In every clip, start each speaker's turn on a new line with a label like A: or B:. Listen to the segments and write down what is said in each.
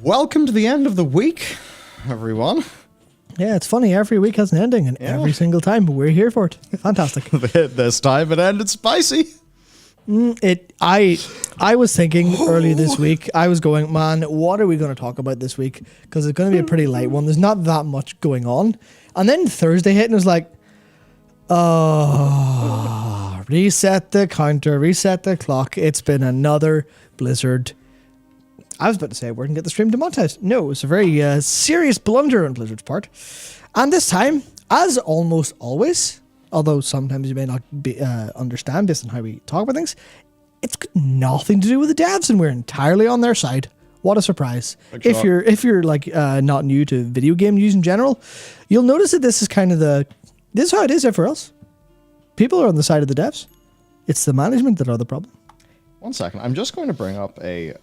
A: Welcome to the end of the week, everyone.
B: Yeah, it's funny. Every week has an ending, and every single time, but we're here for it. Fantastic.
A: This time it ended spicy.
B: I was thinking earlier this week, I was going, man, what are we going to talk about this week? Because it's going to be a pretty light one. There's not that much going on. And then Thursday hit and it was like, reset the counter, reset the clock. It's been another Blizzard. I was about to say we didn't get the stream demonetized. No, it's a very serious blunder on Blizzard's part. And this time, as almost always, although sometimes you may not understand based on how we talk about things, it's got nothing to do with the devs, and we're entirely on their side. What a surprise! If you're like not new to video game news in general, you'll notice that this is kind of this is how it is everywhere else. People are on the side of the devs. It's the management that are the problem.
A: 1 second, I'm just going to bring up a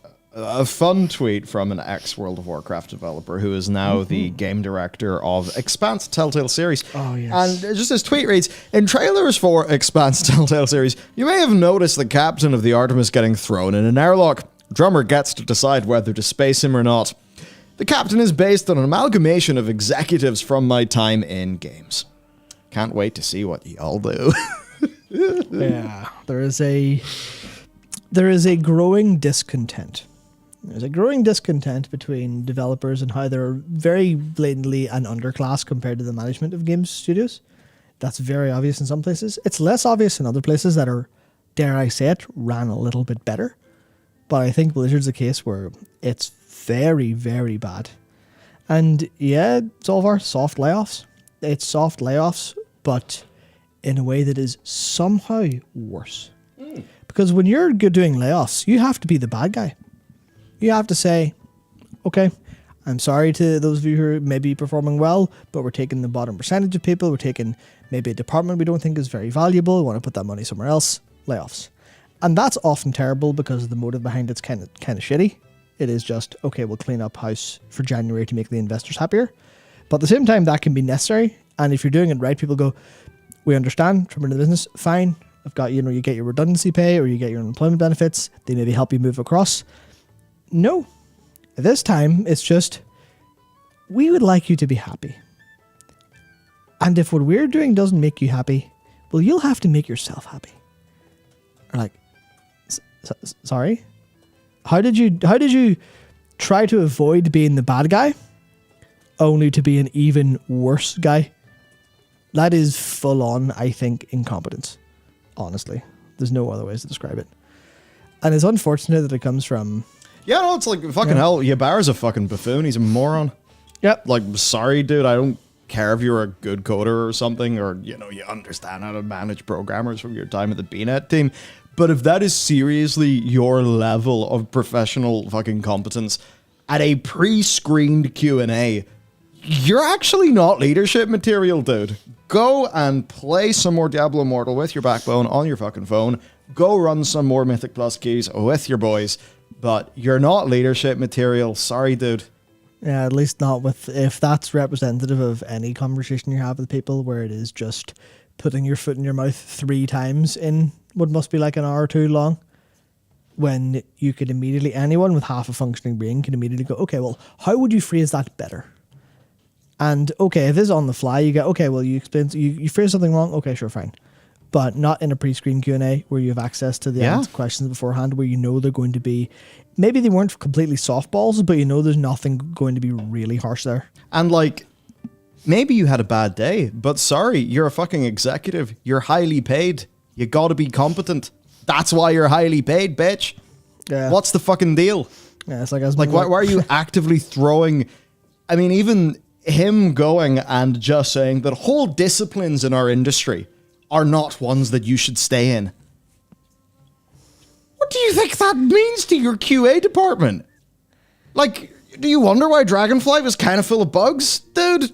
A: fun tweet from an ex-World of Warcraft developer who is now the game director of Expanse Telltale series.
B: Oh, yes.
A: And just this tweet reads, in trailers for Expanse Telltale series, you may have noticed the captain of the Artemis getting thrown in an airlock. Drummer gets to decide whether to space him or not. The captain is based on an amalgamation of executives from my time in games. Can't wait to see what y'all do.
B: Yeah, there is a growing discontent. There's a growing discontent between developers and how they're very blatantly an underclass compared to the management of games studios. That's very obvious in some places. It's less obvious in other places that are, dare I say it, ran a little bit better. But I think Blizzard's a case where it's very, very bad. And yeah, it's all of our soft layoffs. It's soft layoffs, but in a way that is somehow worse. Because when you're doing layoffs, you have to be the bad guy. You have to say, okay, I'm sorry to those of you who are maybe performing well, but we're taking the bottom percentage of people. We're taking maybe a department we don't think is very valuable. We want to put that money somewhere else. Layoffs. And that's often terrible because the motive behind it's kind of shitty. It is just, okay, we'll clean up house for January to make the investors happier. But at the same time, that can be necessary. And if you're doing it right, people go, we understand, from the business, fine. I've got, you get your redundancy pay or you get your unemployment benefits. They maybe help you move across. No. This time, it's just, we would like you to be happy. And if what we're doing doesn't make you happy, well, you'll have to make yourself happy. Or like, sorry? How did you try to avoid being the bad guy, only to be an even worse guy? That is full on, I think, incompetence. Honestly. There's no other ways to describe it. And it's unfortunate that it comes from...
A: Yeah, no, it's like, fucking hell, Ybarra's a fucking buffoon. He's a moron.
B: Yep.
A: Like, sorry, dude, I don't care if you're a good coder or something, or, you understand how to manage programmers from your time at the BNet team. But if that is seriously your level of professional fucking competence at a pre-screened Q&A, you're actually not leadership material, dude. Go and play some more Diablo Immortal with your backbone on your fucking phone. Go run some more Mythic Plus keys with your boys. But you're not leadership material. Sorry, dude.
B: Yeah, at least not if that's representative of any conversation you have with people where it is just putting your foot in your mouth 3 times in what must be like an hour or two long. When you could immediately, anyone with half a functioning brain can immediately go, okay, well, how would you phrase that better? And okay, if it's on the fly, you go, okay, well, you explain, you phrase something wrong, okay, sure, fine. But not in a pre-screen Q&A where you have access to the questions beforehand, where they're going to be, maybe they weren't completely softballs, but there's nothing going to be really harsh there.
A: And like, maybe you had a bad day, but sorry, you're a fucking executive. You're highly paid. You gotta be competent. That's why you're highly paid, bitch.
B: Yeah.
A: What's the fucking deal?
B: Yeah, it's like,
A: why are you actively throwing, I mean, even him going and just saying that whole disciplines in our industry are not ones that you should stay in. What do you think that means to your QA department? Like, do you wonder why Dragonfly was kind of full of bugs, dude?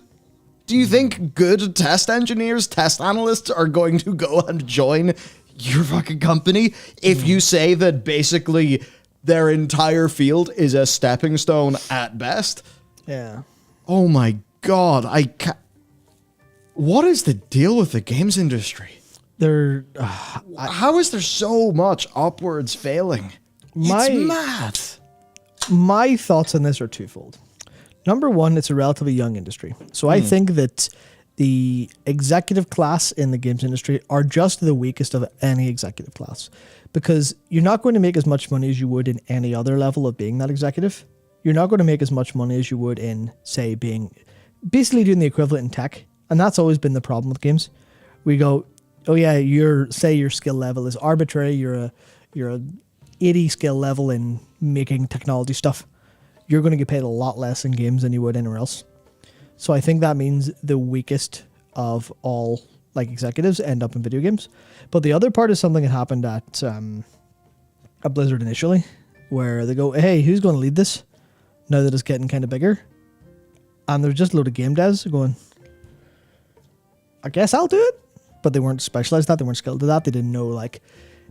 A: Do you think good test engineers, test analysts are going to go and join your fucking company if you say that basically their entire field is a stepping stone at best?
B: Yeah.
A: Oh my God, I can't. What is the deal with the games industry?
B: How
A: is there so much upwards failing? It's mad.
B: my thoughts on this are twofold. Number one, it's a relatively young industry. So I think that the executive class in the games industry are just the weakest of any executive class, because you're not going to make as much money as you would in any other level of being that executive. You're not going to make as much money as you would in, say, being basically doing the equivalent in tech. And that's always been the problem with games. We go, oh yeah, your skill level is arbitrary. You're a 80 skill level in making technology stuff. You're going to get paid a lot less in games than you would anywhere else. So I think that means the weakest of all like executives end up in video games. But the other part is something that happened at Blizzard initially, where they go, hey, who's going to lead this now that it's getting kind of bigger? And there's just a load of game devs going, I guess I'll do it. But they weren't specialized at that. They weren't skilled at that. They didn't know, like,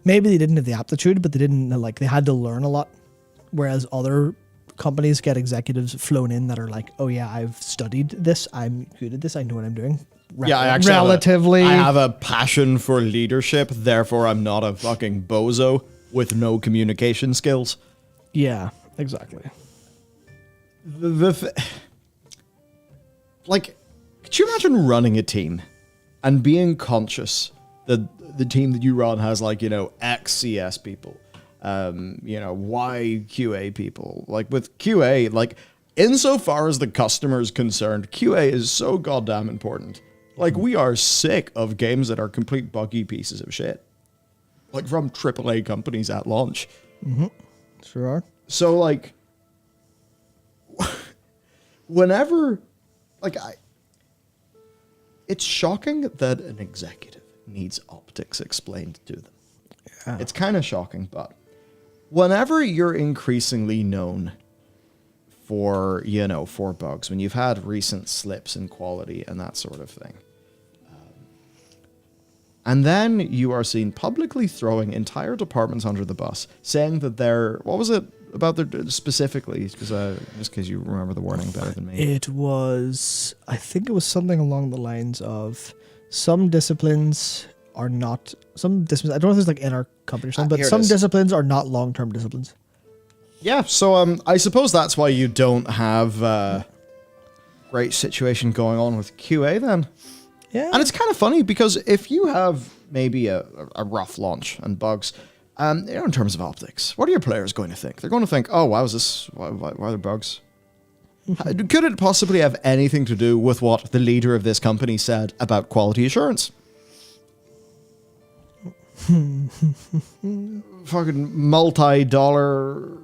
B: maybe they didn't have the aptitude, but they didn't, like, they had to learn a lot. Whereas other companies get executives flown in that are like, oh yeah, I've studied this. I'm good at this. I know what I'm doing.
A: I actually
B: relatively.
A: I have a passion for leadership. Therefore, I'm not a fucking bozo with no communication skills.
B: Yeah, exactly.
A: Like, could you imagine running a team and being conscious that the team that you run has, like, you know, X CS people, you know, Y QA people? Like, with QA, like, insofar as the customer is concerned, QA is so goddamn important. Like, we are sick of games that are complete buggy pieces of shit. Like, from AAA companies at launch.
B: Mm-hmm. Sure are.
A: So, like, whenever, like, it's shocking that an executive needs optics explained to them. Yeah. It's kind of shocking, but whenever you're increasingly known for, you know, for bugs, when you've had recent slips in quality and that sort of thing, and then you are seen publicly throwing entire departments under the bus, saying that they're, what was it about their specifically? Because just because you remember the warning better than me.
B: It was, I think it was something along the lines of some disciplines are not, I don't know if it's like in our company or something, but some disciplines are not long-term disciplines.
A: Yeah, so I suppose that's why you don't have a great situation going on with QA then.
B: Yeah.
A: And it's kind of funny because if you have maybe a rough launch and bugs, you know, in terms of optics, what are your players going to think? They're going to think, oh, why are there bugs? Could it possibly have anything to do with what the leader of this company said about quality assurance? Fucking multi-dollar,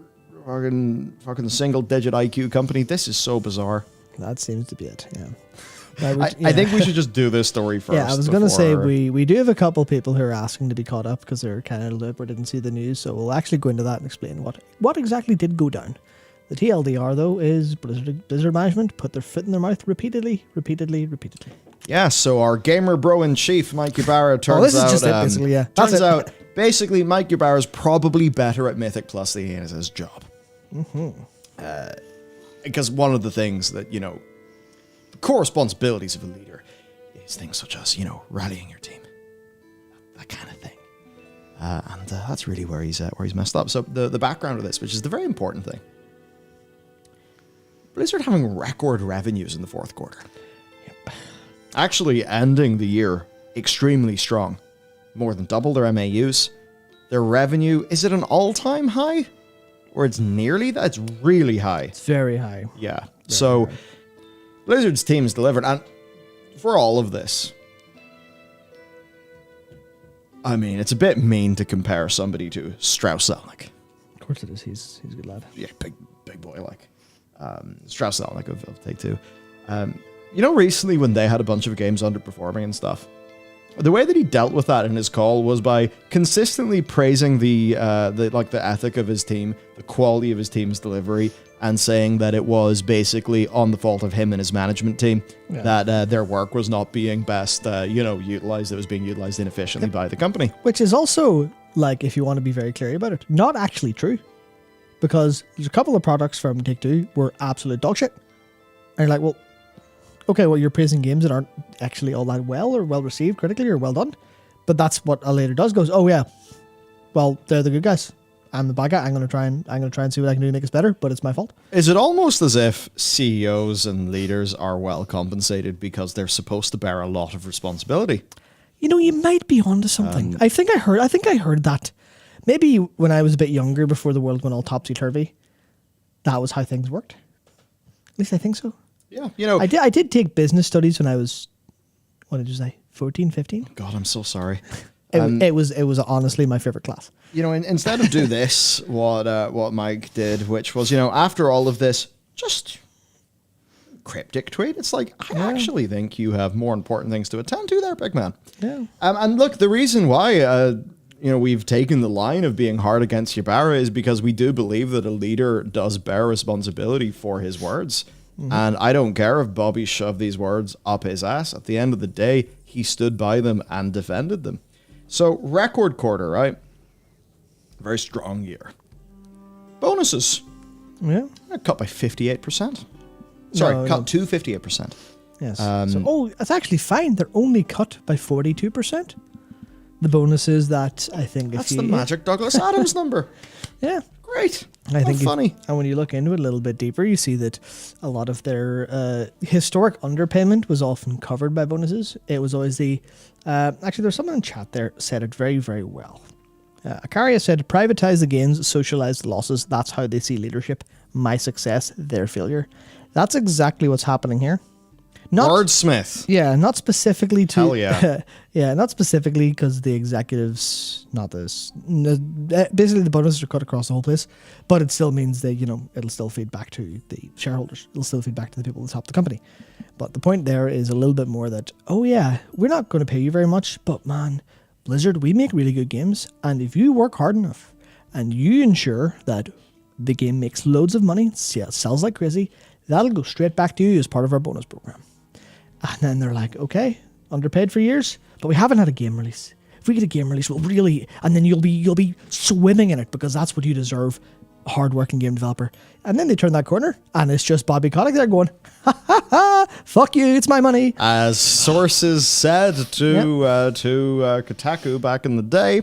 A: fucking single-digit IQ company. This is so bizarre.
B: That seems to be it, yeah.
A: I think we should just do this story first.
B: Yeah, I was going to say we do have a couple people who are asking to be caught up because they're kind of loop or didn't see the news. So we'll actually go into that and explain what exactly did go down. The TLDR though is Blizzard management put their foot in their mouth repeatedly.
A: Yeah, so our gamer bro in chief, Mike Ybarra, turns out.
B: Just it, basically, yeah.
A: Turns out, basically, Mike Ybarra is probably better at Mythic Plus than he is his job. Mm-hmm. Because one of the things that, you know, core responsibilities of a leader is things such as, you know, rallying your team, that kind of thing, and that's really where he's messed up. So the background of this, which is the very important thing, Blizzard having record revenues in the fourth quarter, actually ending the year extremely strong, more than double their MAUs. Their revenue, is it an all-time high, or it's nearly that? It's really high. It's
B: very high.
A: Yeah. Very high. Blizzard's team's delivered, and for all of this, I mean, it's a bit mean to compare somebody to Strauss Zelnick.
B: Of course it is. He's a good lad.
A: Yeah, big boy, like. Strauss Zelnick of Take-Two. You know, recently when they had a bunch of games underperforming and stuff, the way that he dealt with that in his call was by consistently praising the ethic of his team, the quality of his team's delivery, and saying that it was basically on the fault of him and his management team that their work was not being best, utilized. It was being utilized inefficiently by the company.
B: Which is also, like, if you want to be very clear about it, not actually true. Because there's a couple of products from Take-Two were absolute dog shit. And you're like, well, okay, well, you're praising games that aren't actually all that well or well received critically or well done. But that's what a later does, goes, oh yeah, well, they're the good guys. I'm the bad guy. I'm gonna try and see what I can do to make us better, but it's my fault.
A: Is it almost as if CEOs and leaders are well compensated because they're supposed to bear a lot of responsibility?
B: You know, you might be onto something. I think I heard that. Maybe when I was a bit younger, before the world went all topsy-turvy, that was how things worked. At least I think so.
A: Yeah, you know,
B: I did take business studies when I was, what did you say, 14, 15?
A: God, I'm so sorry.
B: It was honestly my favorite class.
A: You know, instead of do this, what Mike did, which was, you know, after all of this, just cryptic tweet. It's like, I actually think you have more important things to attend to there, big man.
B: Yeah.
A: And look, the reason why, you know, we've taken the line of being hard against Ybarra is because we do believe that a leader does bear responsibility for his words. And I don't care if Bobby shoved these words up his ass. At the end of the day, he stood by them and defended them. So, record quarter, right? Very strong year. Bonuses.
B: Yeah.
A: Cut by 58%. Sorry, cut to 58%.
B: Yes. That's actually fine. They're only cut by 42%. The bonuses that I think
A: That's the magic Douglas Adams number.
B: Yeah.
A: Great.
B: I think
A: funny.
B: And when you look into it a little bit deeper, you see that a lot of their historic underpayment was often covered by bonuses. It was always the... actually, there's someone in chat there said it very, very well. Akaria said, privatize the gains, socialize the losses. That's how they see leadership. My success, their failure. That's exactly what's happening here.
A: Wordsmith.
B: Yeah, not specifically to...
A: Hell yeah.
B: Yeah, not specifically because the executives, not this. Basically, the bonuses are cut across the whole place, but it still means that, you know, it'll still feed back to the shareholders. It'll still feed back to the people at the top of the company. But the point there is a little bit more that, oh yeah, we're not going to pay you very much, but man, Blizzard, we make really good games, and if you work hard enough and you ensure that the game makes loads of money, sells like crazy, that'll go straight back to you as part of our bonus program. And then they're like, okay, underpaid for years, but we haven't had a game release. If we get a game release, we'll really, and then you'll be swimming in it because that's what you deserve, a hard-working game developer. And then they turn that corner, and it's just Bobby Kotick there going, ha ha ha, fuck you, it's my money.
A: As sources said to Kotaku back in the day,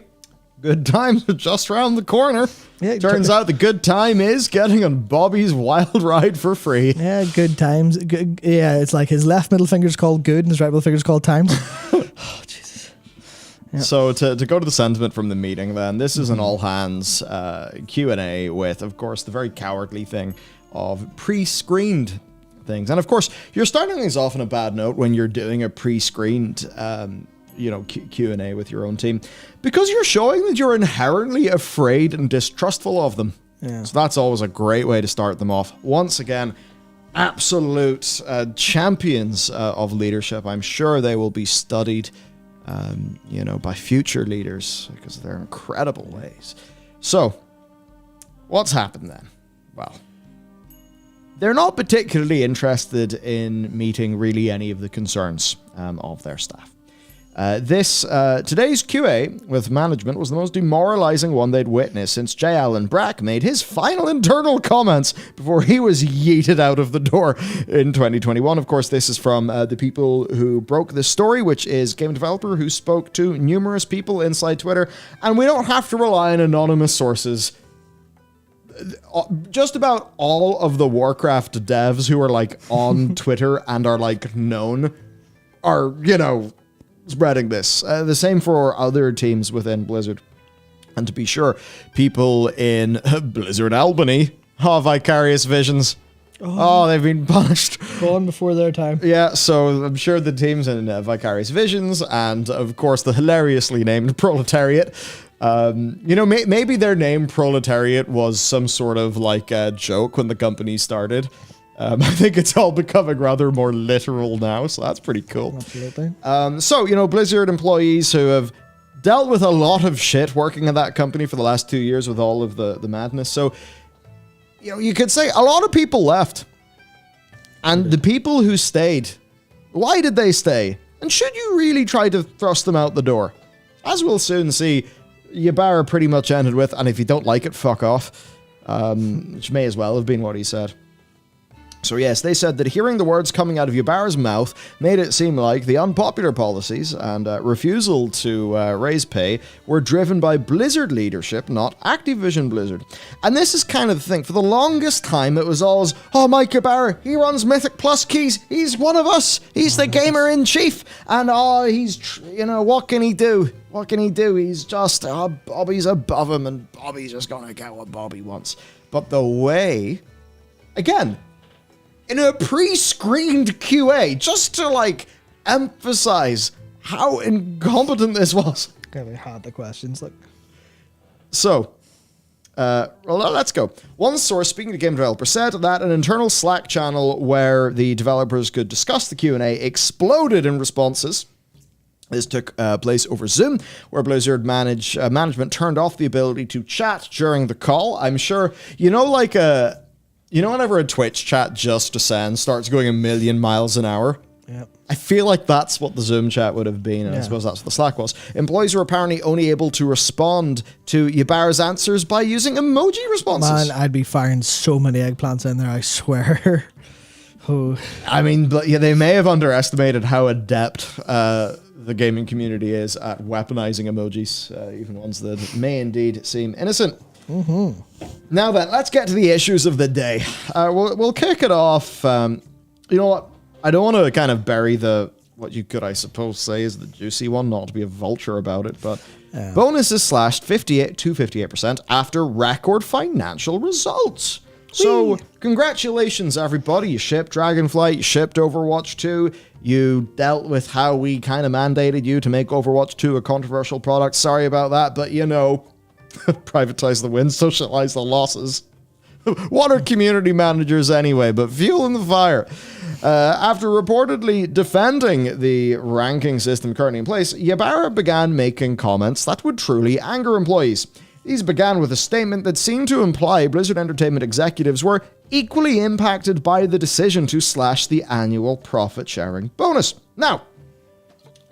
A: good times are just around the corner. Yeah, turns out the good time is getting on Bobby's wild ride for free.
B: Yeah, good times. Good, yeah, it's like his left middle finger's called good and his right middle finger's called times. Oh, Jesus. Yep.
A: So to go to the sentiment from the meeting then, this is an all-hands Q&A with, of course, the very cowardly thing of pre-screened things. And, of course, you're starting things off on a bad note when you're doing a pre-screened Q&A with your own team, because you're showing that you're inherently afraid and distrustful of them.
B: Yeah.
A: So that's always a great way to start them off. Once again, absolute champions of leadership. I'm sure they will be studied, by future leaders because of their incredible ways. So, what's happened then? Well, they're not particularly interested in meeting really any of the concerns of their staff. Today's QA with management was the most demoralizing one they'd witnessed since J. Allen Brack made his final internal comments before he was yeeted out of the door in 2021. Of course, this is from the people who broke this story, which is game developer who spoke to numerous people inside Twitter, and we don't have to rely on anonymous sources. Just about all of the Warcraft devs who are like on Twitter and are like known are, spreading this. The same for other teams within Blizzard. And to be sure, people in Blizzard Albany have vicarious visions. Oh, they've been punished.
B: Gone before their time.
A: Yeah, so I'm sure the teams in Vicarious Visions and, of course, the hilariously named Proletariat. Maybe their name Proletariat was some sort of like a joke when the company started. I think it's all becoming rather more literal now, so that's pretty cool.
B: Absolutely.
A: Blizzard employees who have dealt with a lot of shit working at that company for the last 2 years with all of the madness. So, you could say a lot of people left. And the people who stayed, why did they stay? And should you really try to thrust them out the door? As we'll soon see, Ybarra pretty much ended with, and if you don't like it, fuck off. Which may as well have been what he said. So yes, they said that hearing the words coming out of Ybarra's mouth made it seem like the unpopular policies and refusal to raise pay were driven by Blizzard leadership, not Activision Blizzard. And this is kind of the thing. For the longest time, it was always, oh, Mike Ybarra, he runs Mythic Plus Keys. He's one of us. He's the gamer-in-chief. And, what can he do? What can he do? He's just, Bobby's above him, and Bobby's just going to get what Bobby wants. But the way, again, in a pre-screened QA, just to, emphasize how incompetent this was.
B: Gotta hard the questions, look.
A: So, let's go. One source, speaking to game developer, said that an internal Slack channel where the developers could discuss the Q&A exploded in responses. This took place over Zoom, where Blizzard management turned off the ability to chat during the call. I'm sure, whenever a Twitch chat just descends, starts going a million miles an hour?
B: Yep.
A: I feel like that's what the Zoom chat would have been, and I suppose that's what the Slack was. Employees were apparently only able to respond to Ybarra's answers by using emoji responses.
B: Man, I'd be firing so many eggplants in there, I swear. Oh.
A: I mean, but yeah, they may have underestimated how adept the gaming community is at weaponizing emojis, even ones that may indeed seem innocent. Mm-hmm. Now then, let's get to the issues of the day. We'll kick it off. You know what? I don't want to kind of bury what you could, I suppose, say is the juicy one, not to be a vulture about it, but bonuses slashed 58 to 58% after record financial results. So, congratulations, everybody. You shipped Dragonflight, you shipped Overwatch 2, you dealt with how we kind of mandated you to make Overwatch 2 a controversial product. Sorry about that, but privatize the wins, socialize the losses. What are community managers anyway, but fueling the fire? After reportedly defending the ranking system currently in place, Ybarra began making comments that would truly anger employees. These began with a statement that seemed to imply Blizzard Entertainment executives were equally impacted by the decision to slash the annual profit-sharing bonus. Now,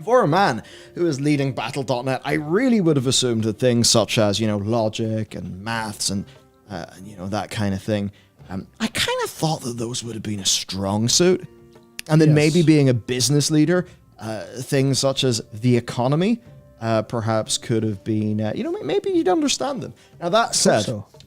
A: for a man who is leading Battle.net, I really would have assumed that things such as, logic and maths and, that kind of thing, I kind of thought that those would have been a strong suit. And then maybe being a business leader, things such as the economy, perhaps could have been, maybe you'd understand them. Now, that said,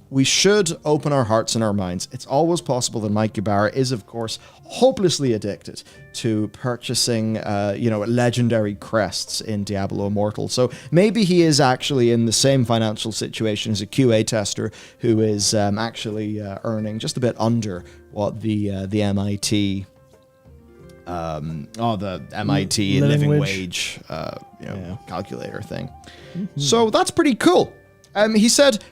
A: we should open our hearts and our minds. It's always possible that Mike Ybarra is, of course, hopelessly addicted to purchasing, legendary crests in Diablo Immortal. So maybe he is actually in the same financial situation as a QA tester who is actually earning just a bit under what the MIT... the MIT living wage calculator thing. Mm-hmm. So that's pretty cool. He said,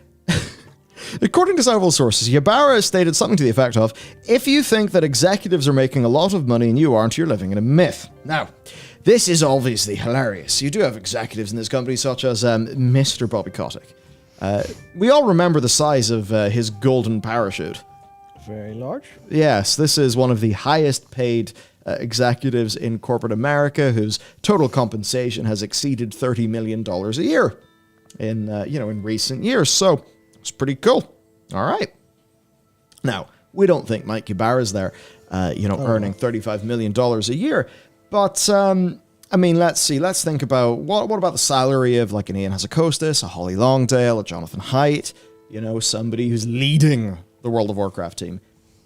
A: according to several sources, Ybarra stated something to the effect of, if you think that executives are making a lot of money and you aren't, you're living in a myth. Now, this is obviously hilarious. You do have executives in this company such as Mr. Bobby Kotick. We all remember the size of his golden parachute.
B: Very large.
A: Yes, this is one of the highest paid executives in corporate America whose total compensation has exceeded $30 million a year in recent years. So it's pretty cool. All right. Now, we don't think Mike Ybarra's there, earning $35 million a year. But, let's see. Let's think about what about the salary of an Ian Hazacostas, a Holly Longdale, a Jonathan Haidt, somebody who's leading the World of Warcraft team.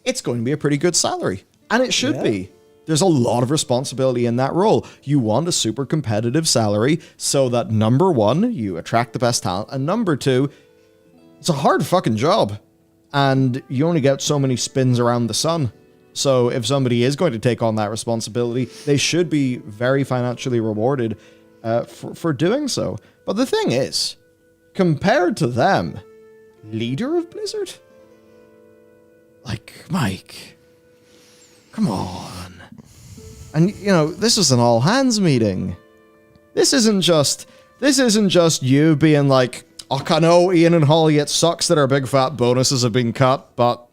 A: It's going to be a pretty good salary. And it should be. There's a lot of responsibility in that role. You want a super competitive salary so that, number one, you attract the best talent, and number two, it's a hard fucking job, and you only get so many spins around the sun. So if somebody is going to take on that responsibility, they should be very financially rewarded for doing so. But the thing is, compared to them, leader of Blizzard? Mike, come on. And, this is an all-hands meeting. This isn't just you being like, I know, Ian and Holly, it sucks that our big fat bonuses have been cut, but,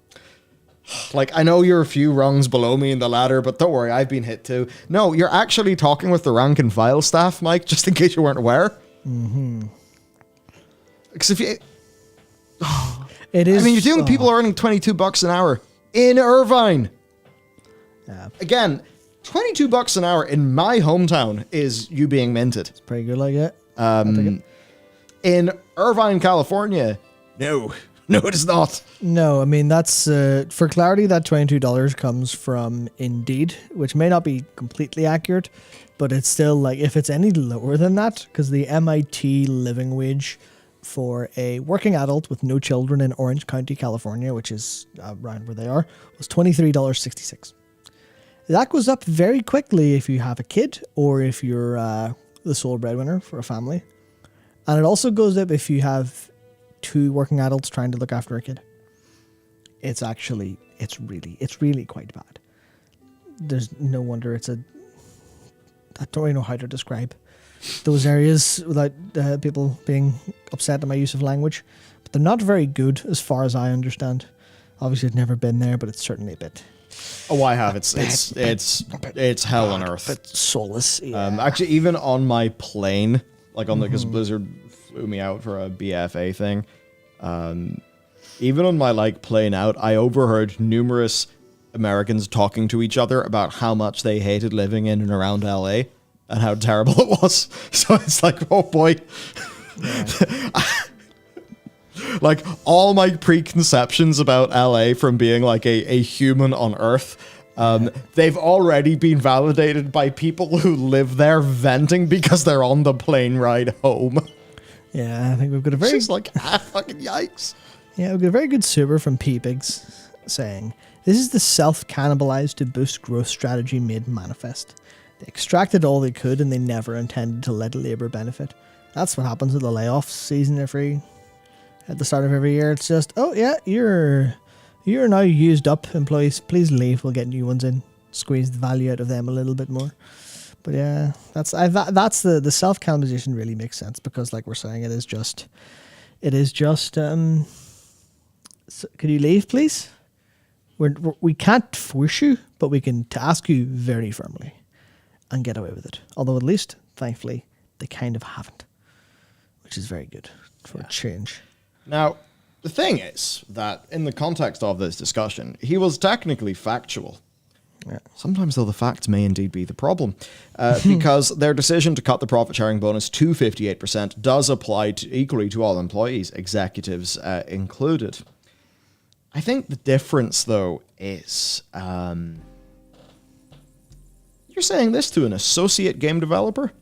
A: I know you're a few rungs below me in the ladder, but don't worry, I've been hit too. No, you're actually talking with the rank and file staff, Mike, just in case you weren't aware. Mm-hmm. Because if you...
B: It is...
A: you're dealing with people earning $22 an hour in Irvine. Again, $22 an hour in my hometown is you being minted.
B: It's pretty good like it. I'll take it.
A: In Irvine, California, no, it is not.
B: No, I mean, that's, for clarity, that $22 comes from Indeed, which may not be completely accurate, but it's still like, if it's any lower than that, because the MIT living wage for a working adult with no children in Orange County, California, which is around where they are, was $23.66. That goes up very quickly if you have a kid or if you're the sole breadwinner for a family. And it also goes up if you have two working adults trying to look after a kid. It's really quite bad. There's no wonder I don't really know how to describe those areas without people being upset at my use of language. But they're not very good as far as I understand. Obviously, I've never been there, but it's certainly a bit.
A: Oh, I have. It's hell on earth.
B: But soulless. Yeah.
A: Actually, even on my plane, like on because Blizzard flew me out for a BFA thing. Even on my like plane out, I overheard numerous Americans talking to each other about how much they hated living in and around LA and how terrible it was. So it's like, oh boy. Yeah. Like all my preconceptions about LA from being like a human on Earth, they've already been validated by people who live there venting because they're on the plane ride home.
B: Yeah, I think we've got a very...
A: It's just like, fucking yikes.
B: Yeah, we've got a very good super from P-Pigs saying, "This is the self-cannibalized to boost growth strategy made manifest. They extracted all they could and they never intended to let labor benefit. That's what happens with the layoff season at the start of every year. It's just, oh yeah, you're now used up, employees. Please leave. We'll get new ones in. Squeeze the value out of them a little bit more." But yeah, that's the self-cannibalization really makes sense because, like we're saying, it is just. So could you leave, please? We can't force you, but we can ask you very firmly and get away with it. Although at least, thankfully, they kind of haven't, which is very good for a change.
A: Now, the thing is that in the context of this discussion, he was technically factual. Yeah. Sometimes, though, the facts may indeed be the problem, because their decision to cut the profit-sharing bonus to 58% does apply equally to all employees, executives included. I think the difference, though, is you're saying this to an associate game developer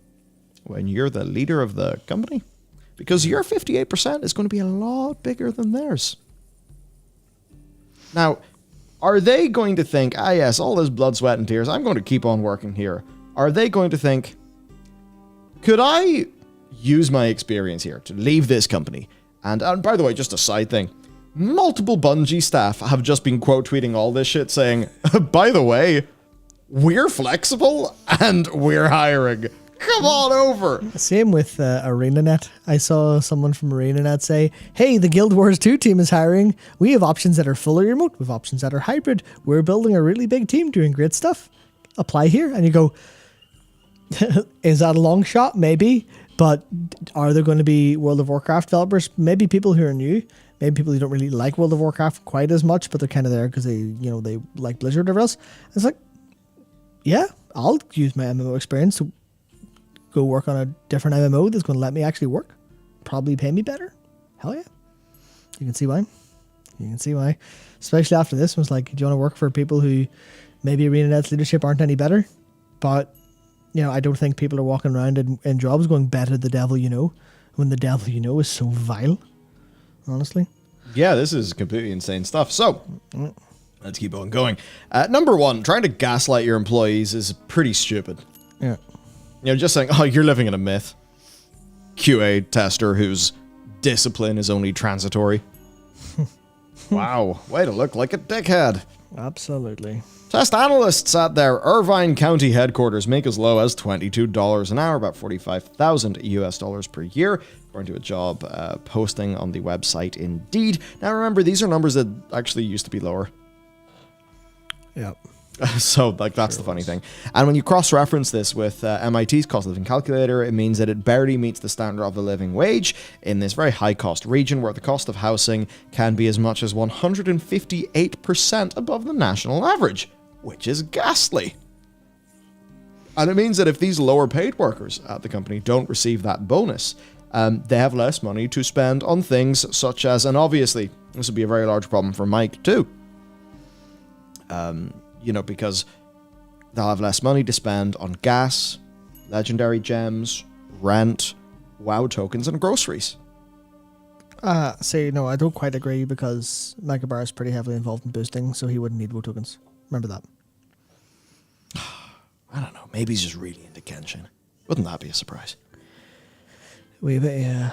A: when you're the leader of the company, because your 58% is going to be a lot bigger than theirs. Now, are they going to think, yes, all this blood, sweat, and tears, I'm going to keep on working here? Are they going to think, could I use my experience here to leave this company? And by the way, just a side thing, multiple Bungie staff have just been quote tweeting all this shit saying, by the way, we're flexible and we're hiring. Come on over.
B: Same with ArenaNet. I saw someone from ArenaNet say, "Hey, the Guild Wars 2 team is hiring. We have options that are fully remote. We have options that are hybrid. We're building a really big team doing great stuff. Apply here." And you go, is that a long shot? Maybe. But are there going to be World of Warcraft developers? Maybe people who are new. Maybe people who don't really like World of Warcraft quite as much, but they're kind of there because they like Blizzard or whatever else. It's like, yeah, I'll use my MMO experience to go work on a different MMO that's going to let me actually work. Probably pay me better. Hell yeah. You can see why. Especially after this was like, do you want to work for people who maybe ArenaNet's leadership aren't any better? But, I don't think people are walking around in jobs going, better the devil you know, when the devil you know is so vile. Honestly.
A: Yeah, this is completely insane stuff. So, let's keep on going. Number one, trying to gaslight your employees is pretty stupid.
B: Yeah.
A: Just saying, you're living in a myth. QA tester whose discipline is only transitory. Wow, way to look like a dickhead.
B: Absolutely.
A: Test analysts at their Irvine County headquarters make as low as $22 an hour, about $45,000 US per year, according to a job posting on the website Indeed. Now remember, these are numbers that actually used to be lower.
B: Yep.
A: So, that's the funny thing. And when you cross-reference this with MIT's cost of living calculator, it means that it barely meets the standard of the living wage in this very high-cost region where the cost of housing can be as much as 158% above the national average. which is ghastly. And it means that if these lower paid workers at the company don't receive that bonus, they have less money to spend on things such as, and obviously this would be a very large problem for Mike too, because they'll have less money to spend on gas, legendary gems, rent, WoW tokens, and groceries.
B: No, I don't quite agree because Megabar is pretty heavily involved in boosting, so he wouldn't need WoW tokens. Remember that.
A: I don't know. Maybe he's just really into Genshin. Wouldn't that be a surprise?
B: Yeah.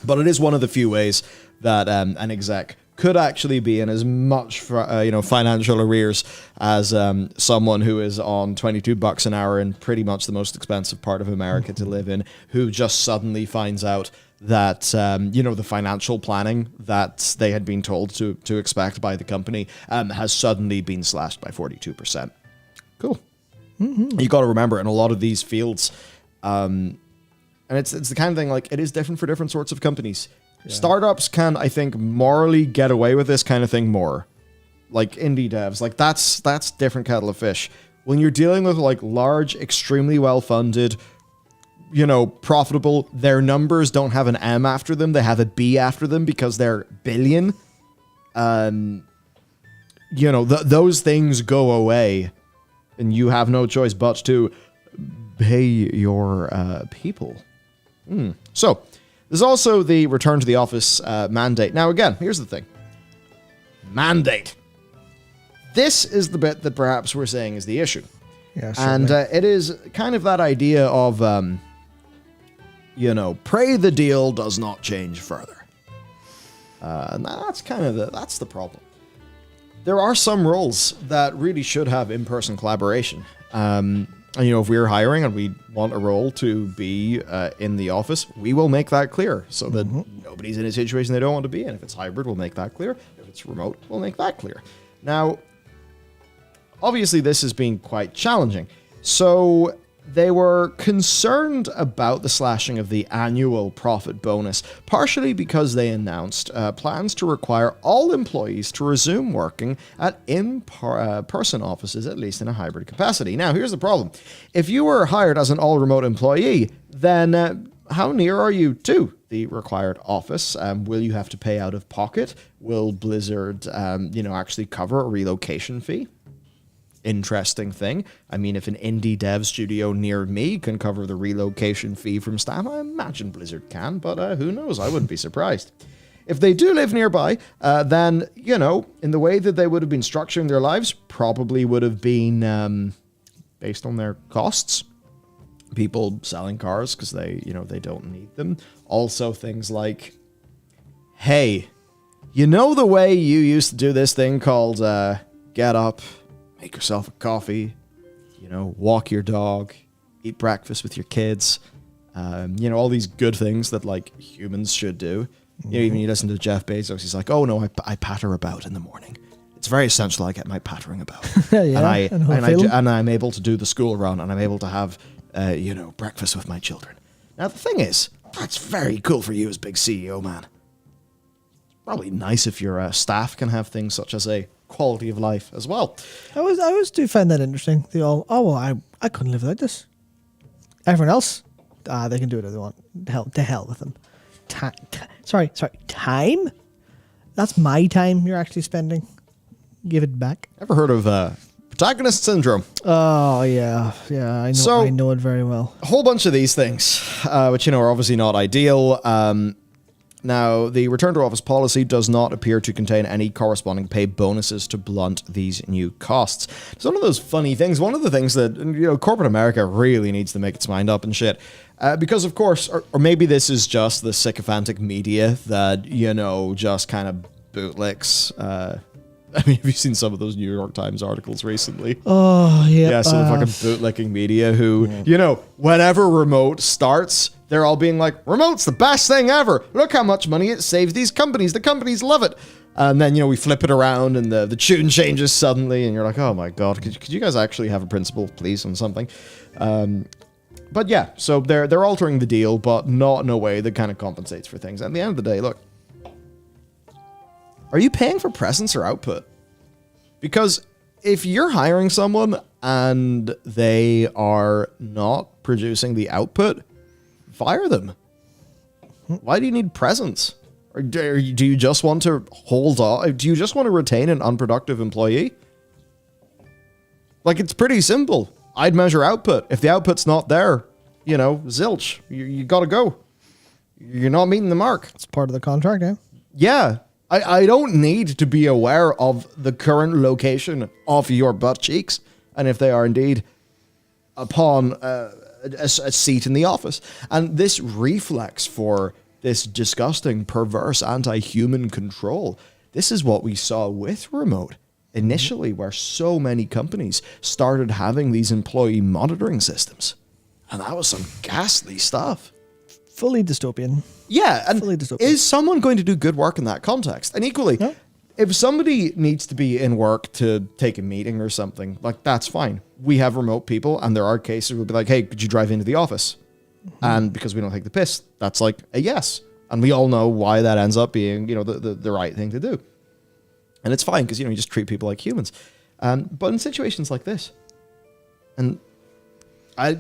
A: But it is one of the few ways that an exec could actually be in as much financial arrears as someone who is on $22 an hour in pretty much the most expensive part of America to live in, who just suddenly finds out that the financial planning that they had been told to expect by the company has suddenly been slashed by 42%. Cool. You got to remember, in a lot of these fields, and it's the kind of thing, like, it is different for different sorts of companies. Yeah. Startups can, I think, morally get away with this kind of thing more. Like indie devs, like that's different kettle of fish. When you're dealing with like large, extremely well-funded, profitable, their numbers don't have an M after them, they have a B after them because they're billion. Those things go away. And you have no choice but to pay your people. So, there's also the return to the office mandate. Now, again, here's the thing. Mandate. This is the bit that perhaps we're saying is the issue.
B: Yeah,
A: and it is kind of that idea of, pray the deal does not change further. And that's that's the problem. There are some roles that really should have in-person collaboration. If we're hiring and we want a role to be in the office, we will make that clear so that nobody's in a situation they don't want to be in. If it's hybrid, we'll make that clear. If it's remote, we'll make that clear. Now, obviously, this has been quite challenging. So they were concerned about the slashing of the annual profit bonus, partially because they announced plans to require all employees to resume working at in-person offices, at least in a hybrid capacity. Now, here's the problem. If you were hired as an all-remote employee, then how near are you to the required office? Will you have to pay out of pocket? Will Blizzard, actually cover a relocation fee? Interesting thing. I mean, if an indie dev studio near me can cover the relocation fee from staff, I imagine Blizzard can, but who knows? I wouldn't be surprised. If they do live nearby, then, in the way that they would have been structuring their lives, probably would have been based on their costs. People selling cars because they don't need them. Also things like, hey, the way you used to do this thing called get up, make yourself a coffee, walk your dog, eat breakfast with your kids, all these good things that like humans should do. Even you listen to Jeff Bezos, he's like, oh no, I patter about in the morning. It's very essential I get my pattering about. and I'm able to do the school run, and I'm able to have, breakfast with my children. Now the thing is, that's very cool for you as big CEO, man. It's probably nice if your staff can have things such as a quality of life as well.
B: I always do find that interesting. They all, I couldn't live without this. Everyone else, they can do whatever they want. To hell with them. Time? That's my time you're actually spending. Give it back.
A: Ever heard of protagonist syndrome?
B: Oh yeah, I know. So, I know it very well.
A: A whole bunch of these things, which are obviously not ideal. Now, the return to office policy does not appear to contain any corresponding pay bonuses to blunt these new costs. It's one of those funny things. One of the things that, corporate America really needs to make its mind up and shit. Because, of course, or maybe this is just the sycophantic media that, just kind of bootlicks. Have you seen some of those New York Times articles recently?
B: Oh, yeah.
A: Yeah, so the fucking bootlicking media who, whenever remote starts, they're all being like, remote's the best thing ever. Look how much money it saves these companies. The companies love it. And then, we flip it around and the tune changes suddenly. And you're like, oh my God, could you guys actually have a principle, please, on something? But yeah, so they're altering the deal, but not in a way that kind of compensates for things. At the end of the day, look, are you paying for presence or output? Because if you're hiring someone and they are not producing the output, fire them. Why do you need presence? Or do you just want to hold on? Do you just want to retain an unproductive employee? Like, it's pretty simple. I'd measure output. If the output's not there, zilch. You got to go. You're not meeting the mark.
B: It's part of the contract, yeah.
A: Yeah. I don't need to be aware of the current location of your butt cheeks, and if they are indeed upon a seat in the office. And this reflex for this disgusting, perverse, anti-human control, this is what we saw with remote initially, where so many companies started having these employee monitoring systems. And that was some ghastly stuff.
B: Fully dystopian.
A: Yeah, and
B: Fully dystopian.
A: is someone going to do good work in that context? And equally,
B: No.
A: if somebody needs to be in work to take a meeting or something, like, that's fine. We have remote people, and there are cases where we'll be like, hey, could you drive into the office? And because we don't take the piss, that's like a yes. And we all know why that ends up being, the right thing to do. And it's fine because, you just treat people like humans. But in situations like this, and I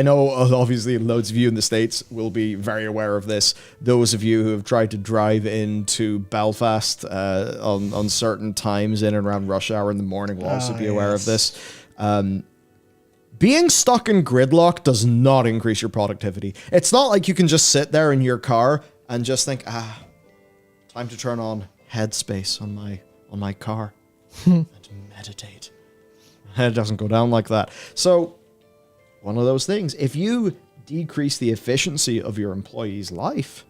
A: know obviously loads of you in the States will be very aware of this. Those of you who have tried to drive into Belfast on certain times in and around rush hour in the morning will also be aware of this. Being stuck in gridlock does not increase your productivity. It's not like you can just sit there in your car and just think, time to turn on headspace on my car and meditate. It doesn't go down like that. So, one of those things. If you decrease the efficiency of your employee's life,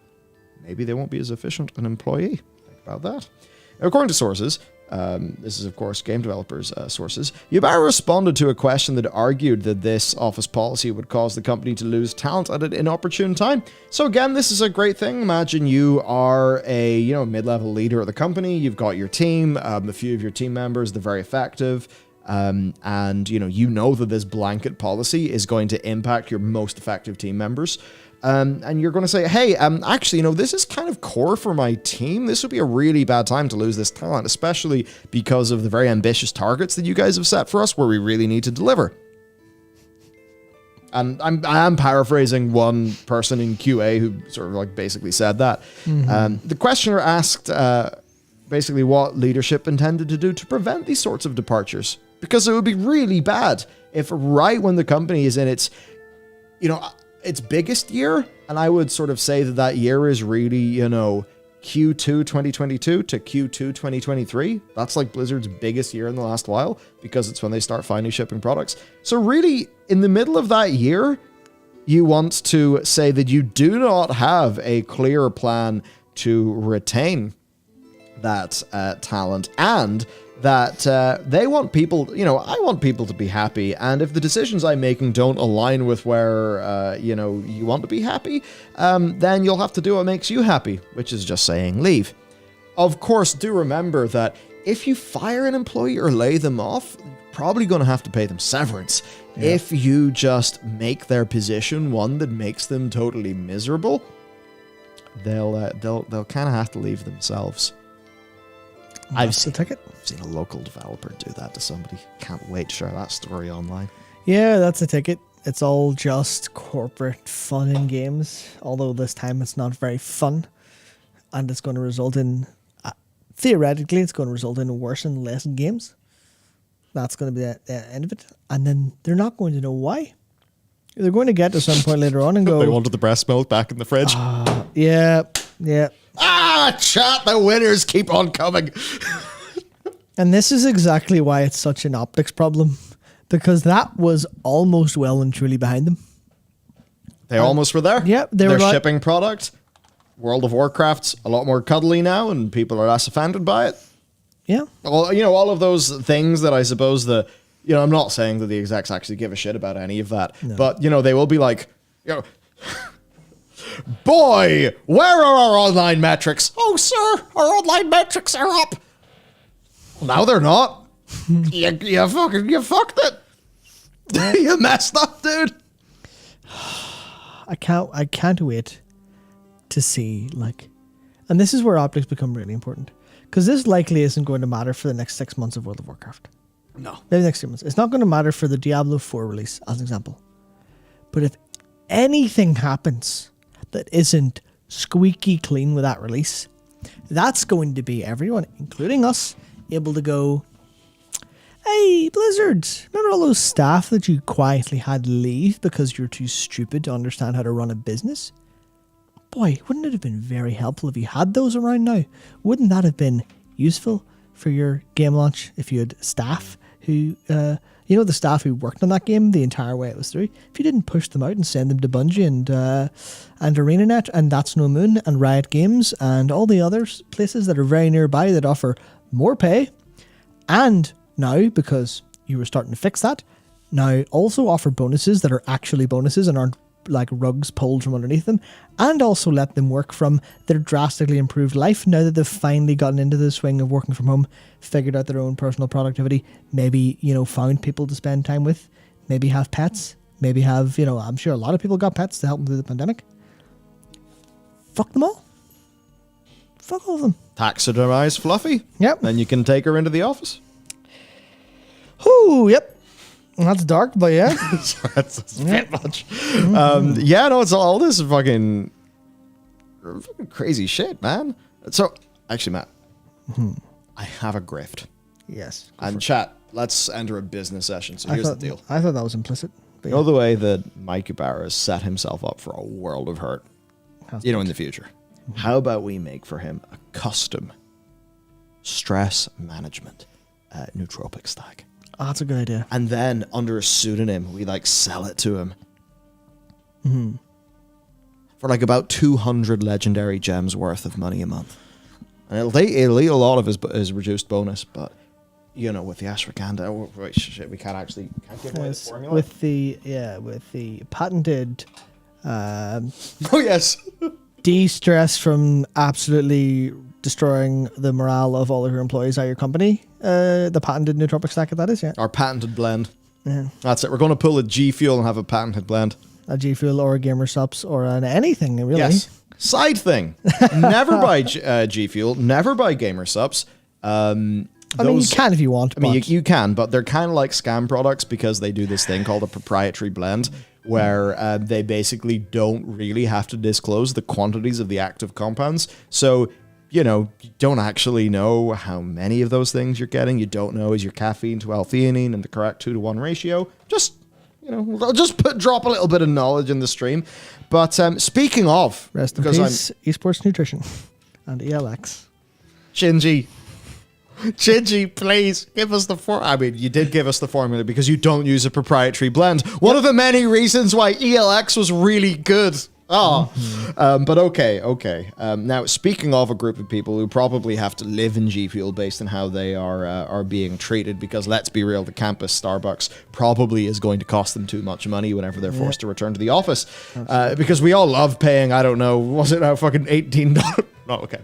A: maybe they won't be as efficient an employee. Think about that. According to sources, this is, of course, game developers' sources, Yubara responded to a question that argued that this office policy would cause the company to lose talent at an inopportune time. So again, this is a great thing. Imagine you are a mid-level leader of the company. You've got your team, a few of your team members, they're very effective. And you know that this blanket policy is going to impact your most effective team members. And you're going to say, hey, actually, this is kind of core for my team. This would be a really bad time to lose this talent, especially because of the very ambitious targets that you guys have set for us where we really need to deliver. And I am paraphrasing one person in QA who sort of like basically said that. The questioner asked basically what leadership intended to do to prevent these sorts of departures. Because it would be really bad if right when the company is in its biggest year, and I would sort of say that year is really, Q2 2022 to Q2 2023. That's like Blizzard's biggest year in the last while because it's when they start finally shipping products. So really, in the middle of that year, you want to say that you do not have a clear plan to retain that talent, and that they want people, I want people to be happy, and if the decisions I'm making don't align with where, you want to be happy, then you'll have to do what makes you happy, which is just saying leave. Of course, do remember that if you fire an employee or lay them off, you're probably going to have to pay them severance. Yeah. If you just make their position one that makes them totally miserable, they'll kind of have to leave themselves. I've seen a local developer do that to somebody. Can't wait to share that story online.
B: Yeah, that's a ticket. It's all just corporate fun in games, although this time it's not very fun. And it's going to result in, theoretically, it's going to result in worse and less games. That's going to be the end of it. And then they're not going to know why. They're going to get to some point later on and go...
A: They wanted the breast milk back in the fridge.
B: Yeah.
A: Chat, the winners keep on coming.
B: And this is exactly why it's such an optics problem, because that was almost well and truly behind them.
A: They almost were there.
B: Yeah,
A: they're shipping product. World of Warcraft's a lot more cuddly now, and people are less offended by it.
B: Yeah.
A: Well, all of those things that I suppose I'm not saying that the execs actually give a shit about any of that, but they will be like, boy, where are our online metrics? Oh, sir, our online metrics are up. Well, now they're not. you fucked it. You messed up, dude.
B: I can't wait to see, and this is where optics become really important, because this likely isn't going to matter for the next 6 months of World of Warcraft.
A: No.
B: Maybe next 2 months. It's not going to matter for the Diablo 4 release, as an example. But if anything happens that isn't squeaky clean with that release, that's going to be everyone, including us, able to go, hey, Blizzard, remember all those staff that you quietly had leave because you're too stupid to understand how to run a business? Boy, wouldn't it have been very helpful if you had those around now? Wouldn't that have been useful for your game launch if you had staff who, the staff who worked on that game the entire way it was through? If you didn't push them out and send them to Bungie and ArenaNet and That's No Moon and Riot Games and all the other places that are very nearby that offer more pay, and now, because you were starting to fix that, now also offer bonuses that are actually bonuses and aren't like rugs pulled from underneath them, and also let them work from their drastically improved life now that they've finally gotten into the swing of working from home, figured out their own personal productivity, maybe, found people to spend time with, maybe have pets, maybe have, I'm sure a lot of people got pets to help them through the pandemic. Fuck them all. Fuck all of them.
A: Taxidermize Fluffy.
B: Yep.
A: Then you can take her into the office.
B: Ooh, yep. That's dark, but yeah.
A: That's a bit much. It's all this fucking crazy shit, man. So, actually, Matt, I have a grift.
B: Yes.
A: And chat, let's enter a business session. So here's the deal.
B: I thought that was implicit.
A: You know the way that Mike Ibarra has set himself up for a world of hurt, in the future. How about we make for him a custom stress management nootropic stack?
B: Oh, that's a good idea.
A: And then under a pseudonym, we sell it to him for about 200 legendary gems worth of money a month. And it'll eat a lot of his reduced bonus, but with the ashwagandha, wait, shit, we can't give away this formula.
B: With the patented
A: oh yes,
B: de-stress from absolutely destroying the morale of all of your employees at your company. The patented nootropic stack that is, yeah.
A: Our patented blend.
B: Yeah.
A: That's it. We're going to pull a G Fuel and have a patented blend.
B: A G Fuel or a Gamer Subs or an anything, really.
A: Yes. Side thing. Never buy G Fuel. Never buy Gamer Subs.
B: You can if you want.
A: You can, but they're kind of like scam products because they do this thing called a proprietary blend where they basically don't really have to disclose the quantities of the active compounds. So, you don't actually know how many of those things you're getting. You don't know is your caffeine to L-theanine in the correct 2-to-1 ratio. Just, drop a little bit of knowledge in the stream. But speaking of...
B: Rest in peace, Esports Nutrition and ELX.
A: Shinji, please give us the formula. I mean, you did give us the formula because you don't use a proprietary blend. One of the many reasons why ELX was really good. But okay. Now, speaking of a group of people who probably have to live in G Fuel based on how they are being treated, because let's be real, the campus Starbucks probably is going to cost them too much money whenever they're forced to return to the office. Because we all love paying, I don't know, was it now fucking $18? No, okay.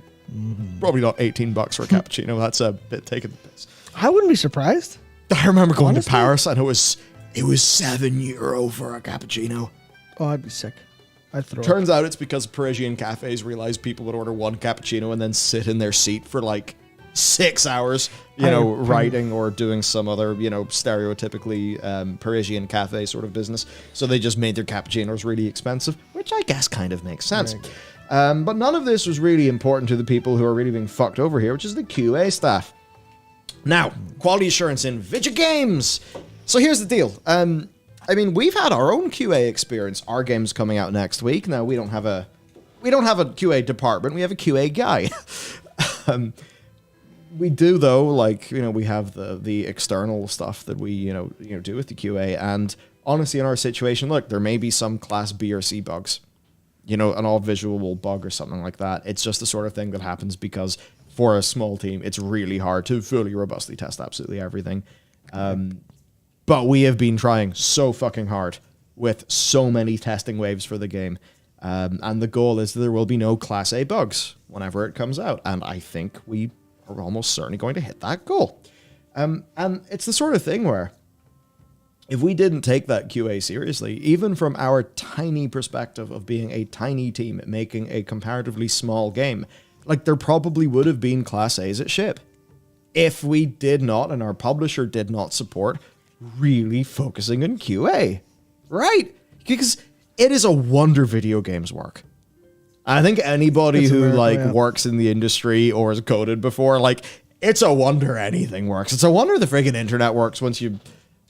A: Probably not $18 for a cappuccino. That's a bit taking the piss.
B: I wouldn't be surprised.
A: I remember going to Paris and it was €7 for a cappuccino.
B: Oh, I'd be sick.
A: Turns out it's because Parisian cafes realize people would order one cappuccino and then sit in their seat for 6 hours, writing or doing some other, stereotypically Parisian cafe sort of business. So they just made their cappuccinos really expensive, which I guess kind of makes sense. But none of this was really important to the people who are really being fucked over here, which is the QA staff. Now, quality assurance in video games. So here's the deal. We've had our own QA experience. Our game's coming out next week. Now, we don't have a QA department. We have a QA guy. We do, though, we have the external stuff that we, do with the QA. And honestly, in our situation, look, there may be some class B or C bugs. An all visual bug or something like that. It's just the sort of thing that happens because for a small team, it's really hard to fully robustly test absolutely everything. But we have been trying so fucking hard with so many testing waves for the game. And the goal is that there will be no Class A bugs whenever it comes out. And I think we are almost certainly going to hit that goal. And it's the sort of thing where if we didn't take that QA seriously, even from our tiny perspective of being a tiny team making a comparatively small game, there probably would have been Class A's at ship. if we did not, and our publisher did not support, really focusing on QA, right? Because it is a wonder video games work. I think anybody who works in the industry or has coded before, like, it's a wonder anything works. It's a wonder the friggin' internet works once you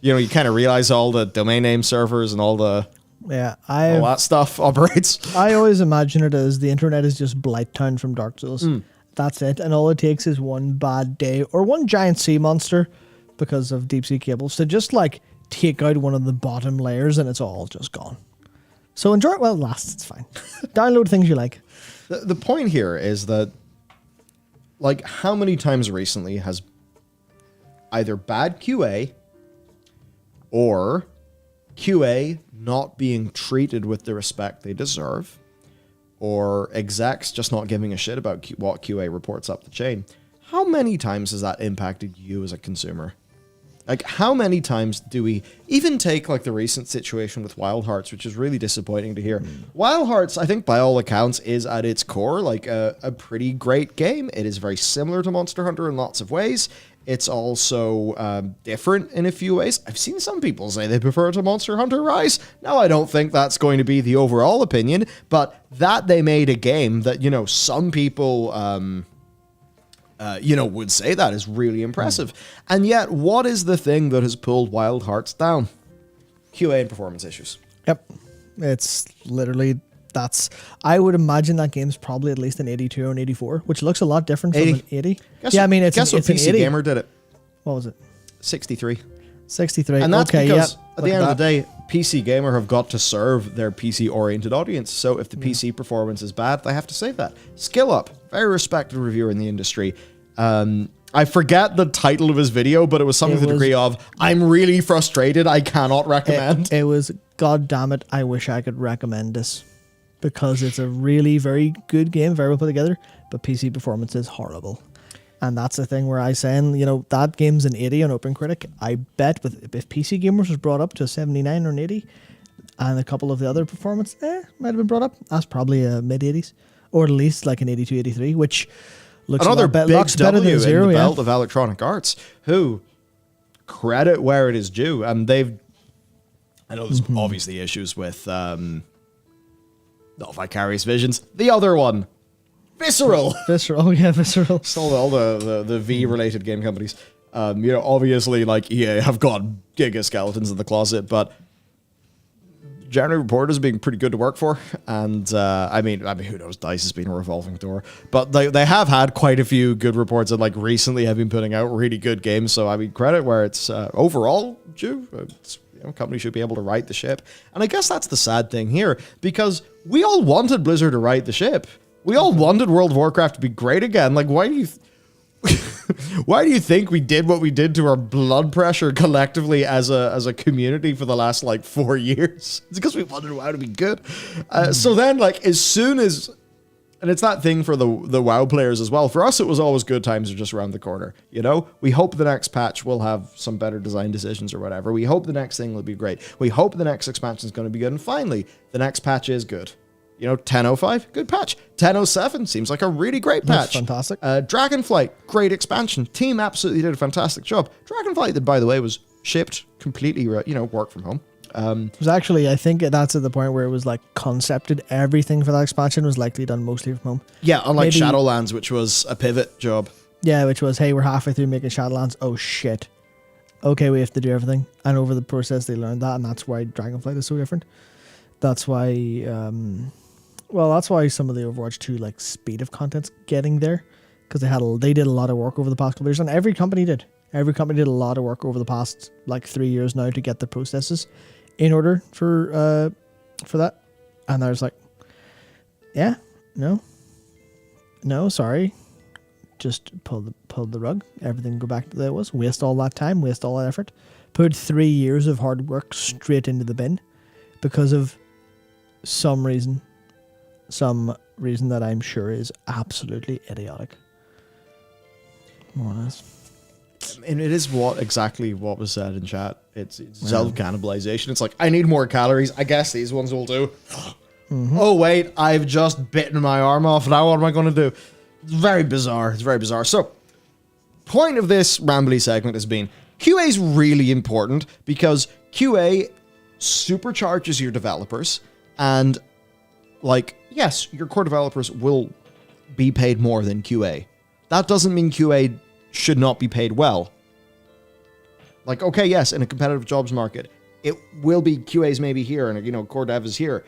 A: kind of realize all the domain name servers and all the all that stuff operates.
B: I always imagine it as the internet is just Blighttown from Dark Souls. That's it. And all it takes is one bad day or one giant sea monster because of deep sea cables to just like take out one of the bottom layers and it's all just gone. So enjoy it while it lasts. It's fine. Download things you like.
A: The point here is that, like, how many times recently has either bad QA or QA not being treated with the respect they deserve, or execs just not giving a shit about what QA reports up the chain, how many times has that impacted you as a consumer? Like, how many times do we even take, like, the recent situation with Wild Hearts, which is really disappointing to hear. Wild Hearts, I think, by all accounts, is at its core, like, a pretty great game. It is very similar to Monster Hunter in lots of ways. It's also different in a few ways. I've seen some people say they prefer it to Monster Hunter Rise. Now, I don't think that's going to be the overall opinion, but that they made a game that, some people... would say that is really impressive. And yet, what is the thing that has pulled Wild Hearts down? QA and performance issues.
B: Yep. It's literally, I would imagine that game's probably at least an 82 or an 84, which looks a lot different from an 80.
A: Guess what PC
B: an 80.
A: Gamer did it?
B: What was it?
A: 63.
B: 63.
A: And that's
B: okay,
A: because,
B: yep,
A: at the end of the day, PC Gamer have got to serve their PC-oriented audience. So if the PC performance is bad, they have to save that. Skill Up, very respected reviewer in the industry. I forget the title of his video, but it was something to the degree of, I'm really frustrated, I cannot recommend.
B: It was, God damn it, I wish I could recommend this. Because it's a really very good game, very well put together, but PC performance is horrible. And that's the thing where I say, that game's an 80 on OpenCritic. I bet if PC Gamers was brought up to a 79 or an 80, and a couple of the other performance, might have been brought up, that's probably a mid-80s. Or at least like an 82, 83, which...
A: Another big W in the belt of Electronic Arts, who, credit where it is due, and I know there's obviously issues with not Vicarious Visions, the other one, Visceral.
B: Visceral.
A: Still all the V-related game companies. Obviously, like, EA have got giga skeletons in the closet, but General Report is being pretty good to work for, and I mean, who knows? DICE has been a revolving door, but they have had quite a few good reports, and like recently have been putting out really good games. So I mean, credit where it's overall due. Companies should be able to right the ship, and I guess that's the sad thing here, because we all wanted Blizzard to right the ship. We all wanted World of Warcraft to be great again. Like, why do you? Why do you think we did what we did to our blood pressure collectively as a community for the last, like, 4 years? It's because we wanted WoW to be good. So then, like, as soon as... And it's that thing for the WoW players as well. For us, it was always good times are just around the corner, We hope the next patch will have some better design decisions or whatever. We hope the next thing will be great. We hope the next expansion is going to be good. And finally, the next patch is good. 10.05, good patch. 10.07 seems like a really great patch.
B: That's fantastic.
A: Dragonflight, great expansion. Team absolutely did a fantastic job. Dragonflight, that, by the way, was shipped completely, work from home.
B: It was actually, I think that's at the point where it was like concepted. Everything for that expansion was likely done mostly from home.
A: Yeah, unlike Shadowlands, which was a pivot job.
B: Yeah, which was, hey, we're halfway through making Shadowlands. Oh, shit. Okay, we have to do everything. And over the process, they learned that, and that's why Dragonflight is so different. That's why... that's why some of the Overwatch 2 like speed of content's getting there, because they did a lot of work over the past couple of years, and every company did. Every company did a lot of work over the past like 3 years now to get the processes in order for that. And there's like, no, sorry, just pull the rug. Everything go back to the way it was. Waste all that time, waste all that effort. Put 3 years of hard work straight into the bin because of some reason that I'm sure is absolutely idiotic. More or less.
A: And it is exactly what was said in chat. It's self-cannibalization. It's like, I need more calories. I guess these ones will do. Oh, wait, I've just bitten my arm off. Now what am I going to do? It's very bizarre. So, point of this rambly segment has been QA is really important because QA supercharges your developers, and like, yes, your core developers will be paid more than QA. That doesn't mean QA should not be paid well. Like, okay, yes, in a competitive jobs market, it will be QA's maybe here and, core dev is here.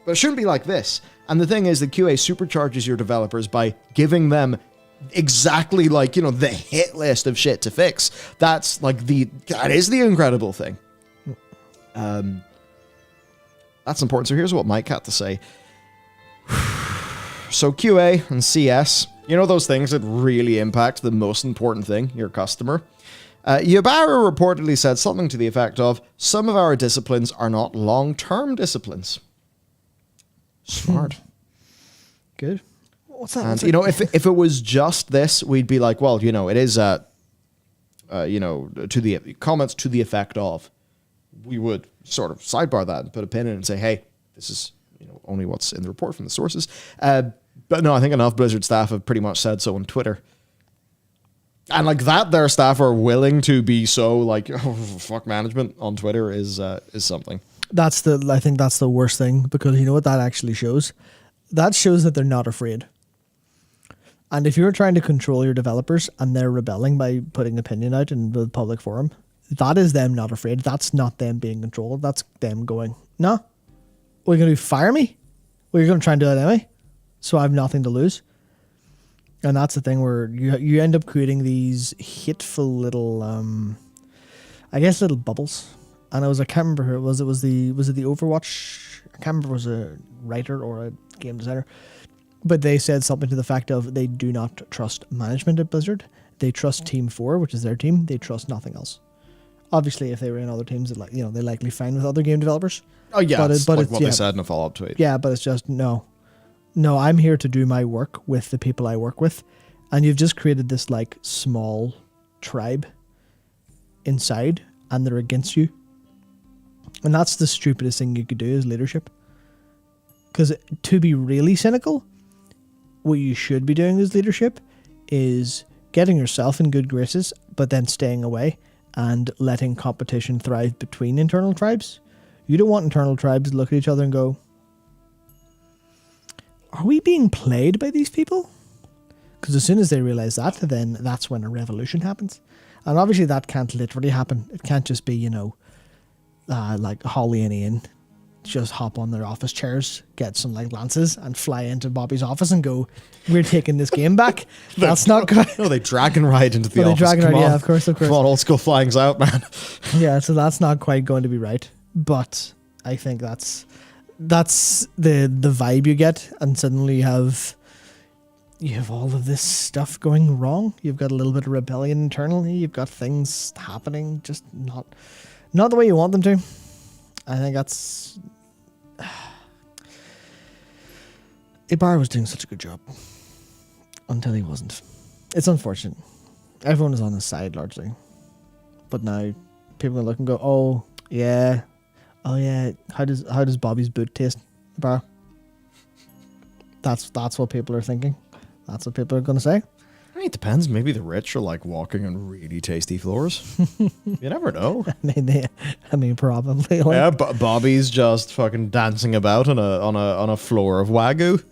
A: But it shouldn't be like this. And the thing is that QA supercharges your developers by giving them exactly the hit list of shit to fix. That is the incredible thing. That's important. So here's what Mike had to say. So QA and CS, those things that really impact the most important thing, your customer. Yubara reportedly said something to the effect of, some of our disciplines are not long-term disciplines. Smart.
B: Good. What's that?
A: And, if it was just this, we'd be like, well, it is, to the comments to the effect of, we would sort of sidebar that and put a pin in it and say, hey, this is, only what's in the report from the sources. But no, I think enough Blizzard staff have pretty much said so on Twitter. And their staff are willing to be so fuck management on Twitter is something.
B: I think that's the worst thing, because you know what that actually shows? That shows that they're not afraid. And if you're trying to control your developers and they're rebelling by putting opinion out in the public forum, that is them not afraid. That's not them being controlled. That's them going, no, what are you going to do, fire me? Well, you're going to try and do it anyway, so I have nothing to lose. And that's the thing where you end up creating these hateful little, little bubbles. And I can't remember who it was. Was it the Overwatch? I can't remember if it was a writer or a game designer. But they said something to the fact of they do not trust management at Blizzard. They trust Team 4, which is their team. They trust nothing else. Obviously, if they were in other teams, they likely fine with other game developers.
A: Oh yeah, but it's what they said in a follow-up tweet.
B: Yeah, but it's just no, I'm here to do my work with the people I work with, and you've just created this small tribe inside, and they're against you. And that's the stupidest thing you could do as leadership. Because to be really cynical, what you should be doing as leadership is getting yourself in good graces, but then staying away and letting competition thrive between internal tribes. You don't want internal tribes to look at each other and go, are we being played by these people? Because as soon as they realize that, then that's when a revolution happens. And obviously that can't literally happen. It can't just be, like Holly and Ian just hop on their office chairs, get some lances, and fly into Bobby's office and go, we're taking this game back. That's not good.
A: No, they dragon ride into the office.
B: Yeah, of course.
A: Come on, old school flying's out, man.
B: Yeah, so that's not quite going to be right. But I think that's the vibe you get, and suddenly you have all of this stuff going wrong. You've got a little bit of rebellion internally. You've got things happening just not the way you want them to. I think that's... Ibarra was doing such a good job until he wasn't. It's unfortunate. Everyone is on his side largely. But now people are looking and go, oh yeah, how does Bobby's boot taste, Ibarra? That's what people are thinking. That's what people are going to say.
A: I mean, it depends. Maybe the rich are walking on really tasty floors. You never know.
B: I mean, probably.
A: Yeah, Bobby's just fucking dancing about on a floor of Wagyu.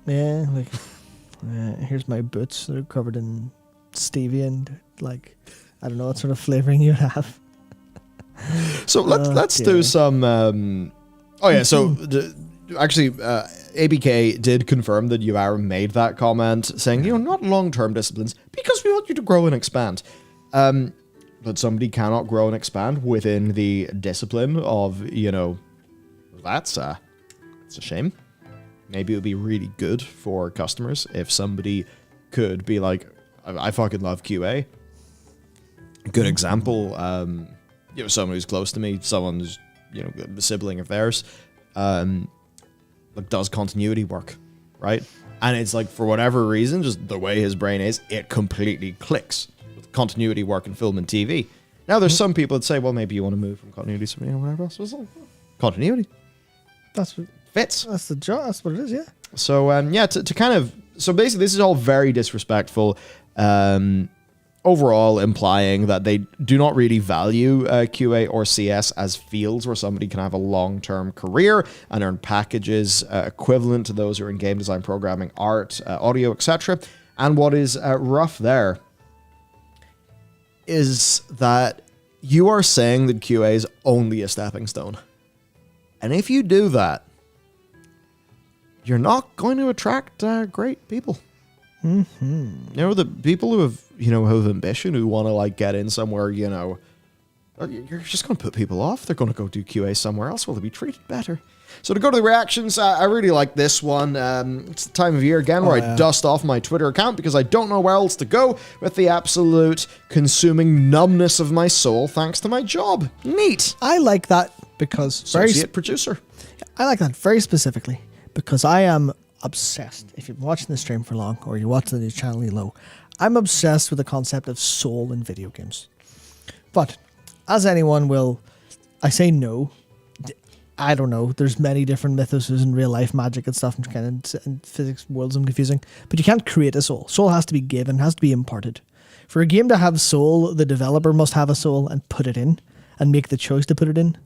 B: Yeah, here's my boots. They're covered in stevia and I don't know what sort of flavoring you have.
A: So let's do some. Actually, ABK did confirm that Yubara made that comment, saying, not long-term disciplines, because we want you to grow and expand. But somebody cannot grow and expand within the discipline of, that's a shame. Maybe it would be really good for customers if somebody could be like, I fucking love QA. Good example, someone who's close to me, someone who's, a sibling of theirs, does continuity work, right? And it's for whatever reason, just the way his brain is, it completely clicks with continuity work in film and TV. Now, there's some people that say, well, maybe you want to move from continuity to whatever else. It's continuity.
B: That's what
A: fits.
B: That's the job. That's what it is, yeah.
A: So, to kind of... So basically, this is all very disrespectful. overall implying that they do not really value QA or CS as fields where somebody can have a long-term career and earn packages equivalent to those who are in game design, programming, art, audio, etc. And what is rough there is that you are saying that QA is only a stepping stone. And if you do that, you're not going to attract great people. Mm-hmm. You know, the people who have, who have ambition, who want to like get in somewhere, you're just going to put people off. They're going to go do QA somewhere else. Will they be treated better? So to go to the reactions, I really like this one. It's the time of year again where I dust off my Twitter account because I don't know where else to go with the absolute consuming numbness of my soul thanks to my job. Neat.
B: I like that because
A: Associate producer.
B: I like that very specifically because I am obsessed. If you're watching the stream for long or you're watching the news channel, you know, I'm obsessed with the concept of soul in video games. But as anyone will, I say no. I don't know. There's many different mythoses and real life magic and stuff, and physics worlds are confusing. But you can't create a soul. Soul has to be given, has to be imparted. For a game to have soul, the developer must have a soul and put it in, and make the choice to put it in.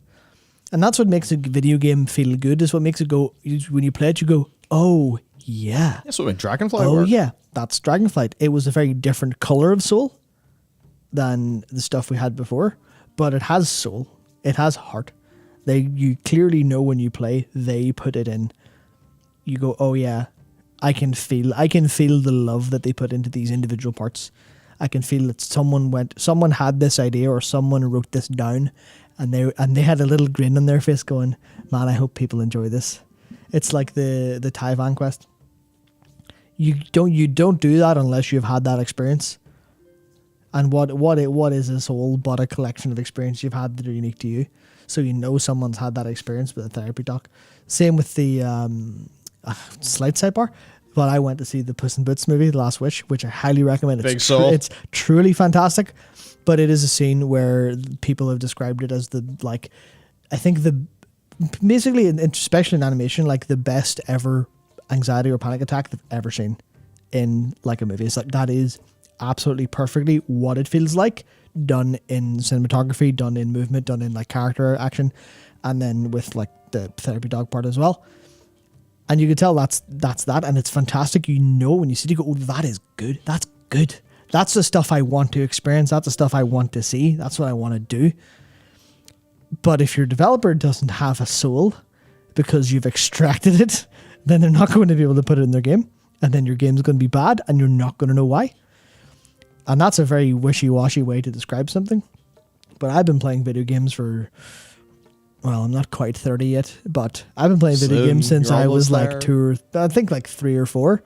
B: And that's what makes a video game feel good. Is what makes it go. When you play it, you go, "Oh yeah."
A: That's what made Dragonflight
B: Oh
A: work.
B: yeah, that's Dragonflight. It was a very different color of soul than the stuff we had before, but it has soul. It has heart. You clearly know when you play, they put it in. You go, oh yeah, I can feel the love that they put into these individual parts. I can feel that someone had this idea or someone wrote this down, and they had a little grin on their face, going, "Man, I hope people enjoy this." It's like the Taiwan quest. You don't do that unless you've had that experience. And what is a soul but a collection of experiences you've had that are unique to you? So you know someone's had that experience with a therapy doc. Same with the slight sidebar, but I went to see the Puss in Boots movie, The Last Wish, which I highly recommend.
A: Big soul.
B: It's truly fantastic, but it is a scene where people have described it as basically, especially in animation, like the best ever anxiety or panic attack they've ever seen in like a movie. It's like that is absolutely perfectly what it feels like, done in cinematography, done in movement, done in like character action, and then with like the therapy dog part as well. And you can tell that's that, and it's fantastic. You know when you see it, you go, "Oh, that is good. That's good. That's the stuff I want to experience. That's the stuff I want to see. That's what I want to do." But if your developer doesn't have a soul because you've extracted it, then they're not going to be able to put it in their game, and then your game's going to be bad, and you're not going to know why. And that's a very wishy-washy way to describe something. But I've been playing video games for, well, I'm not quite 30 yet, but I've been playing video games since I was like 3 or 4.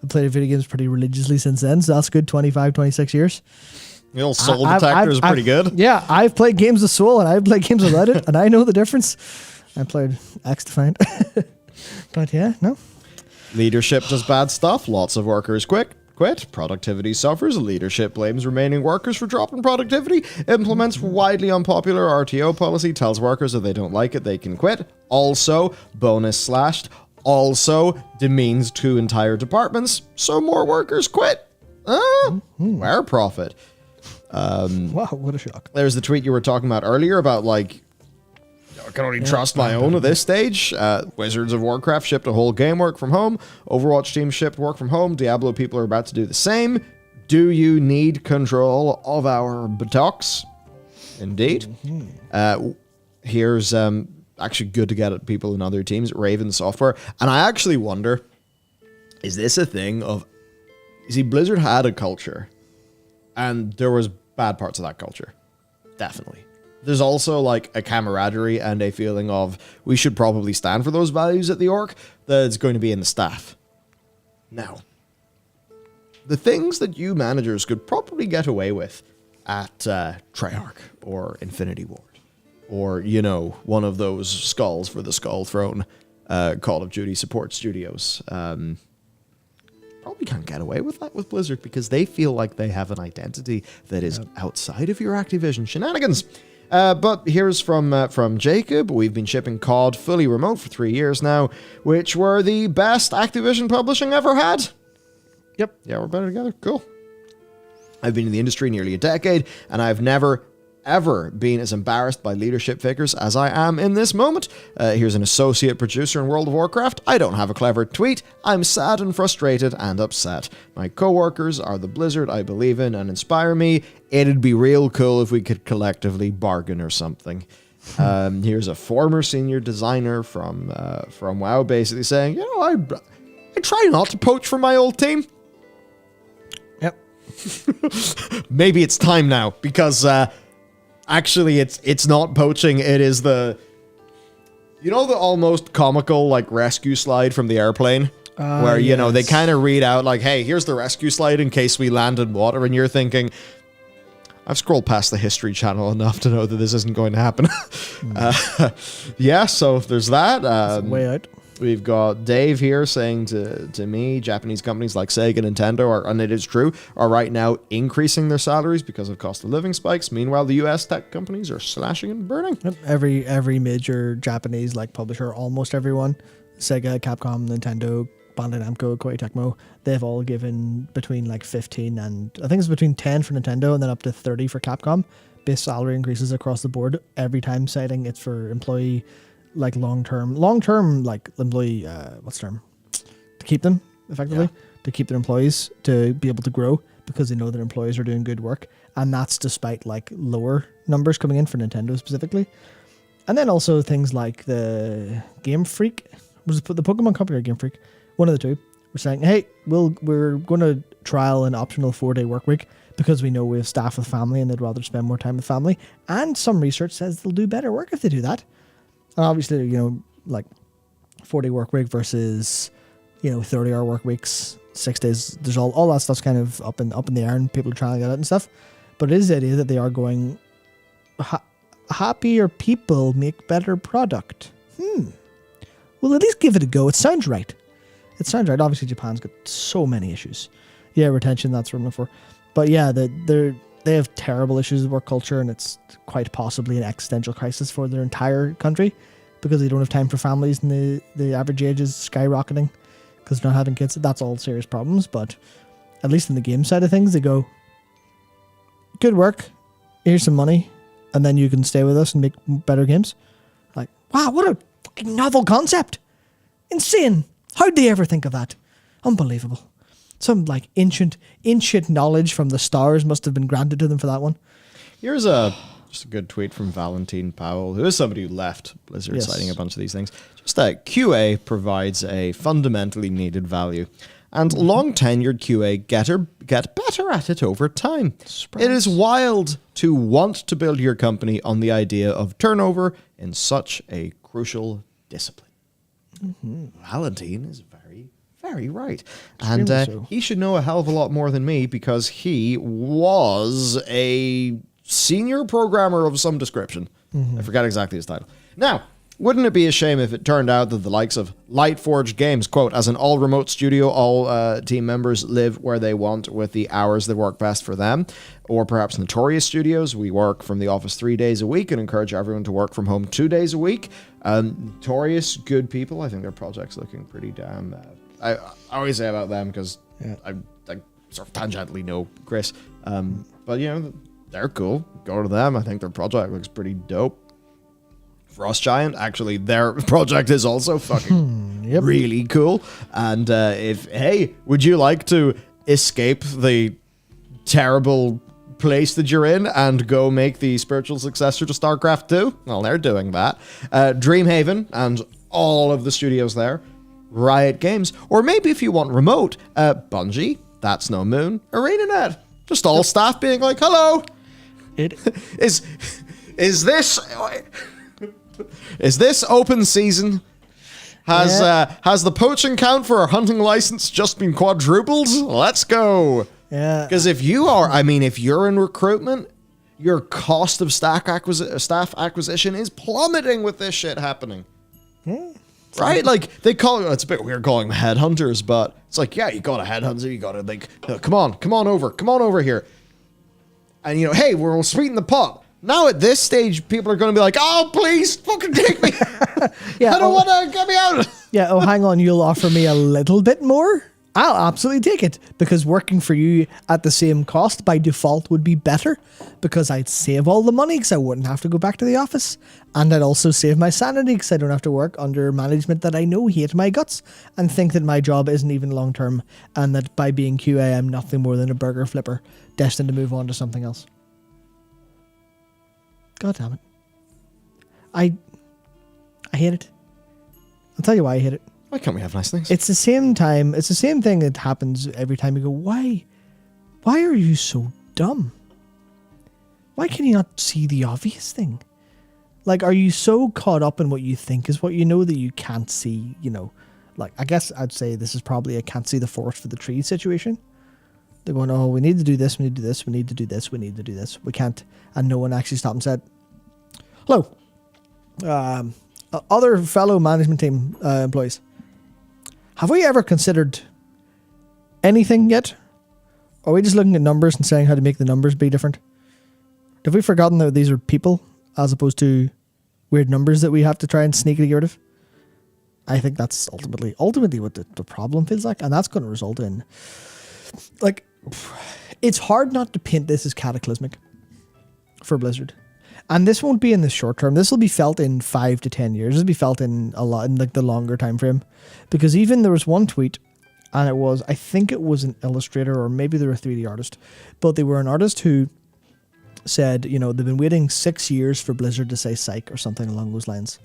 B: I've played video games pretty religiously since then, so that's good 25, 26 years.
A: The old soul detector is pretty good.
B: Yeah, I've played games with soul and I've played games without it, and I know the difference. I played X-Defiant. But yeah, no.
A: Leadership does bad stuff. Lots of workers quit. Productivity suffers. Leadership blames remaining workers for dropping productivity. Implements widely unpopular RTO policy. Tells workers if they don't like it, they can quit. Also, bonus slashed. Also, demeans 2 entire departments. So more workers quit. Where profit.
B: Wow, what a shock.
A: There's the tweet you were talking about earlier about like, I can only trust my own at this stage. Wizards of Warcraft shipped a whole game work from home. Overwatch team shipped work from home. Diablo people are about to do the same. Do you need control of our buttocks? Indeed. Here's actually good to get at people in other teams. Raven Software. And I actually wonder, is this a thing of... You see, Blizzard had a culture. And there was bad parts of that culture. Definitely. There's also like a camaraderie and a feeling of we should probably stand for those values at the org that's going to be in the staff. Now, the things that you managers could probably get away with at Treyarch or Infinity Ward or, one of those skulls for the Skull Throne Call of Duty support studios, probably can't get away with that with Blizzard because they feel like they have an identity that is outside of your Activision shenanigans. But here's from Jacob. We've been shipping COD fully remote for 3 years now, which were the best Activision publishing ever had.
B: Yep.
A: Yeah, we're better together. Cool. I've been in the industry nearly a decade, and I've never ever been as embarrassed by leadership figures as I am in this moment. Here's an associate producer in World of Warcraft. I don't have a clever tweet. I'm sad and frustrated and upset. My coworkers are the Blizzard I believe in and inspire me. It'd be real cool if we could collectively bargain or something. Here's a former senior designer from WoW basically saying, I try not to poach from my old team.
B: Yep.
A: Maybe it's time now, because actually it's not poaching. It is the almost comical like rescue slide from the airplane, where
B: yes.
A: they kind of read out like, hey, here's the rescue slide in case we land in water, and you're thinking, I've scrolled past the History Channel enough to know that this isn't going to happen. So there's that.
B: Way out.
A: We've got Dave here saying to me, Japanese companies like Sega and Nintendo and it is true, are right now increasing their salaries because of cost of living spikes. Meanwhile, the US tech companies are slashing and burning.
B: Yep. Every major Japanese publisher, almost everyone, Sega, Capcom, Nintendo, Bandai Namco, Koei Tecmo, they've all given between 15 and I think it's between 10 for Nintendo and then up to 30 for Capcom. Base salary increases across the board every time, citing it's for employee long-term employee, what's the term? To keep them, effectively. Yeah. To keep their employees to be able to grow because they know their employees are doing good work. And that's despite lower numbers coming in for Nintendo specifically. And then also things like the Game Freak, was it the Pokemon company or Game Freak? One of the two. We're saying, hey, we're going to trial an optional 4-day work week because we know we have staff with family and they'd rather spend more time with family. And some research says they'll do better work if they do that. And obviously, 4-day work week versus, 30-hour work weeks, 6 days. There's all that stuff's kind of up in the air, and people are trying to get it and stuff. But it is the idea that they are going, happier people make better product. Well, at least give it a go. It sounds right. Obviously, Japan's got so many issues. Yeah, retention, that's what I'm looking for. But yeah, they have terrible issues with work culture, and it's quite possibly an existential crisis for their entire country because they don't have time for families, and the average age is skyrocketing because they're not having kids. That's all serious problems, but at least in the game side of things, they go, good work, here's some money, and then you can stay with us and make better games. Wow, what a fucking novel concept. Insane. How'd they ever think of that? Unbelievable. Some ancient knowledge from the stars must have been granted to them for that one.
A: Here's just a good tweet from Valentine Powell, who is somebody who left Blizzard, citing a bunch of these things. Just that QA provides a fundamentally needed value, and long-tenured QA get better at it over time. Surprise. It is wild to want to build your company on the idea of turnover in such a crucial discipline. Valentine is very, very right. And he should know a hell of a lot more than me because he was a senior programmer of some description. I forget exactly his title. Now, wouldn't it be a shame if it turned out that the likes of Lightforge Games, quote, as an all-remote studio, all team members live where they want with the hours that work best for them, or perhaps Notorious Studios, we work from the office 3 days a week and encourage everyone to work from home 2 days a week. Notorious, good people. I think their project's looking pretty damn... I always say about them because I sort of tangentially know Chris. But, they're cool. Go to them. I think their project looks pretty dope. Frost Giant, actually, their project is also fucking really cool. And would you like to escape the terrible place that you're in and go make the spiritual successor to StarCraft 2? Well, they're doing that. Dreamhaven and all of the studios there. Riot Games. Or maybe if you want remote, Bungie, That's No Moon, ArenaNet. Just all staff being like, hello. Is this open season? Has the poaching count for a hunting license just been quadrupled? Let's go.
B: Yeah.
A: Because if you're in recruitment, your cost of staff acquisition is plummeting with this shit happening. Right? They call it, it's a bit weird calling them headhunters, but it's you got a headhunter, you got to come on over here. And hey, we'll sweeten the pot. Now at this stage, people are going to be like, oh, please, fucking take me. I don't want to, get me out.
B: Yeah, hang on, you'll offer me a little bit more? I'll absolutely take it, because working for you at the same cost by default would be better, because I'd save all the money because I wouldn't have to go back to the office, and I'd also save my sanity because I don't have to work under management that I know hate my guts and think that my job isn't even long term, and that by being QA I'm nothing more than a burger flipper destined to move on to something else. God damn it. I hate it. I'll tell you why I hate it.
A: Why can't we have nice things?
B: It's the same thing that happens every time you go, why are you so dumb? Why can you not see the obvious thing? Like, are you so caught up in what you think is what you know that you can't see, like, I guess I'd say this is probably a can't see the forest for the trees situation. They're going, oh, we need to do this, we need to do this, we need to do this, we need to do this. We can't. And no one actually stopped and said, hello, other fellow management team employees. Have we ever considered anything yet? Or are we just looking at numbers and saying how to make the numbers be different? Have we forgotten that these are people as opposed to weird numbers that we have to try and sneakily get rid of? I think that's ultimately what the problem feels like. And that's going to result in, like, it's hard not to paint this as cataclysmic for Blizzard. And this won't be in the short term. This will be felt in 5 to 10 years. This will be felt in a lot, in like the longer time frame. Because even there was one tweet, and I think it was an illustrator, or maybe they were a 3D artist, but they were an artist who said, they've been waiting 6 years for Blizzard to say psych or something along those lines.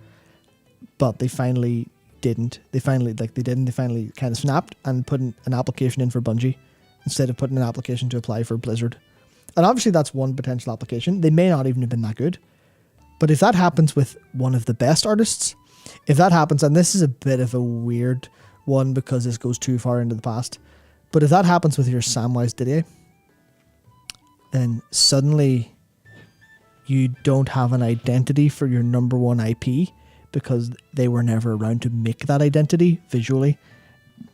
B: But they finally didn't. They finally kind of snapped and put an application in for Bungie instead of putting an application to apply for Blizzard. And obviously that's one potential application. They may not even have been that good. But if that happens with one of the best artists, if that happens, and this is a bit of a weird one because this goes too far into the past, but if that happens with your Samwise Didier, then suddenly you don't have an identity for your number one IP because they were never around to make that identity visually.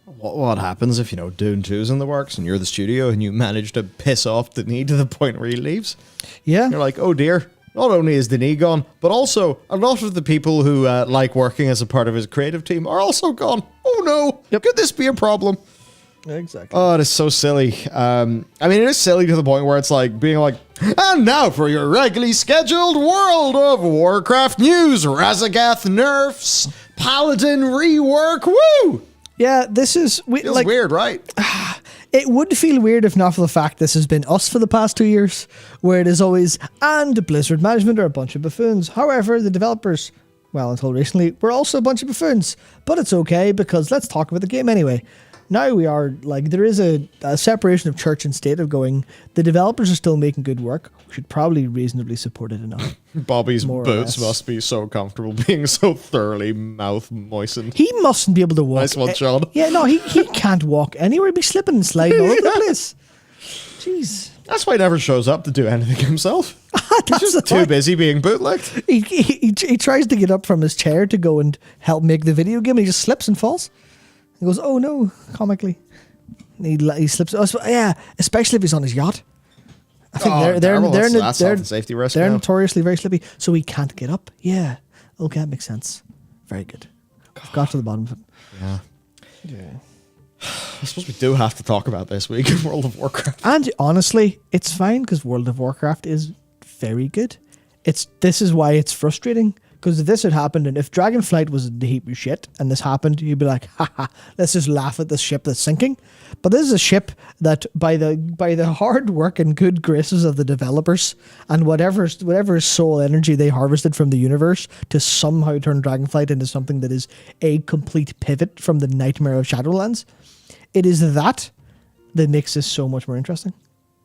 A: What happens if, Dune 2's in the works and you're the studio and you manage to piss off Denis to the point where he leaves?
B: Yeah.
A: You're like, oh dear, not only is Denis gone, but also a lot of the people who like working as a part of his creative team are also gone. Oh no,
B: Yep.
A: Could this be a problem?
B: Exactly.
A: Oh, it is so silly. It is silly to the point where it's like being like, and now for your regularly scheduled World of Warcraft news. Razagath nerfs, Paladin rework, woo!
B: Yeah, this is...
A: Feels weird, right?
B: It would feel weird if not for the fact this has been us for the past 2 years, where it is always, and Blizzard management are a bunch of buffoons. However, the developers, well, until recently, were also a bunch of buffoons. But it's okay, because let's talk about the game anyway. Now we are, there is a separation of church and state of going, the developers are still making good work. We should probably reasonably support it enough.
A: Bobby's boots must be so comfortable being so thoroughly mouth moistened.
B: He mustn't be able to walk.
A: Nice one, Sean.
B: Yeah, no, he can't walk anywhere. He'd be slipping and sliding all over the place. Jeez.
A: That's why he never shows up to do anything himself. He's just too busy being bootlegged.
B: He tries to get up from his chair to go and help make the video game. And he just slips and falls. He goes, oh no, comically. He slips. Oh, yeah, especially if he's on his yacht. I think they're
A: safety risk.
B: They're notoriously very slippy, so he can't get up. Yeah, okay, that makes sense. Very good. I've got to the bottom of it.
A: Yeah. I suppose we do have to talk about this week in World of Warcraft.
B: And honestly, it's fine because World of Warcraft is very good. This is why it's frustrating. Because if this had happened, and if Dragonflight was a heap of shit, and this happened, you'd be like, haha, let's just laugh at this ship that's sinking. But this is a ship that, by the hard work and good graces of the developers, and whatever soul energy they harvested from the universe to somehow turn Dragonflight into something that is a complete pivot from the nightmare of Shadowlands, it is that makes this so much more interesting.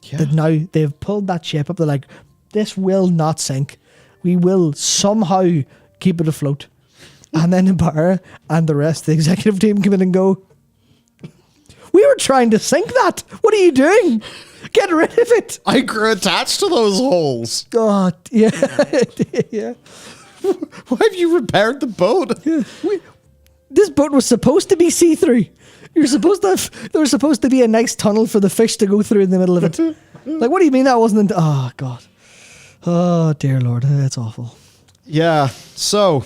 B: Yeah. That now they've pulled that ship up, they're like, this will not sink. We will somehow keep it afloat. And then Ibarra and the rest of the executive team come in and go, we were trying to sink that. What are you doing? Get rid of it.
A: I grew attached to those holes.
B: God, yeah. Yeah.
A: Why have you repaired the boat?
B: Yeah. This boat was supposed to be see-through. There was supposed to be a nice tunnel for the fish to go through in the middle of it. Like, what do you mean that wasn't... Oh, God. Oh, dear Lord. That's awful.
A: Yeah, so...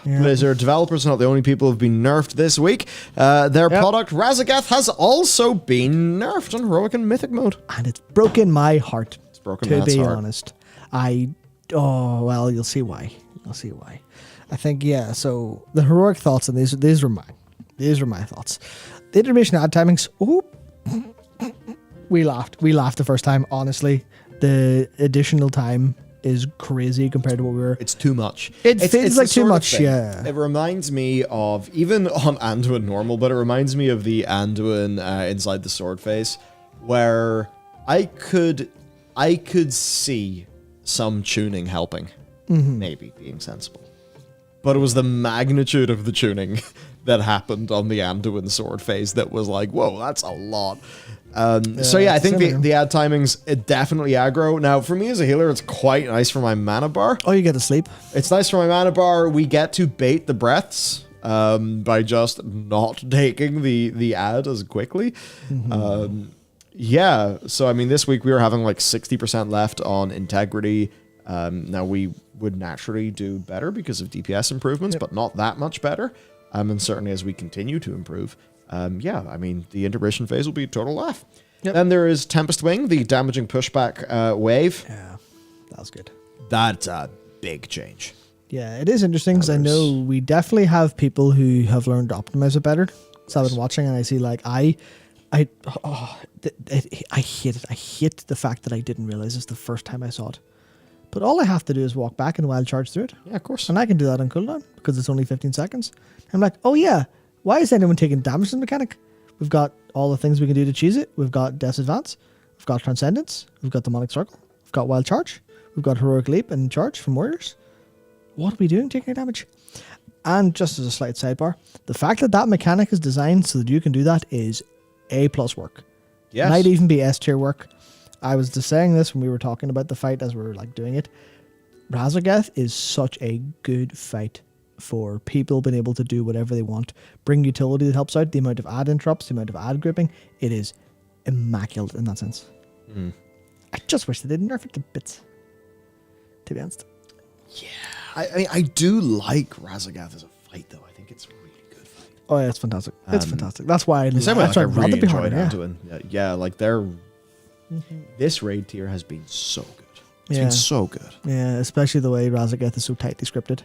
B: Yeah.
A: Blizzard developers are not the only people who've been nerfed this week. Their product, Razageth, has also been nerfed on Heroic and Mythic mode.
B: And it's broken my heart.
A: It's broken
B: to
A: Matt's
B: be
A: heart.
B: honest. Well, you'll see why. You'll see why. I think, yeah, so the heroic thoughts, and these were mine. These were my thoughts. The intermission ad timings, we laughed. We laughed the first time, honestly. The additional time is crazy compared to what we were.
A: It's too much.
B: It feels
A: it's
B: like
A: the
B: too
A: sort of
B: much,
A: thing.
B: yeah.
A: It reminds me of, even on Anduin normal, but it reminds me of the Anduin inside the sword phase, where I could see some tuning helping, maybe being sensible. But it was the magnitude of the tuning that happened on the Anduin sword phase that was like, whoa, that's a lot. So yeah, I think the ad timings, it definitely aggro. Now, for me as a healer, it's quite nice for my mana bar.
B: Oh, you get to sleep.
A: It's nice for my mana bar. We get to bait the breaths by just not taking the ad as quickly. Yeah, so I mean, this week we were having like 60% left on integrity. Now we would naturally do better because of DPS improvements, but not that much better. And certainly as we continue to improve, yeah, I mean, the intermission phase will be a total laugh.
B: Yep.
A: Then there is Tempest Wing, the damaging pushback wave.
B: Yeah, that was good.
A: That's a big change.
B: Yeah, it is interesting because I know we definitely have people who have learned to optimize it better. So I've been watching and I see like I hate it. I hate the fact that I didn't realize this the first time I saw it. But all I have to do is walk back and wild charge through it.
A: Yeah, of course.
B: And I can do that on cooldown because it's only 15 seconds. I'm like, oh yeah, why is anyone taking damage to the mechanic? We've got all the things we can do to cheese it. We've got Death's Advance. We've got Transcendence. We've got Demonic Circle. We've got Wild Charge. We've got Heroic Leap and Charge from Warriors. What are we doing taking damage? And just as a slight sidebar, the fact that that mechanic is designed so that you can do that is A+ work.
A: Yes.
B: Might even be S tier work. I was just saying this when we were talking about the fight as we were like doing it. Razageth is such a good fight for people being able to do whatever they want. Bring utility that helps out, the amount of ad interrupts, the amount of ad grouping. It is immaculate in that sense. I just wish they didn't nerf it to bits, to be honest.
A: Yeah. I mean, I do like Razageth as a fight, though. I think it's a really good fight.
B: Oh yeah, it's fantastic. It's fantastic. That's why I
A: Same way,
B: that's
A: like,
B: why
A: I really
B: rather be
A: enjoyed
B: harder, yeah.
A: Anduin. Yeah, like this raid tier has been so good. It's
B: Yeah.
A: been so good.
B: Yeah, especially the way Razageth is so tightly scripted.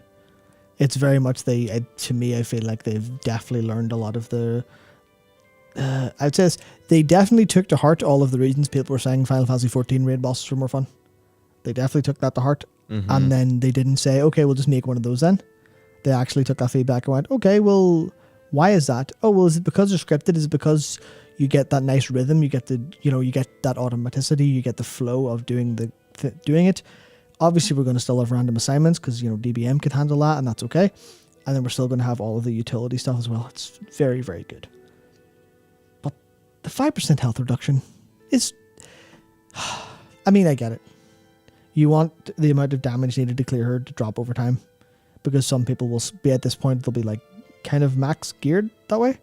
B: It's very much to me, I feel like they've definitely learned a lot of the. I'd say they definitely took to heart all of the reasons people were saying Final Fantasy XIV raid bosses were more fun. They definitely took that to heart, and then they didn't say, "Okay, we'll just make one of those." Then they actually took that feedback and went, "Okay, well, why is that? Oh, well, is it because they're scripted? Is it because you get that nice rhythm? You get you get that automaticity. You get the flow of doing doing it." Obviously, we're going to still have random assignments because, DBM could handle that, and that's okay. And then we're still going to have all of the utility stuff as well. It's very, very good. But the 5% health reduction is... I mean, I get it. You want the amount of damage needed to clear her to drop over time because some people will be at this point, they'll be like kind of max geared that way.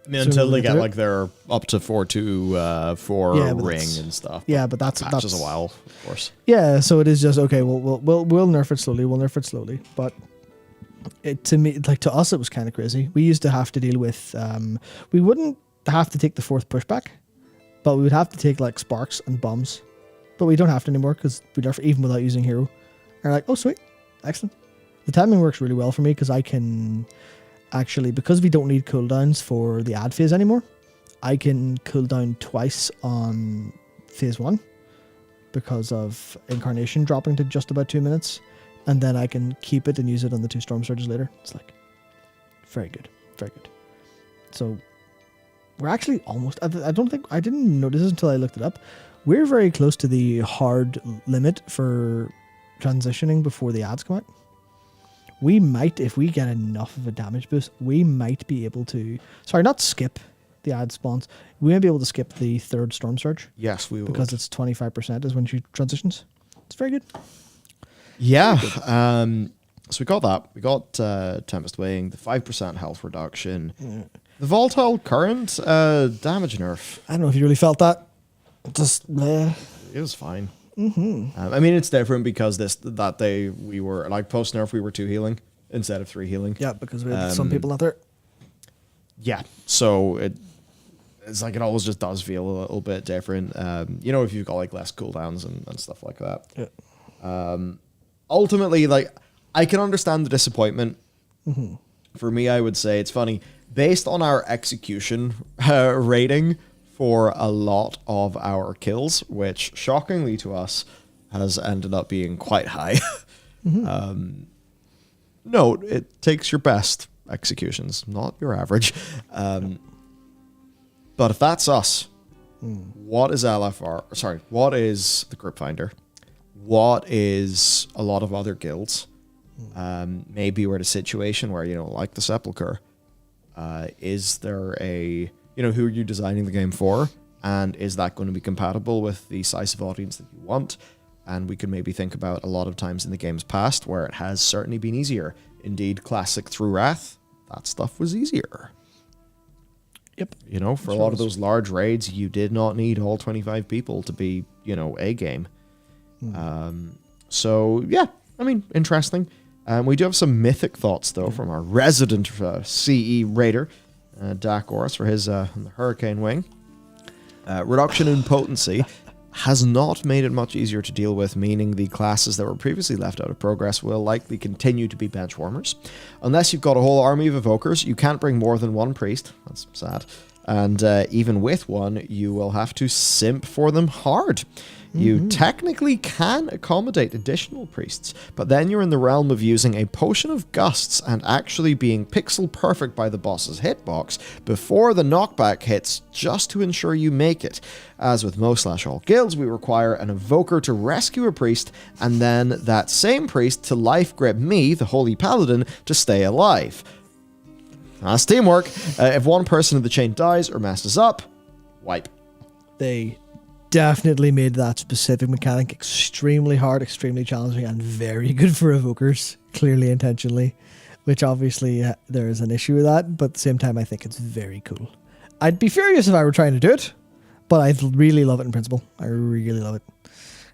A: I mean,
B: So
A: until
B: we'll
A: they
B: get
A: get
B: through
A: like their up to 4-2-4
B: Yeah, but
A: ring
B: that's-
A: and stuff.
B: Yeah, but
A: That
B: that's
A: is a while, of course.
B: Yeah, so it is just okay. We'll nerf it slowly. We'll nerf it slowly. But to me, like to us, it was kind of crazy. We used to have to deal with. We wouldn't have to take the fourth pushback, but we would have to take like sparks and bombs. But we don't have to anymore because we nerf it even without using hero. And we're like, oh sweet, excellent. The timing works really well for me because I can actually, because we don't need cooldowns for the ad phase anymore, I can cooldown twice on phase 1 because of Incarnation dropping to just about 2 minutes, and then I can keep it and use it on the 2 Storm Surges later. It's like very good, very good. So we're actually almost, I didn't notice this until I looked it up. We're very close to the hard limit for transitioning before the ads come out. We might, if we get enough of a damage boost, we might be able to, not skip the ad spawns. We might be able to skip the 3rd Storm Surge.
A: Yes, we will.
B: Because it's 25% is when she transitions. It's very good.
A: Yeah. So we got that. We got Tempest Wing, the 5% health reduction, the Volatile Current damage nerf.
B: I don't know if you really felt that. Just,
A: It was fine. I mean, it's different because we were like post nerf, we were 2 healing. instead of 3 healing.
B: Yeah, because we have some people out there.
A: Yeah, so it's like it always just does feel a little bit different. You know, if you've got like less cooldowns and stuff like that.
B: Yeah.
A: Ultimately, like, I can understand the disappointment.
B: Mm-hmm.
A: For me, I would say it's funny. Based on our execution rating for a lot of our kills, which shockingly to us has ended up being quite high.
B: Mm-hmm.
A: Note, it takes your best executions, not your average. But if that's us, what is LFR? Sorry, what is the Group Finder? What is a lot of other guilds? Maybe we're in a situation where, you know, like the Sepulchre, is there a, you know, who are you designing the game for? And is that going to be compatible with the size of audience that you want? And we could maybe think about a lot of times in the game's past where it has certainly been easier. Indeed, Classic through Wrath, that stuff was easier.
B: Yep.
A: You know, for a lot of those large raids, you did not need all 25 people to be, you know, a game. So, yeah, I mean, interesting. We do have some mythic thoughts, though, from our resident CE raider, Dak Oris, for his on the Hurricane Wing. Reduction in potency has not made it much easier to deal with, meaning the classes that were previously left out of progress will likely continue to be bench warmers. Unless you've got a whole army of evokers, you can't bring more than one priest. That's sad. And even with one, you will have to simp for them hard. You technically can accommodate additional priests, but then you're in the realm of using a potion of gusts and actually being pixel perfect by the boss's hitbox before the knockback hits just to ensure you make it. As with most/all guilds, we require an evoker to rescue a priest and then that same priest to life grip me, the holy paladin, to stay alive. That's teamwork. If one person of the chain dies or messes up, wipe.
B: They definitely made that specific mechanic extremely hard, extremely challenging, and very good for evokers, clearly intentionally, which obviously there is an issue with that, but at the same time I think it's very cool. I'd be furious if I were trying to do it, but I really love it in principle. I really love it.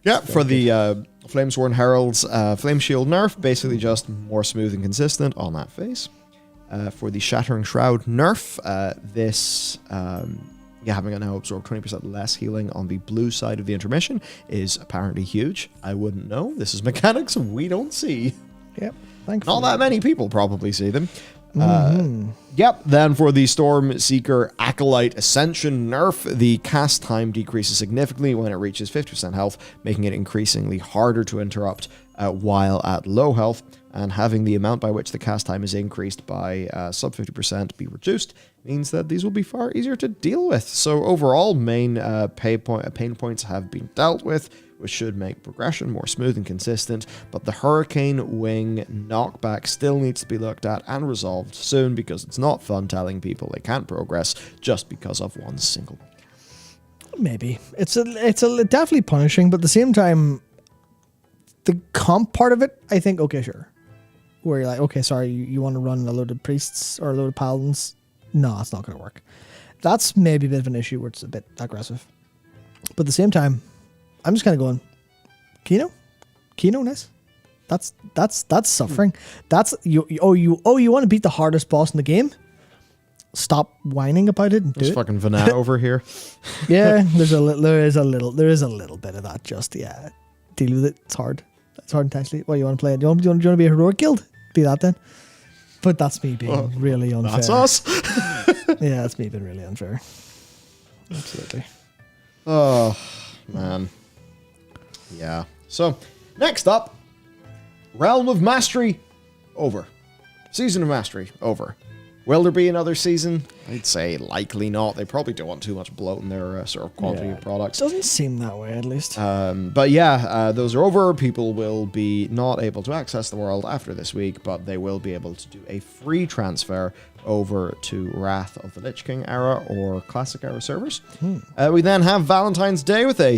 A: Yeah, for the Flamesworn Herald's Flame Shield nerf, basically just more smooth and consistent on that face. For the Shattering Shroud nerf, having it now absorb 20% less healing on the blue side of the intermission is apparently huge. I wouldn't know. This is mechanics we don't see.
B: Yep, thankfully.
A: Not that many people probably see them. Yep, then for the Storm Seeker Acolyte Ascension nerf, the cast time decreases significantly when it reaches 50% health, making it increasingly harder to interrupt while at low health, and having the amount by which the cast time is increased by sub 50% be reduced means that these will be far easier to deal with. So overall, main pain points have been dealt with, which should make progression more smooth and consistent, but the Hurricane Wing knockback still needs to be looked at and resolved soon, because it's not fun telling people they can't progress just because of one single.
B: Maybe. It's definitely punishing, but at the same time, the comp part of it, I think, okay, sure. Where you're like, okay, sorry, you want to run a load of priests or a load of paladins? No, it's not going to work. That's maybe a bit of an issue where it's a bit aggressive. But at the same time, I'm just kind of going, Kino-ness? That's suffering. That's you want to beat the hardest boss in the game? Stop whining about it and do it.
A: Fucking Vanat over here.
B: Yeah, there is a little bit of that. Just deal with it. It's hard. It's hard intensely. What, you want to play? Do you want to be a heroic guild? Be that then. But that's me being really unfair.
A: That's us.
B: Yeah, that's me being really unfair. Absolutely.
A: Oh, man. Yeah. So, next up, Realm of Mastery, over. Season of Mastery, over. Will there be another season? I'd say likely not. They probably don't want too much bloat in their sort of quality of products.
B: Doesn't seem that way, at least.
A: But yeah, those are over. People will be not able to access the world after this week, but they will be able to do a free transfer over to Wrath of the Lich King era or Classic era servers. We then have Valentine's Day with a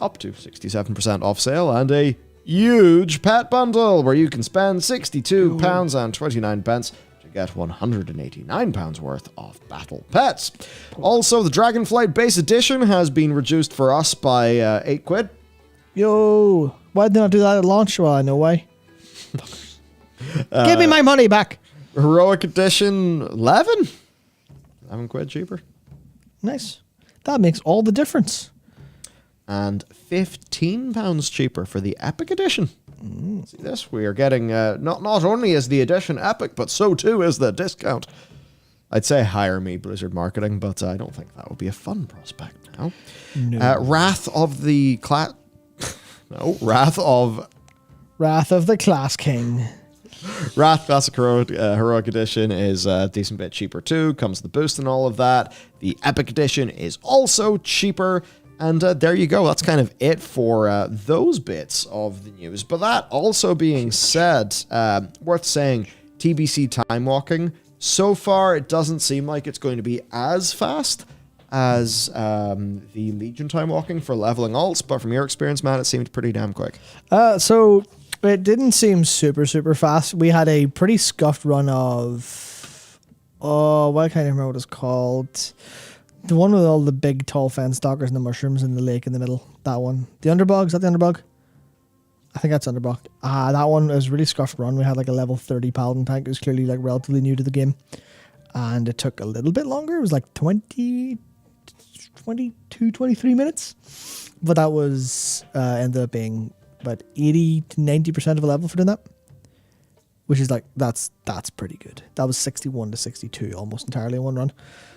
A: up to 67% off sale and a huge pet bundle where you can spend £62.29 get £189 worth of battle pets. Also, the Dragonflight base edition has been reduced for us by £8.
B: Yo, why did they not do that at launch? Well, I know why. Give me my money back.
A: Heroic Edition, 11 quid cheaper.
B: Nice. That makes all the difference.
A: And £15 cheaper for the Epic Edition. See this? We are getting, not only is the edition epic, but so too is the discount. I'd say hire me, Blizzard Marketing, but I don't think that would be a fun prospect now.
B: No.
A: Wrath of the
B: Class King.
A: Wrath Classic Heroic Edition is a decent bit cheaper too. Comes with the boost and all of that. The Epic Edition is also cheaper. And there you go. That's kind of it for those bits of the news. But that also being said, worth saying, TBC time walking. So far, it doesn't seem like it's going to be as fast as the Legion time walking for leveling alts. But from your experience, man, it seemed pretty damn quick.
B: So it didn't seem super, super fast. We had a pretty scuffed run of... Oh, why can't I remember what it's called? The one with all the big, tall fence stalkers and the mushrooms in the lake in the middle. That one. The Underbog. Is that the Underbog? I think that's Underbog. That one was really scuffed run. We had like a level 30 Paladin tank. It was clearly like relatively new to the game. And it took a little bit longer. It was like 22, 23 minutes. But that was ended up being about 80 to 90% of a level for doing that. Which is like, that's pretty good. That was 61 to 62 almost entirely in one run.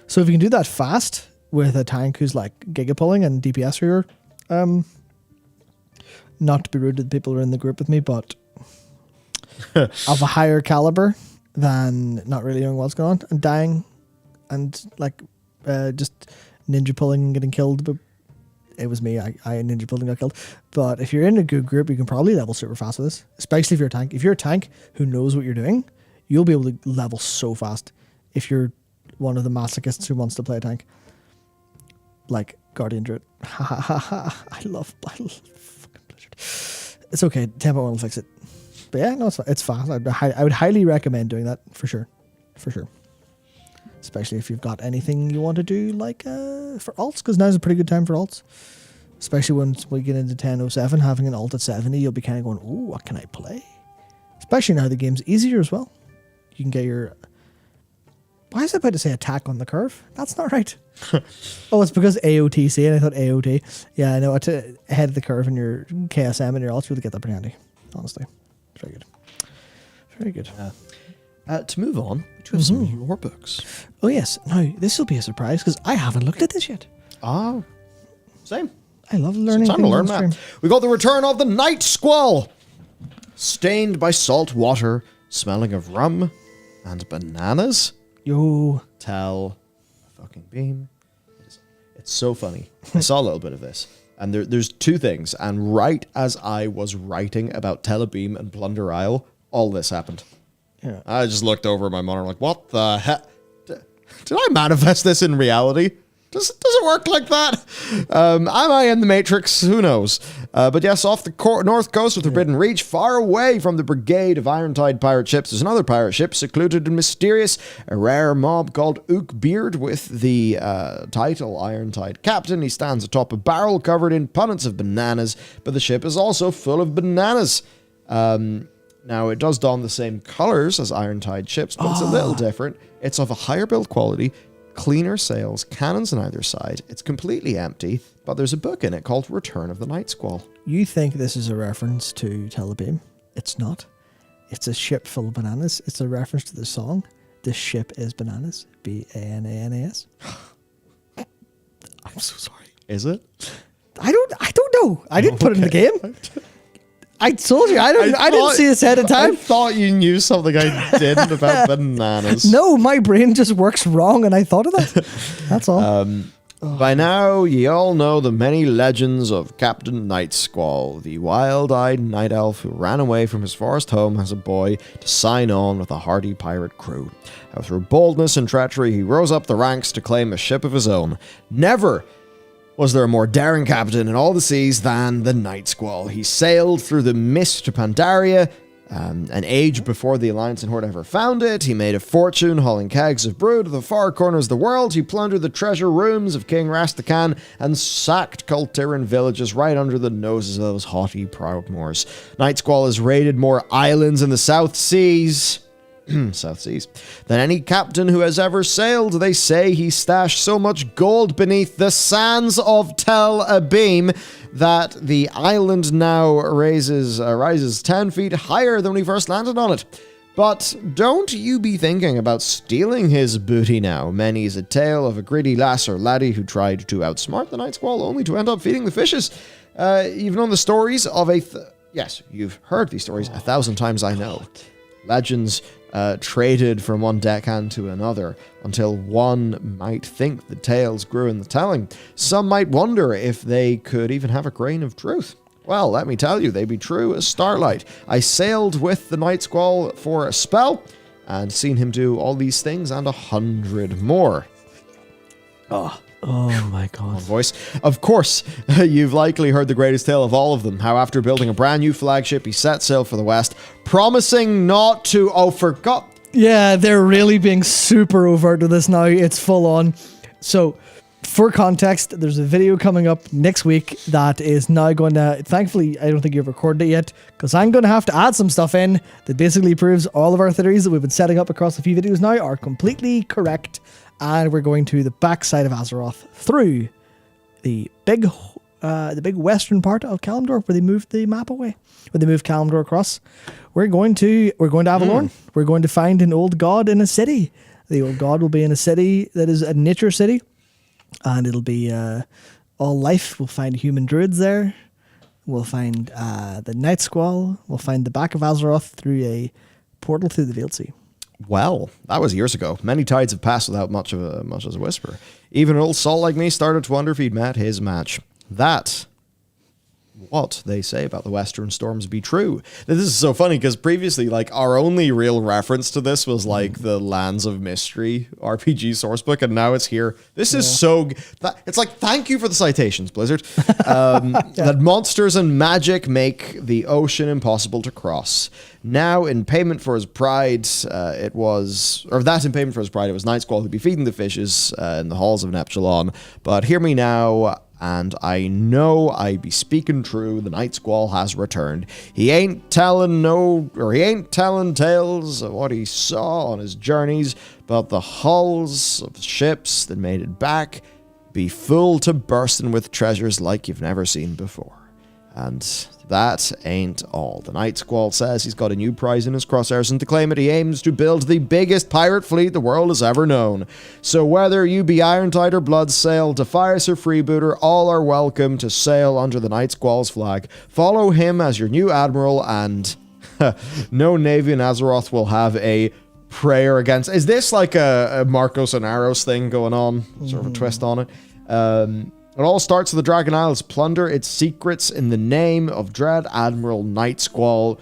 B: So if you can do that fast with a tank who's like giga pulling and DPS who are, not to be rude to the people who are in the group with me, but of a higher caliber than not really knowing what's going on and dying and like just ninja pulling and getting killed. But it was me. I ninja pulled and got killed. But if you're in a good group, you can probably level super fast with this, especially if you're a tank. If you're a tank who knows what you're doing, you'll be able to level so fast. If you're one of the masochists who wants to play a tank, like Guardian Druid. I love fucking Blizzard. It's okay. 10.1 will fix it. But yeah, no, it's fast. I would highly recommend doing that for sure. For sure. Especially if you've got anything you want to do, like for alts, because now's a pretty good time for alts. Especially once we get into 10.07, having an alt at 70, you'll be kind of going, ooh, what can I play? Especially now the game's easier as well. You can get your... Why is I about to say attack on the curve? That's not right. Oh, it's because AOTC, and I thought AOT. Yeah, I know. It's ahead of the curve in your KSM and your alts. You'll get that pretty handy, honestly. Very good. Very good.
A: To move on, we have some your books.
B: Oh, yes. Now, this will be a surprise because I haven't looked at this yet.
A: Oh, same.
B: I love learning.
A: Time to learn that. We got the return of the Night Squall, stained by salt water, smelling of rum and bananas.
B: Yo,
A: tell a fucking beam. It's so funny. I saw a little bit of this, and there's two things. And right as I was writing about Telebeam and Plunder Isle, all this happened.
B: Yeah.
A: I just looked over at my monitor like, what the heck? Did I manifest this in reality? Does it work like that? Am I in the Matrix? Who knows? But yes, off the north coast of the Forbidden Reach, far away from the brigade of Irontide pirate ships, there's another pirate ship secluded and mysterious, a rare mob called Oakbeard with the title Irontide Captain. He stands atop a barrel covered in punnets of bananas, but the ship is also full of bananas. Now, it does don the same colors as Irontide ships, but it's a little different. It's of a higher build quality, cleaner sails, cannons on either side. It's completely empty, but there's a book in it called Return of the Night Squall.
B: You think this is a reference to Telebeam? It's not. It's a ship full of bananas. It's a reference to the song. This ship is bananas. B-A-N-A-N-A-S.
A: I'm so sorry. Is it?
B: I don't know. I didn't put it in the game. I told you, I didn't see this ahead of time.
A: I thought you knew something I didn't about bananas.
B: No, my brain just works wrong and I thought of that. That's all.
A: By now, ye all know the many legends of Captain Night Squall, the wild-eyed night elf who ran away from his forest home as a boy to sign on with a hardy pirate crew. How through boldness and treachery he rose up the ranks to claim a ship of his own. Never was there a more daring captain in all the seas than the Night Squall. He sailed through the mist to Pandaria, An age before the Alliance and Horde ever found it, he made a fortune hauling kegs of brew to the far corners of the world. He plundered the treasure rooms of King Rastakhan and sacked Kultiran villages right under the noses of those haughty Proudmoors. Night Squall has raided more islands in the South Seas. South Seas, than any captain who has ever sailed. They say he stashed so much gold beneath the sands of Tel Abim that the island now rises 10 feet higher than when he first landed on it. But don't you be thinking about stealing his booty now. Many's a tale of a gritty lass or laddie who tried to outsmart the Night Squall only to end up feeding the fishes. You've known the stories of yes, you've heard these stories 1,000 times, I know. Legends traded from one deckhand to another until one might think the tales grew in the telling. Some might wonder if they could even have a grain of truth. Well, let me tell you, they be true as starlight. I sailed with the Night Squall for a spell and seen him do all these things and 100 more.
B: Oh my god.
A: Voice. Of course, you've likely heard the greatest tale of all of them, how after building a brand new flagship, he set sail for the west, promising not to... Oh, forgot.
B: Yeah, they're really being super overt with this now. It's full on. So, for context, there's a video coming up next week that is now going to... Thankfully, I don't think you've recorded it yet, because I'm going to have to add some stuff in that basically proves all of our theories that we've been setting up across a few videos now are completely correct. And we're going to the backside of Azeroth through the big western part of Kalimdor, where they moved the map away, where they moved Kalimdor across. We're going to Avalorn. We're going to find an old god in a city. The old god will be in a city that is a nature city, and it'll be all life. We'll find human druids there. We'll find the Night Squall. We'll find the back of Azeroth through a portal through the Veiled Sea.
A: Well, that was years ago. Many tides have passed without much as a whisper. Even an old salt like me started to wonder if he'd met his match. That, what they say about the Western Storms be true. This is so funny because previously, like, our only real reference to this was like the Lands of Mystery RPG sourcebook, and now it's here. This is so... It's like, thank you for the citations, Blizzard. That monsters and magic make the ocean impossible to cross. Now, in payment for his pride, it was Night Squall who'd be feeding the fishes in the halls of Neptulon. But hear me now, and I know I be speaking true. The Night Squall has returned. He ain't telling tales of what he saw on his journeys, but the hulls of ships that made it back be full to bursting with treasures like you've never seen before. And that ain't all. The Night Squall says he's got a new prize in his crosshairs, and to claim it, he aims to build the biggest pirate fleet the world has ever known. So whether you be Irontide or Bloodsail, Defias or Freebooter, all are welcome to sail under the Night Squall's flag. Follow him as your new admiral, and no navy in Azeroth will have a prayer against... Is this like a Marcos and Aros thing going on? Sort of a twist on it. It all starts with the Dragon Isles. Plunder its secrets in the name of Dread Admiral Night Squall.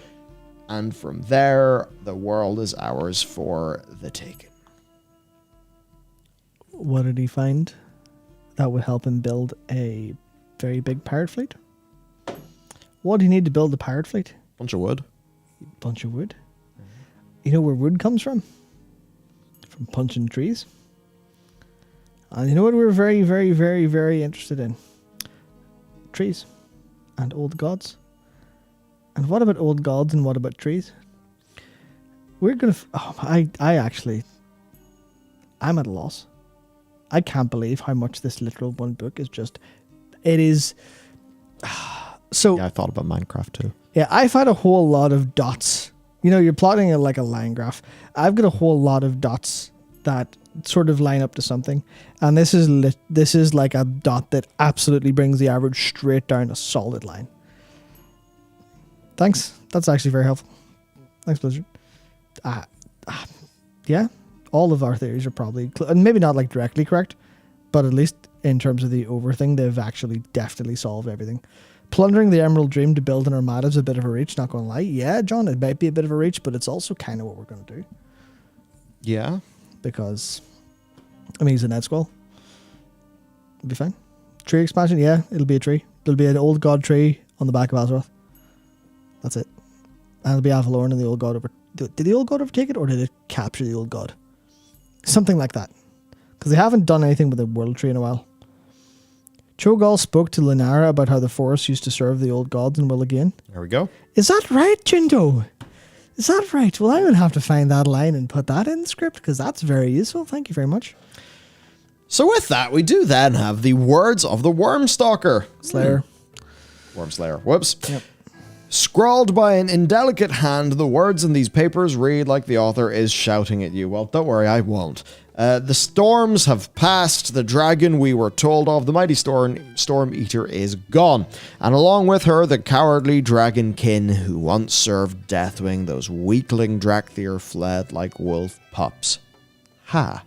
A: And from there, the world is ours for the taking.
B: What did he find that would help him build a very big pirate fleet? What do you need to build a pirate fleet?
A: Bunch of wood.
B: Bunch of wood. You know where wood comes from? From punching trees. And you know what we're very, very, very, very interested in? Trees. And old gods. And what about old gods and what about trees? We're going to... I'm at a loss. I can't believe how much this literal one book is just... It is... So...
A: Yeah, I thought about Minecraft too.
B: Yeah, I've had a whole lot of dots. You know, you're plotting it like a line graph. I've got a whole lot of dots that sort of line up to something, and this is like a dot that absolutely brings the average straight down a solid line. Thanks, that's actually very helpful. Thanks, Blizzard. Yeah, all of our theories are probably and maybe not like directly correct, but at least in terms of the over thing, they've actually definitely solved everything. Plundering the Emerald Dream to build an armada is a bit of a reach, not gonna lie. Yeah, John, it might be a bit of a reach, but it's also kind of what we're gonna do.
A: Yeah.
B: Because, I mean, he's a Night Squall. It'll be fine. Tree expansion, yeah, it'll be a tree. There'll be an old god tree on the back of Azeroth. That's it. And it'll be Avalorn and the old god did the old god overtake it, or did it capture the old god? Something like that. Because they haven't done anything with the world tree in a while. Cho'Gall spoke to Lunara about how the forest used to serve the old gods and will again.
A: There we go.
B: Is that right, Jindo? Is that right? Well, I would have to find that line and put that in the script, because that's very useful. Thank you very much.
A: So with that, we do then have the words of the Wormstalker.
B: Slayer.
A: Wormslayer. Whoops.
B: Yep.
A: Scrawled by an indelicate hand, the words in these papers read like the author is shouting at you. Well, don't worry, I won't. The storms have passed. The dragon we were told of, the mighty storm eater, is gone. And along with her, the cowardly dragonkin who once served Deathwing. Those weakling Drakthir fled like wolf pups. Ha.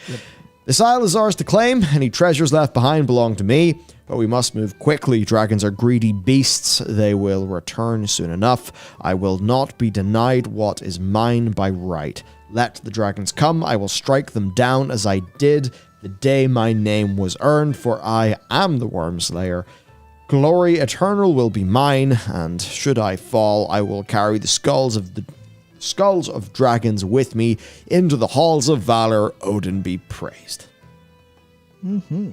A: Yep. This isle is ours to claim. Any treasures left behind belong to me. But we must move quickly. Dragons are greedy beasts. They will return soon enough. I will not be denied what is mine by right. Let the dragons come. I will strike them down as I did the day my name was earned, for I am the Wormslayer. Glory eternal will be mine, and should I fall, I will carry the skulls of dragons with me into the halls of valor. Odin be praised.
B: Mm-hmm.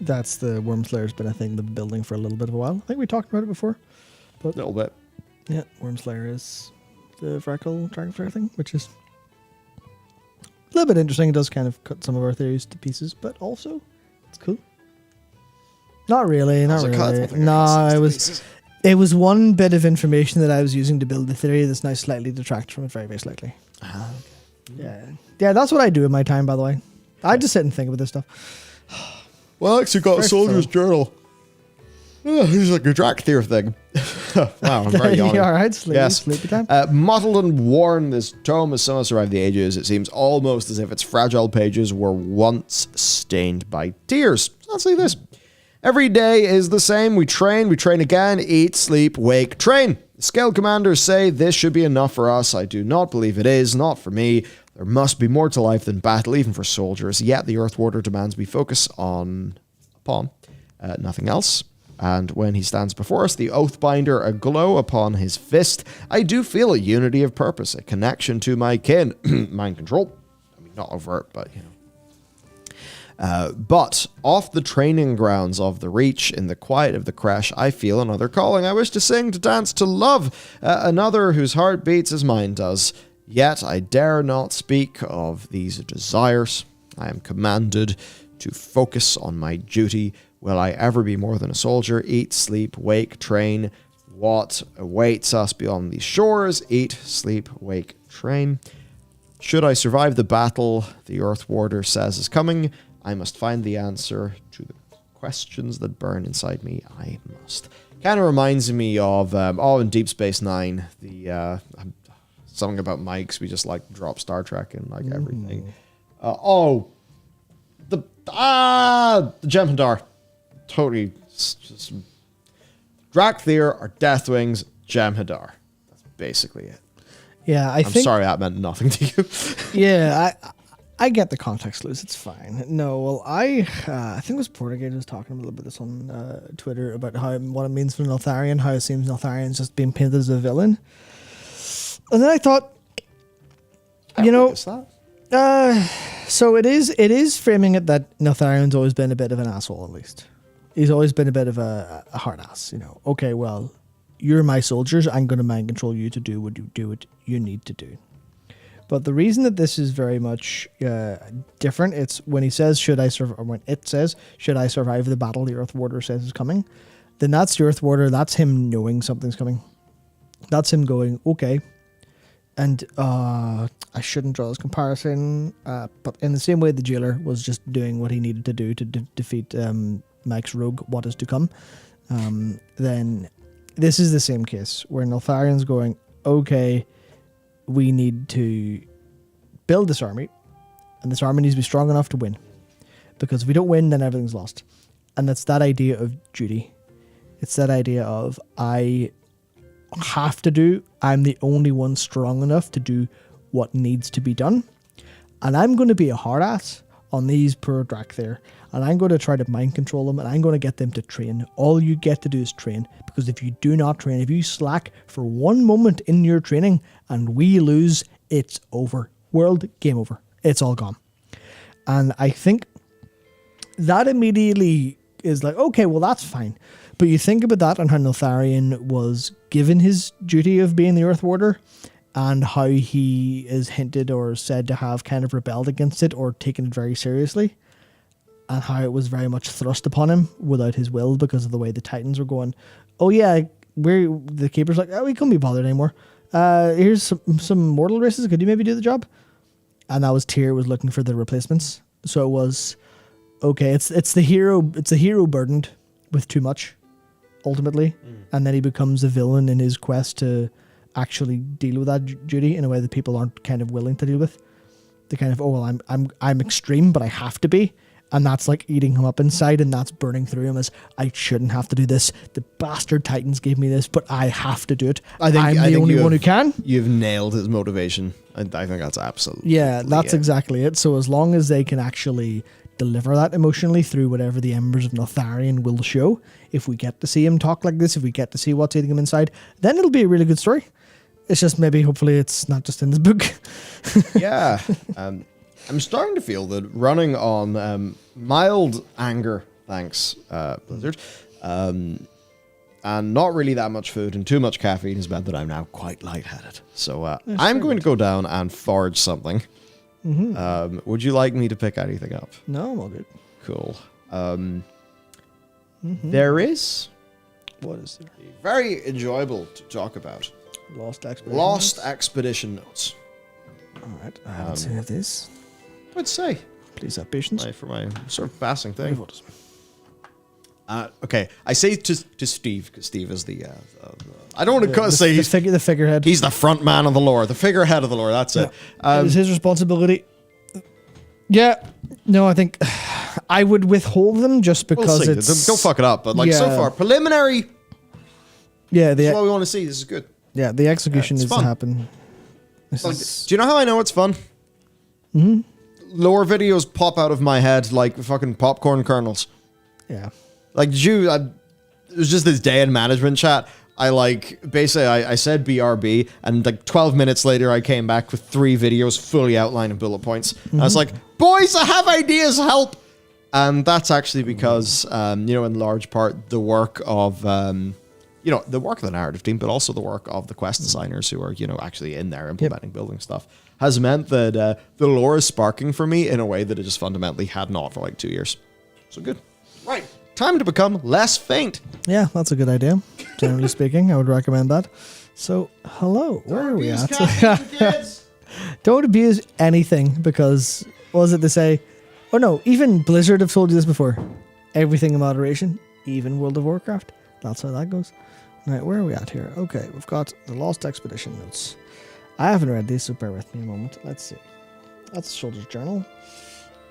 B: That's the Wormslayer's been a thing they've been building for a little bit of a while. I think we talked about it before. But
A: A little bit.
B: Yeah, Wormslayer is the Freckle Dragonflare thing, which is a little bit interesting. It does kind of cut some of our theories to pieces, but also it's cool. Not really, not really. No, it was one bit of information that I was using to build the theory that's now slightly detract from it, very, very slightly. Yeah, that's what I do in my time, by the way. I just sit and think about this stuff.
A: Well, Alex, you got a soldier's journal. Oh, this is like a Drakthir thing. Wow, I'm very yawning.
B: All right, sleepy time.
A: Mottled and worn, this tome has somehow survived the ages. It seems almost as if its fragile pages were once stained by tears. Let's see this. Every day is the same. We train again, eat, sleep, wake, train. The scale commanders say this should be enough for us. I do not believe it is, not for me. There must be more to life than battle, even for soldiers. Yet the Earth Warder demands we focus upon nothing else. And when he stands before us, the Oathbinder aglow upon his fist, I do feel a unity of purpose, a connection to my kin. Mind control. I mean, not overt, but, you know. But off the training grounds of the Reach, in the quiet of the crash, I feel another calling. I wish to sing, to dance, to love. Another whose heart beats as mine does. Yet I dare not speak of these desires. I am commanded to focus on my duty. Will I ever be more than a soldier? Eat, sleep, wake, train. What awaits us beyond these shores? Eat, sleep, wake, train. Should I survive the battle the Earth Warder says is coming, I must find the answer to the questions that burn inside me. I must. Kind of reminds me of, in Deep Space Nine, the, something about mics, we just like drop Star Trek and like everything. The Jem'Hadar. Totally just Drakthir or Deathwing's Jem'Hadar. That's basically it.
B: Yeah,
A: I'm sorry that meant nothing to you.
B: Yeah, I get the context clues. It's fine. No, well, I think it was Portugate was talking a little bit of this on Twitter about what it means for Neltharion, how it seems Neltharion's just being painted as a villain. And then I thought, so it is framing it that Neltharion's always been a bit of an asshole, at least. He's always been a bit of a hard ass, you know. Okay, well, you're my soldiers. I'm going to mind control you to do what you need to do. But the reason that this is very much different, it's when he says, should I survive the battle the Earth Warder says is coming, then that's the Earth Warder. That's him knowing something's coming. That's him going, okay. And I shouldn't draw this comparison, but in the same way the jailer was just doing what he needed to do to defeat Mike's rogue, what is to come, then this is the same case where Neltharion's going, okay, we need to build this army, and this army needs to be strong enough to win, because if we don't win, then everything's lost. And it's that idea of duty. It's that idea of I'm the only one strong enough to do what needs to be done, and I'm going to be a hard ass on these poor Drakthir, and I'm going to try to mind control them, and I'm going to get them to train. All you get to do is train, because if you do not train, if you slack for one moment in your training and we lose, it's over. World, game over. It's all gone. And I think that immediately is like, okay, well, that's fine. But you think about that and how Neltharion was given his duty of being the Earth Warder, and how he is hinted or said to have kind of rebelled against it or taken it very seriously, and how it was very much thrust upon him without his will because of the way the Titans were going. Oh yeah, the Keeper's like, oh, we couldn't be bothered anymore. Here's some mortal races. Could you maybe do the job? And that was Tyr was looking for the replacements. So it was, okay, it's the hero burdened with too much, ultimately, and then he becomes a villain in his quest to actually deal with that duty in a way that people aren't kind of willing to deal with. They kind of, oh well, I'm extreme, but I have to be, and that's like eating him up inside, and that's burning through him as, I shouldn't have to do this. The bastard Titans gave me this, but I have to do it. I'm the only one who can.
A: You've nailed his motivation. I think that's absolutely.
B: Yeah, that's exactly it. So as long as they can actually deliver that emotionally through whatever the embers of Neltharion will show, if we get to see him talk like this, if we get to see what's eating him inside, then it'll be a really good story. It's just maybe, hopefully, it's not just in this book.
A: Yeah. I'm starting to feel that running on mild anger, thanks, Blizzard, and not really that much food and too much caffeine has meant that I'm now quite lightheaded. So I'm going to go down and forage something. Mm-hmm. Would you like me to pick anything up?
B: No, I'm all good.
A: Cool. There is...
B: What is there?
A: Very enjoyable to talk about.
B: Lost
A: Expedition Notes.
B: All right. I haven't seen this.
A: I'd say.
B: Please have patience.
A: For my sort of passing thing. Okay, I say to Steve, because Steve is the... I don't want to say he's...
B: The figurehead.
A: He's the front man of the lore. The figurehead of the lore, that's it.
B: It is his responsibility. Yeah. No, I think... I would withhold them just because it's...
A: Don't fuck it up, but so far, preliminary...
B: Yeah,
A: that's what we want to see. This is good.
B: Yeah, the execution needs to happen.
A: Do you know how I know it's fun? Mm-hmm. Lore videos pop out of my head like fucking popcorn kernels.
B: Yeah.
A: Like, it was just this day in management chat. I said BRB, and like 12 minutes later, I came back with 3 videos fully outlining bullet points. Mm-hmm. I was like, boys, I have ideas, help! And that's actually because, in large part, the work of... the work of the narrative team, but also the work of the quest designers who are, actually in there implementing building stuff, has meant that the lore is sparking for me in a way that it just fundamentally had not for like 2 years. So good. Right. Time to become less faint.
B: Yeah, that's a good idea. Generally speaking, I would recommend that. So, hello. Where are we at? Don't abuse anything because, what was it they say? Oh no, even Blizzard have told you this before. Everything in moderation, even World of Warcraft. That's how that goes. Right, where are we at here? Okay, we've got the Lost Expedition Notes. I haven't read these, so bear with me a moment. Let's see. That's Soldier's Journal.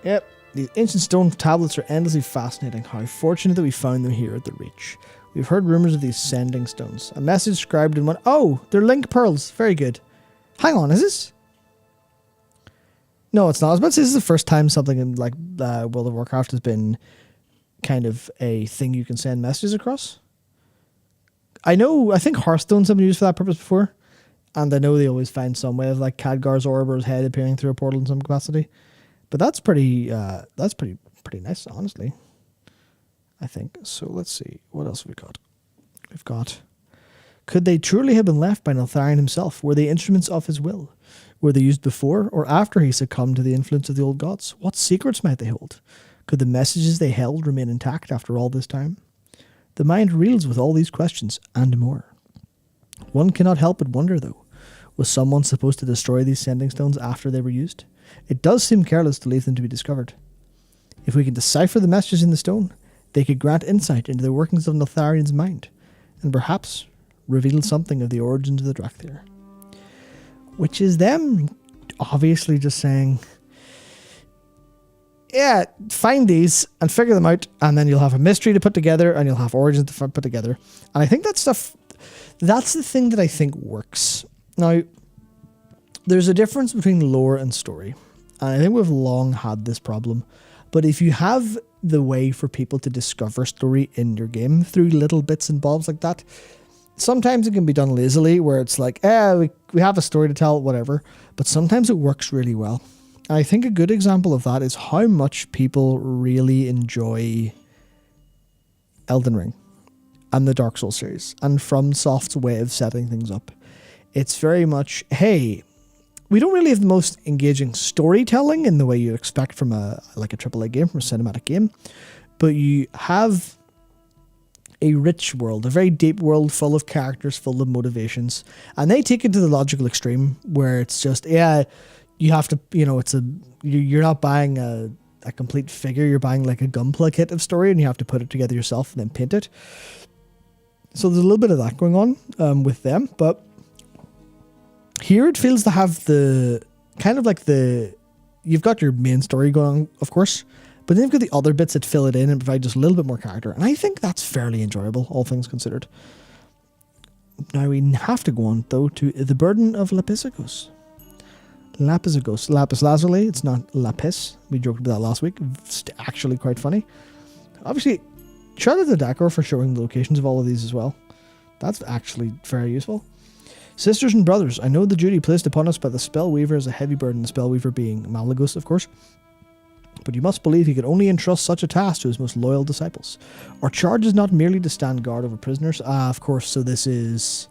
B: Yep, these ancient stone tablets are endlessly fascinating. How fortunate that we found them here at the Reach. We've heard rumors of these sending stones. A message scribed in one... Oh, they're link pearls. Very good. Hang on, is this... No, it's not. I was about to say this is the first time something in like World of Warcraft has been kind of a thing you can send messages across. I think Hearthstone's been used for that purpose before, and I know they always find some way of like Khadgar's orb or his head appearing through a portal in some capacity. But that's pretty nice, honestly. I think. So let's see. What else have we got? We've got... Could they truly have been left by Neltharion himself? Were they instruments of his will? Were they used before or after he succumbed to the influence of the old gods? What secrets might they hold? Could the messages they held remain intact after all this time? The mind reels with all these questions and more. One cannot help but wonder, though, was someone supposed to destroy these sending stones after they were used? It does seem careless to leave them to be discovered. If we can decipher the messages in the stone, they could grant insight into the workings of Neltharion's mind, and perhaps reveal something of the origins of the Drakthir. Which is them obviously just saying, yeah, find these and figure them out, and then you'll have a mystery to put together, and you'll have origins to put together. And I think that stuff, that's the thing that I think works. Now, there's a difference between lore and story. And I think we've long had this problem. But if you have the way for people to discover story in your game through little bits and bobs like that, sometimes it can be done lazily where it's like, we have a story to tell, whatever. But sometimes it works really well. And I think a good example of that is how much people really enjoy Elden Ring and the Dark Souls series and FromSoft's way of setting things up. It's very much, hey, we don't really have the most engaging storytelling in the way you'd expect from a AAA game, from a cinematic game, but you have a rich world, a very deep world full of characters, full of motivations, and they take it to the logical extreme where it's just, you have to, you're not buying a complete figure, you're buying like a gunpla kit of story and you have to put it together yourself and then paint it. So there's a little bit of that going on with them, but here it feels to have the kind of like you've got your main story going on, of course, but then you've got the other bits that fill it in and provide just a little bit more character. And I think that's fairly enjoyable, all things considered. Now we have to go on, though, to the burden of Lapisagos. Lapis lazuli, it's not lapis. We joked about that last week. It's actually quite funny. Obviously, shout out to Dakar for showing the locations of all of these as well. That's actually very useful. Sisters and brothers, I know the duty placed upon us by the Spellweaver is a heavy burden, the Spellweaver being Malagos, of course. But you must believe he could only entrust such a task to his most loyal disciples. Our charge is not merely to stand guard over prisoners. Of course, so this is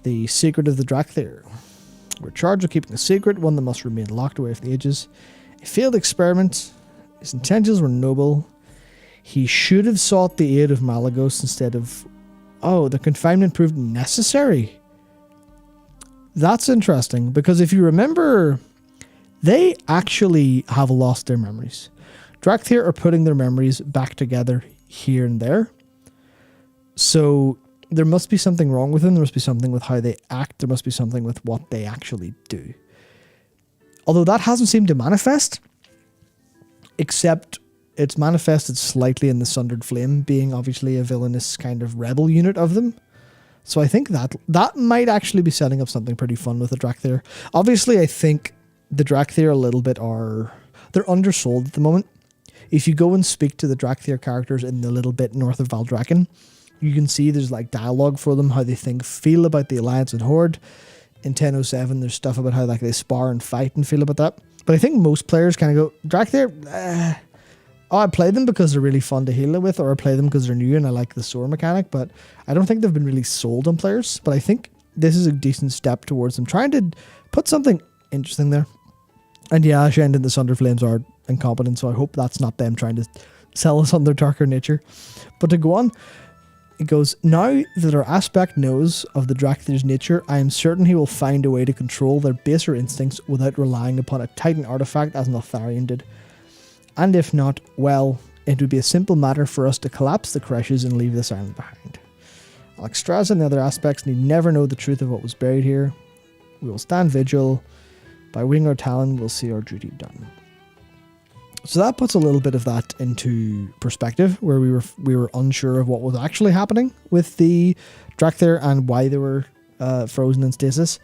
B: the secret of the Drakthir. We're charged with keeping a secret, one that must remain locked away from the ages. A failed experiment. His intentions were noble. He should have sought the aid of Malagos instead of... Oh, the confinement proved necessary. That's interesting, because if you remember, they actually have lost their memories. Drakthir are putting their memories back together here and there. So there must be something wrong with them. There must be something with how they act. There must be something with what they actually do. Although that hasn't seemed to manifest, except it's manifested slightly in the Sundered Flame being obviously a villainous kind of rebel unit of them. So I think that might actually be setting up something pretty fun with the Drakthir. Obviously, I think the Drakthir a little bit they're undersold at the moment. If you go and speak to the Drakthir characters in the little bit north of Valdrakken, you can see there's like dialogue for them, how they feel about the Alliance and Horde. In 1007, there's stuff about how like they spar and fight and feel about that. But I think most players kind of go, Drakthir, I play them because they're really fun to heal with, or I play them because they're new and I like the soar mechanic, but I don't think they've been really sold on players. But I think this is a decent step towards them trying to put something interesting there. And yeah, Shend and the Sunder Flames are incompetent, so I hope that's not them trying to sell us on their darker nature. But to go on, it goes, now that our aspect knows of the Drakthir's nature, I am certain he will find a way to control their baser instincts without relying upon a Titan artifact as Neltharion did. And if not, well, it would be a simple matter for us to collapse the creches and leave this island behind. Alexstrasza and the other aspects need never know the truth of what was buried here. We will stand vigil. By wing our talon, we'll see our duty done. So that puts a little bit of that into perspective, where we were unsure of what was actually happening with the Drakthir and why they were frozen in stasis.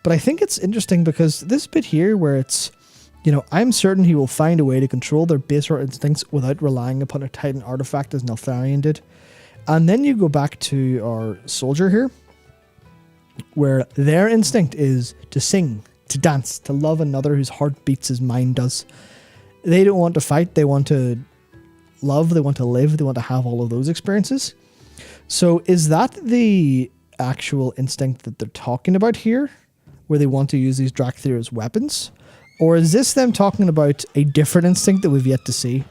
B: But I think it's interesting because this bit here where it's, I'm certain he will find a way to control their baser instincts without relying upon a Titan artifact as Neltharion did. And then you go back to our soldier here, where their instinct is to sing, to dance, to love another whose heart beats as mine does. They don't want to fight, they want to love, they want to live, they want to have all of those experiences. So is that the actual instinct that they're talking about here, where they want to use these Drakthir as weapons? Or is this them talking about a different instinct that we've yet to see?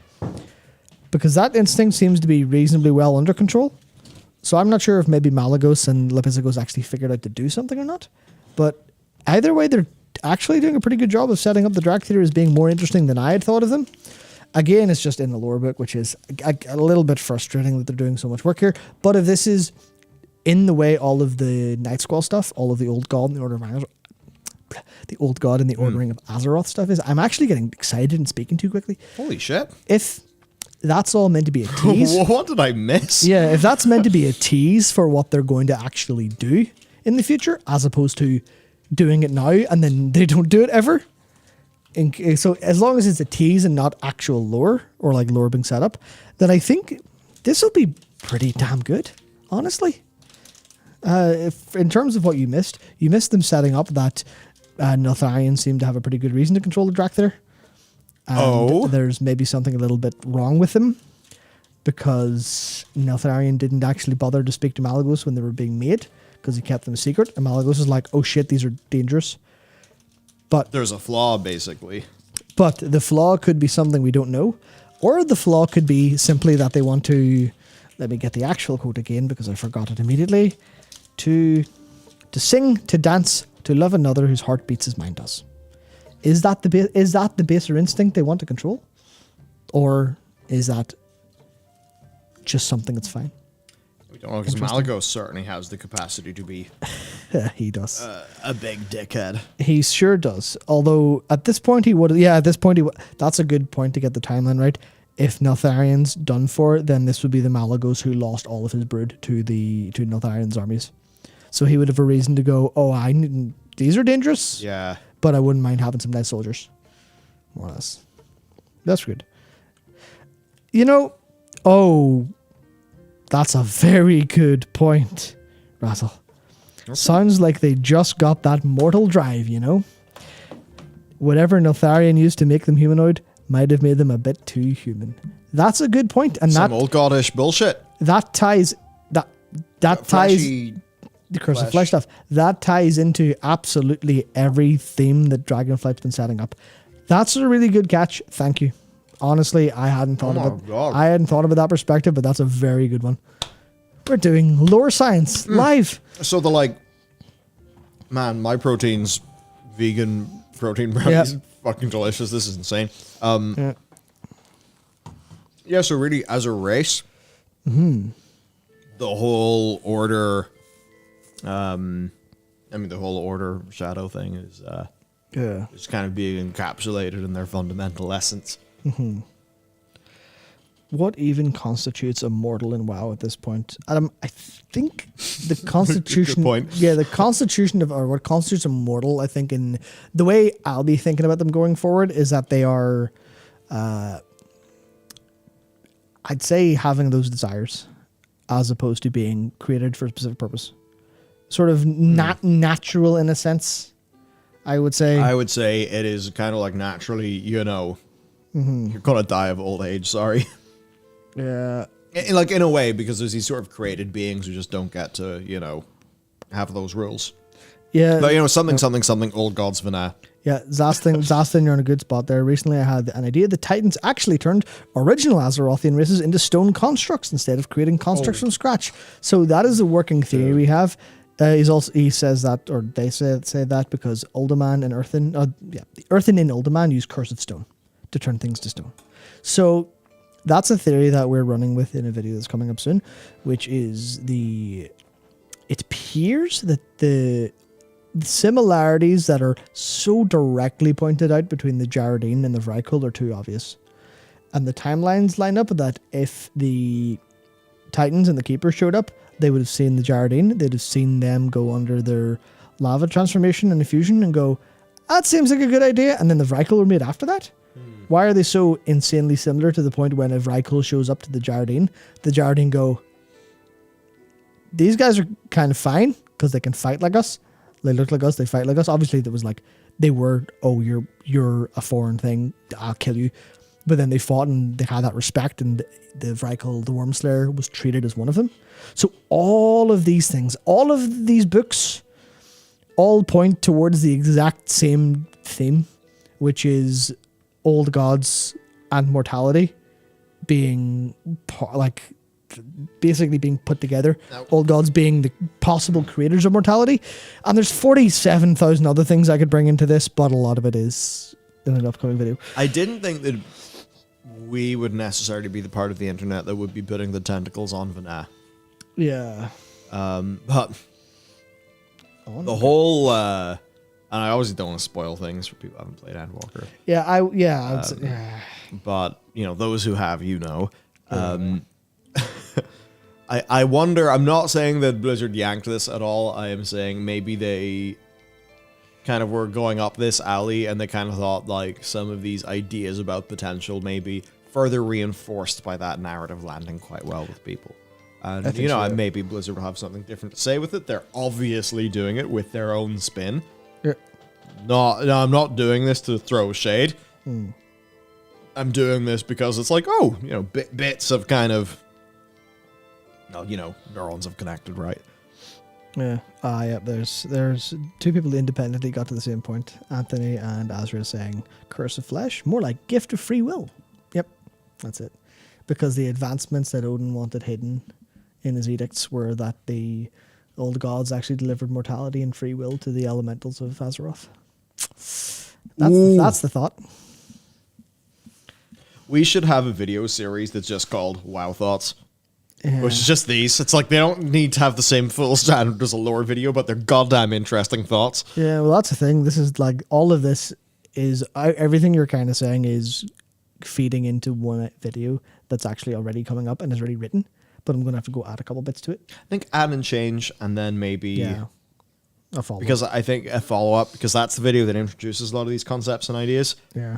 B: Because that instinct seems to be reasonably well under control. So I'm not sure if maybe Malagos and Lepisagos actually figured out to do something or not. But either way, they're actually doing a pretty good job of setting up the Drakthir as being more interesting than I had thought of them. Again, it's just in the lore book, which is a little bit frustrating that they're doing so much work here. But if this is in the way all of the Night Squall stuff, all of the Old God and the Order of Azeroth, the Old God and the Ordering of Azeroth stuff is, I'm actually getting excited and speaking too quickly.
A: Holy shit.
B: If that's all meant to be a tease.
A: What did I miss?
B: Yeah, if that's meant to be a tease for what they're going to actually do in the future, as opposed to doing it now and then they don't do it ever, So as long as it's a tease and not actual lore or like lore being set up, then I think this will be pretty damn good, honestly. If in terms of what you missed them setting up that Neltharions seem to have a pretty good reason to control the Drakthir. And there's maybe something a little bit wrong with them because Neltharion didn't actually bother to speak to Malygos when they were being made because he kept them a secret. And Malygos is like, oh shit, these are dangerous. But
A: there's a flaw, basically.
B: But the flaw could be something we don't know. Or the flaw could be simply that they want to, let me get the actual quote again because I forgot it immediately, to sing, to dance, to love another whose heart beats as mine does. Is that the baser instinct they want to control? Or is that just something that's fine?
A: We don't know, because Malygos certainly has the capacity to be
B: he does.
A: A big dickhead.
B: He sure does. Although at this point that's a good point to get the timeline right. If Neltharion's done for, then this would be the Malygos who lost all of his brood to Neltharion's armies. So he would have a reason to go, these are dangerous.
A: Yeah.
B: But I wouldn't mind having some nice soldiers. More or less. That's good. That's a very good point, Rattle. Okay. Sounds like they just got that mortal drive, Whatever Neltharion used to make them humanoid might have made them a bit too human. That's a good point. And
A: some old goddish bullshit.
B: That ties... That ties... The Curse of Flesh stuff. That ties into absolutely every theme that Dragonflight's been setting up. That's a really good catch. Thank you. Honestly, I hadn't thought of it. I hadn't thought of it that perspective, but that's a very good one. We're doing lore science live.
A: So my protein's vegan protein brownie is fucking delicious. This is insane. Yeah, so really, as a race, the whole order, the whole order shadow thing is kind of being encapsulated in their fundamental essence.
B: Mm-hmm. What even constitutes a mortal in WoW at this point? Adam, I think the constitution...
A: Good point.
B: Yeah, the constitution of... Or what constitutes a mortal, I think, in the way I'll be thinking about them going forward is that they are... I'd say having those desires as opposed to being created for a specific purpose. Sort of not natural in a sense, I would say.
A: I would say it is kind of like naturally, you're going to die of old age, sorry.
B: Yeah.
A: In a way, because there's these sort of created beings who just don't get to, have those rules.
B: Yeah.
A: But, something, old gods Vana.
B: Yeah, Zastin, you're in a good spot there. Recently I had an idea. The Titans actually turned original Azerothian races into stone constructs instead of creating constructs from scratch. So that is a working theory we have. He says that, or they say that because Uldaman and Earthen, the Earthen in Uldaman use Curse of Stone to turn things to stone. So that's a theory that we're running with in a video that's coming up soon, which is it appears that the similarities that are so directly pointed out between the Jaredine and the Vrykul are too obvious. And the timelines line up that if the Titans and the Keepers showed up, they would have seen the Jaredine, they'd have seen them go under their lava transformation and infusion and go, that seems like a good idea, and then the Vrykul were made after that? Why are they so insanely similar to the point when a Vrykul shows up to the Jaredine go, these guys are kind of fine, because they can fight like us. They look like us, they fight like us. Obviously, there was like, they were, you're a foreign thing, I'll kill you. But then they fought and they had that respect, and the Vrykul, the Wormslayer, was treated as one of them. So all of these things, all of these books, all point towards the exact same theme, which is old gods and mortality being basically being put together. Old gods being the possible creators of mortality. And there's 47,000 other things I could bring into this, but a lot of it is in an upcoming video.
A: I didn't think that we would necessarily be the part of the internet that would be putting the tentacles on Vana.
B: Yeah.
A: But the whole, and I obviously don't want to spoil things for people who haven't played Endwalker.
B: Yeah,
A: But, those who have, I wonder, I'm not saying that Blizzard yanked this at all. I am saying maybe they kind of were going up this alley, and they kind of thought like some of these ideas about potential may be further reinforced by that narrative landing quite well with people. And, you know, maybe Blizzard will have something different to say with it. They're obviously doing it with their own spin.
B: Yeah.
A: No, I'm not doing this to throw shade. I'm doing this because it's like, oh, you know, bits of kind of, no, you know, neurons have connected, right?
B: Yeah. Yeah. There's two people that independently got to the same point. Anthony and Azra saying, "Curse of flesh, more like gift of free will." Yep, that's it. Because the advancements that Odin wanted hidden in his edicts were that the old gods actually delivered mortality and free will to the elementals of Azeroth. That's the thought.
A: We should have a video series that's just called WoW Thoughts.
B: Yeah.
A: Which is just these. It's like they don't need to have the same full standard as a lore video, but they're goddamn interesting thoughts.
B: Yeah, well, that's the thing. This is like, all of this is, everything you're kind of saying is feeding into one video that's actually already coming up and is already written, but I'm going to have to go add a couple bits to it.
A: I think add and change, and then maybe
B: a follow-up.
A: because I think a follow-up, because that's the video that introduces a lot of these concepts and ideas.
B: Yeah.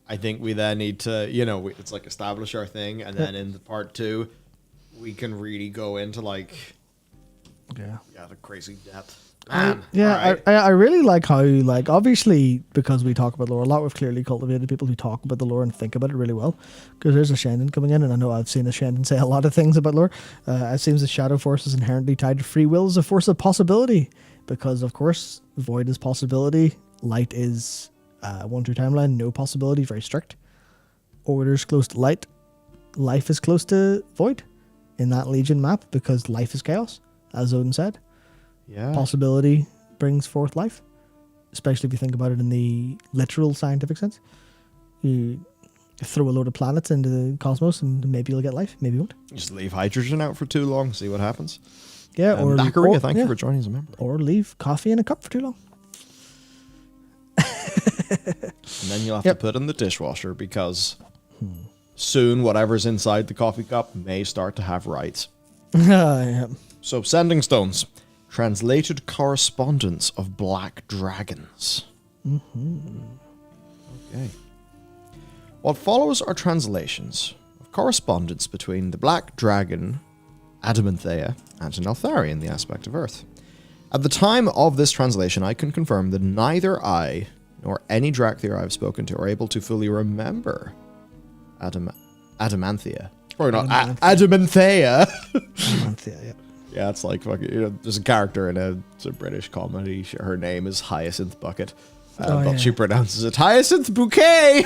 A: I think we then need to, you know, it's like establish our thing, and then in the part 2, we can really go into like, the crazy depth. Man,
B: I really like how, like, obviously, because we talk about lore a lot, we've clearly cultivated people who talk about the lore and think about it really well. Because there's a Shandon coming in, and I know I've seen a Shandon say a lot of things about lore. It seems the Shadow Force is inherently tied to free will as a force of possibility. Because, of course, Void is possibility, Light is 1-2 timeline, no possibility, very strict. Order's close to Light, Life is close to Void in that Legion map, because life is chaos, as Odin said.
A: Yeah.
B: Possibility brings forth life, especially if you think about it in the literal scientific sense. You throw a load of planets into the cosmos and maybe you'll get life, maybe you won't.
A: Just leave hydrogen out for too long, see what happens.
B: Yeah, or
A: Dakaria, thank you for joining as a member.
B: Or leave coffee in a cup for too long.
A: And then you'll have to put in the dishwasher, because soon whatever's inside the coffee cup may start to have rights.
B: Yeah.
A: So, sending stones. Translated correspondence of black dragons. Okay. What follows are translations of correspondence between the black dragon, Adamanthea, and an Eltharian, the aspect of Earth. At the time of this translation, I can confirm that neither I nor any Drakthir I've spoken to are able to fully remember Adamanthea. Or not, Adamanthea.
B: Adamanthea, yeah.
A: Yeah, it's like fucking, you know, there's a character in it's a British comedy. Her name is Hyacinth Bucket, but she pronounces it Hyacinth Bouquet.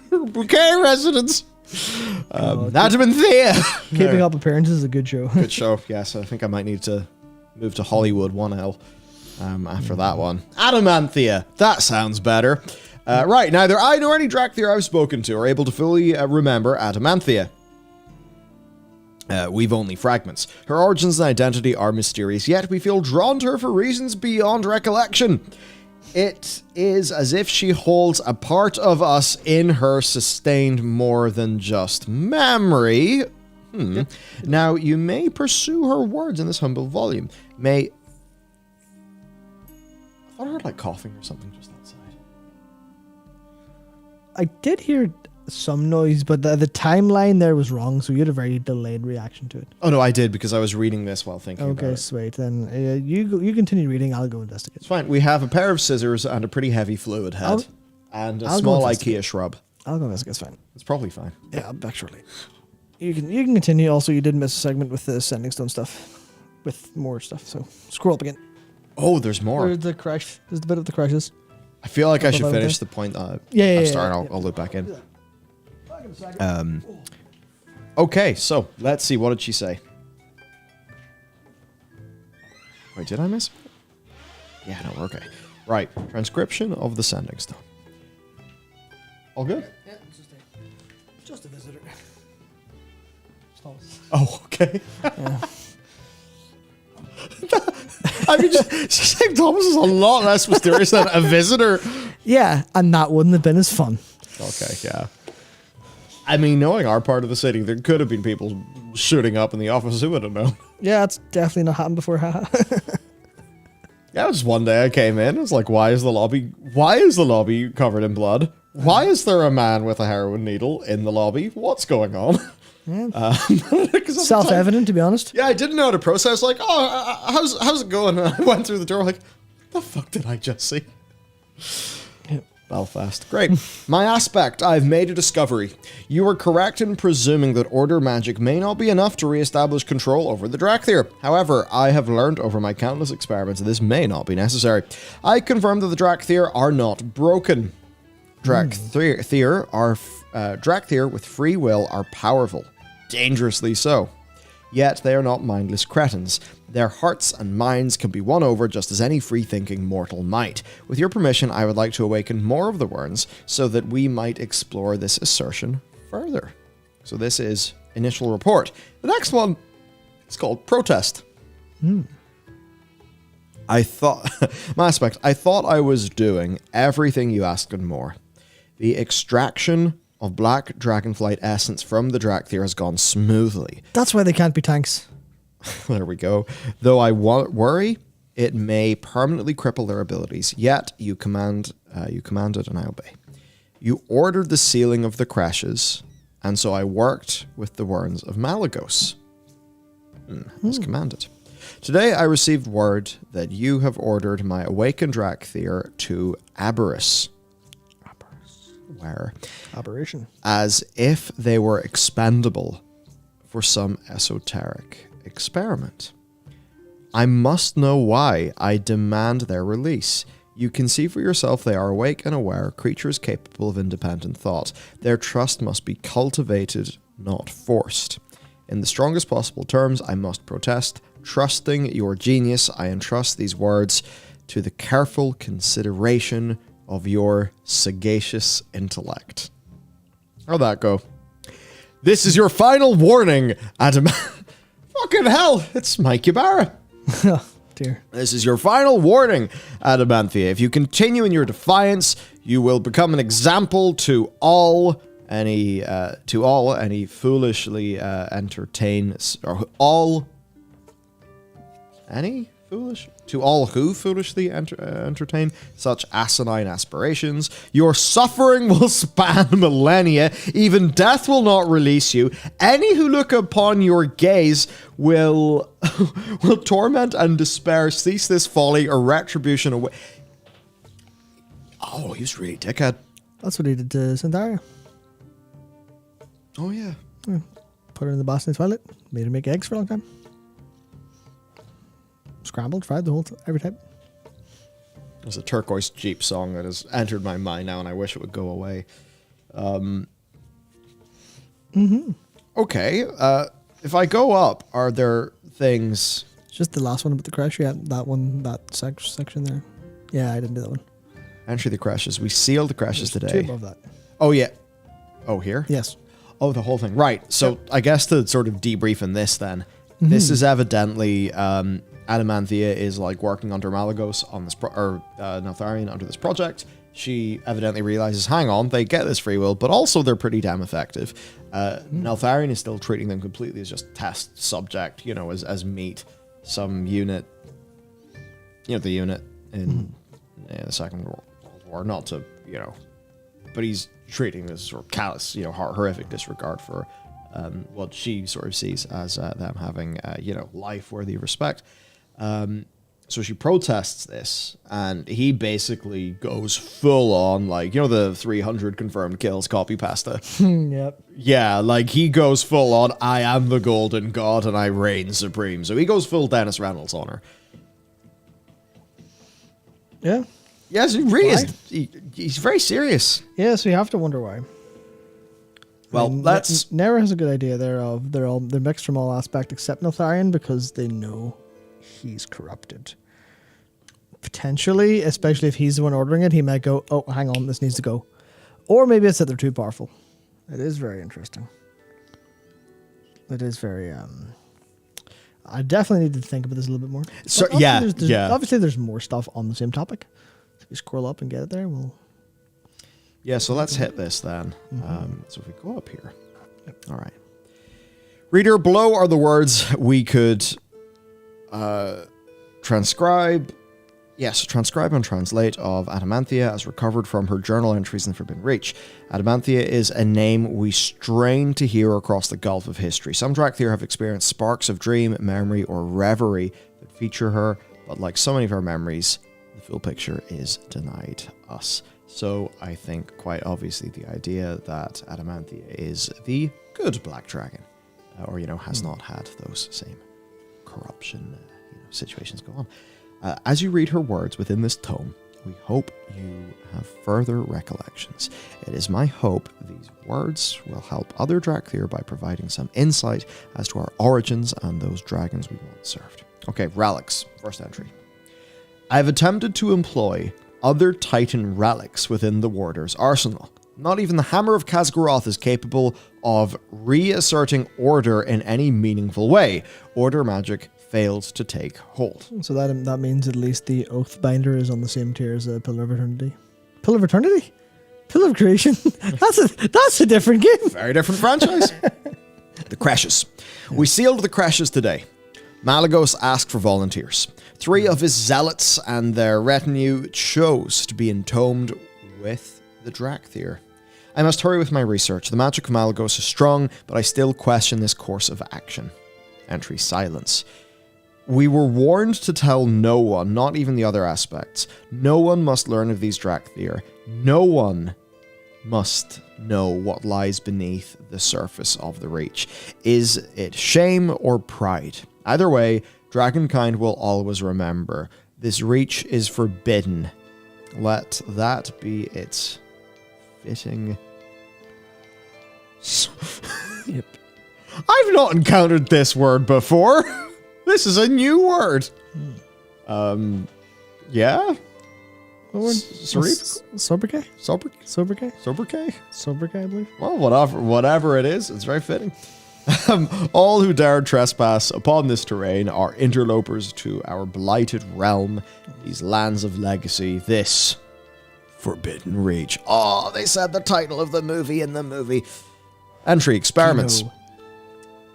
A: Bouquet residence. Adamanthea.
B: Keeping Up Appearances is a good show.
A: Good show. Yes, I think I might need to move to Hollywood 1L after that one. Adamanthea. That sounds better. Right, neither I nor any Drakthir I've spoken to are able to fully remember Adamanthea. We've only fragments. Her origins and identity are mysterious, yet we feel drawn to her for reasons beyond recollection. It is as if she holds a part of us in her, sustained more than just memory. Now, you may pursue her words in this humble volume. I thought I heard like coughing or something just outside.
B: I did hear some noise, but the timeline there was wrong, so you had a very delayed reaction to it.
A: Oh no, I did, because I was reading this while thinking about it.
B: Okay, sweet. Then you continue reading, I'll go investigate.
A: It's fine. We have a pair of scissors and a pretty heavy fluid head. And a small IKEA shrub.
B: I'll go investigate, it's fine.
A: It's probably fine.
B: Yeah, I'll be back shortly. You can continue. Also, you did miss a segment with the sending stone stuff. With more stuff, so scroll up again.
A: Oh, there's more.
B: There's the crash. There's the bit of the crashes.
A: I feel like I should finish the point I'm starting. I'll loop back in. Okay, so let's see. What did she say? Wait, did I miss? Yeah, no, we're okay. Right, transcription of the sending stone. All good?
B: Yeah, just a visitor.
A: Oh, okay. Yeah. I mean, St. Thomas is a lot less mysterious than a visitor.
B: Yeah, and that wouldn't have been as fun.
A: Okay, yeah. I mean, knowing our part of the city, there could have been people shooting up in the office. Who would have known?
B: Yeah, it's definitely not happened before.
A: Yeah, Yeah, just one day I came in. It was like, why is the lobby covered in blood? Why is there a man with a heroin needle in the lobby? What's going on?
B: Yeah. Self-evident, to be honest.
A: Yeah, I didn't know how to process. Like, how's it going? And I went through the door like, the fuck did I just see?
B: Yep.
A: Belfast. Great. My aspect. I've made a discovery. You were correct in presuming that order magic may not be enough to re-establish control over the Drakthir. However, I have learned over my countless experiments that this may not be necessary. I confirmed that the Drakthir are not broken. Drakthir with free will are powerful. Dangerously so. Yet they are not mindless cretins. Their hearts and minds can be won over just as any free-thinking mortal might. With your permission, I would like to awaken more of the Wurns so that we might explore this assertion further. So this is initial report. The next one is called protest. I thought I was doing everything you asked and more. The extraction of black dragonflight essence from the Drakthir has gone smoothly.
B: That's why they can't be tanks.
A: There we go. Though I worry it may permanently cripple their abilities, yet you commanded and I obey. You ordered the sealing of the creches, and so I worked with the Wurns of Malagos. As commanded. Today I received word that you have ordered my awakened Drakthir to Aberrus. Where?
B: Aberration.
A: As if they were expendable for some esoteric experiment. I must know why. I demand their release. You can see for yourself they are awake and aware, creatures capable of independent thought. Their trust must be cultivated, not forced. In the strongest possible terms, I must protest. Trusting your genius, I entrust these words to the careful consideration of your sagacious intellect. How'd that go? This is your final warning, Adam. Fucking hell, it's Mike Ybarra.
B: Oh, dear.
A: This is your final warning, Adamanthia. If you continue in your defiance, you will become an example to all any foolishly entertain, or all who foolishly entertain such asinine aspirations. Your suffering will span millennia. Even death will not release you. Any who look upon your gaze will torment and despair. Cease this folly or retribution away. Oh, he was really dickhead.
B: That's what he did to Centaria.
A: Oh, yeah.
B: Put her in the Boston toilet. Made her make eggs for a long time. Scrambled, fried the whole every time.
A: There's a Turquoise Jeep song that has entered my mind now, and I wish it would go away. Okay. If I go up, are there things?
B: Just the last one about the crash. Yeah, that one, that section there. Yeah, I didn't do that one.
A: Entry the crashes. We sealed the crashes
B: There's
A: today.
B: two above that.
A: Oh, yeah. Oh, here?
B: Yes.
A: Oh, the whole thing. Right. So I guess to sort of debrief in this then, this is evidently Adamanthia is like working under Malagos on this, Neltharion under this project. She evidently realizes, hang on, they get this free will, but also they're pretty damn effective. Neltharion is still treating them completely as just test subject, as meat. Some unit, the unit in the Second World War, not to, but he's treating this sort of callous, horrific disregard for what she sort of sees as them having, life worthy of respect. So she protests this, and he basically goes full on, like, the 300 confirmed kills copy pasta.
B: Yep.
A: Yeah, like, he goes full on, I am the golden god and I reign supreme. So he goes full Dennis Reynolds on her.
B: Yeah.
A: Yes, he really is. He's very serious.
B: Yeah, so you have to wonder why.
A: Well,
B: Nera has a good idea there of they're mixed from all aspects except Neltharion because they know he's corrupted. Potentially, especially if he's the one ordering it, he might go, oh, hang on, this needs to go. Or maybe it's that they're too powerful. It is very interesting. It is very, I definitely need to think about this a little bit more.
A: So,
B: Obviously, there's more stuff on the same topic. So if you scroll up and get it there, we'll...
A: Yeah, so let's hit this then. So if we go up here. Yep. All right. Reader, below are the words we could transcribe Yes, transcribe and translate of Adamanthea as recovered from her journal entries in Forbidden Reach. Adamanthea is a name we strain to hear across the gulf of history. Some Drakthir have experienced sparks of dream, memory, or reverie that feature her, but like so many of our memories, the full picture is denied us. So I think quite obviously the idea that Adamanthea is the good black dragon, or, has not had those same corruption situations go on. As you read her words within this tome, we hope you have further recollections. It is my hope these words will help other Drakthir by providing some insight as to our origins and those dragons we once served. Okay, relics. First entry. I have attempted to employ other Titan relics within the Warder's arsenal. Not even the Hammer of Khaz'goroth is capable of reasserting order in any meaningful way. Order magic failed to take hold.
B: So that means at least the Oathbinder is on the same tier as a Pillar of Eternity. Pillar of Eternity? Pillar of Creation? That's a different game.
A: Very different franchise. The Crashes. We sealed the Crashes today. Malagos asked for volunteers. 3 of his zealots and their retinue chose to be entombed with the Drakthir. I must hurry with my research. The magic of Malagos is strong, but I still question this course of action. Entry silence. We were warned to tell no one, not even the other aspects. No one must learn of these Drakthir. No one must know what lies beneath the surface of the Reach. Is it shame or pride? Either way, Dragonkind will always remember. This Reach is forbidden. Let that be its fitting...
B: Yep.
A: I've not encountered this word before. This is a new word. Yeah?
B: Sobriquet? Sobriquet, I believe.
A: Well, whatever it is, it's very fitting. All who dare trespass upon this terrain are interlopers to our blighted realm, these lands of legacy, this Forbidden Reach. Oh, they said the title of the movie in the movie. Entry, experiments.
B: No.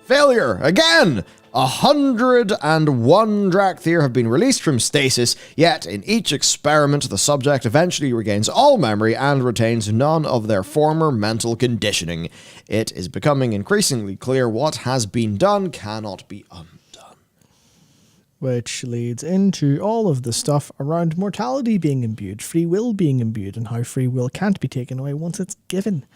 A: Failure, again! 101 Drakthir have been released from stasis, yet in each experiment the subject eventually regains all memory and retains none of their former mental conditioning. It is becoming increasingly clear what has been done cannot be undone.
B: Which leads into all of the stuff around mortality being imbued, free will being imbued, and how free will can't be taken away once it's given.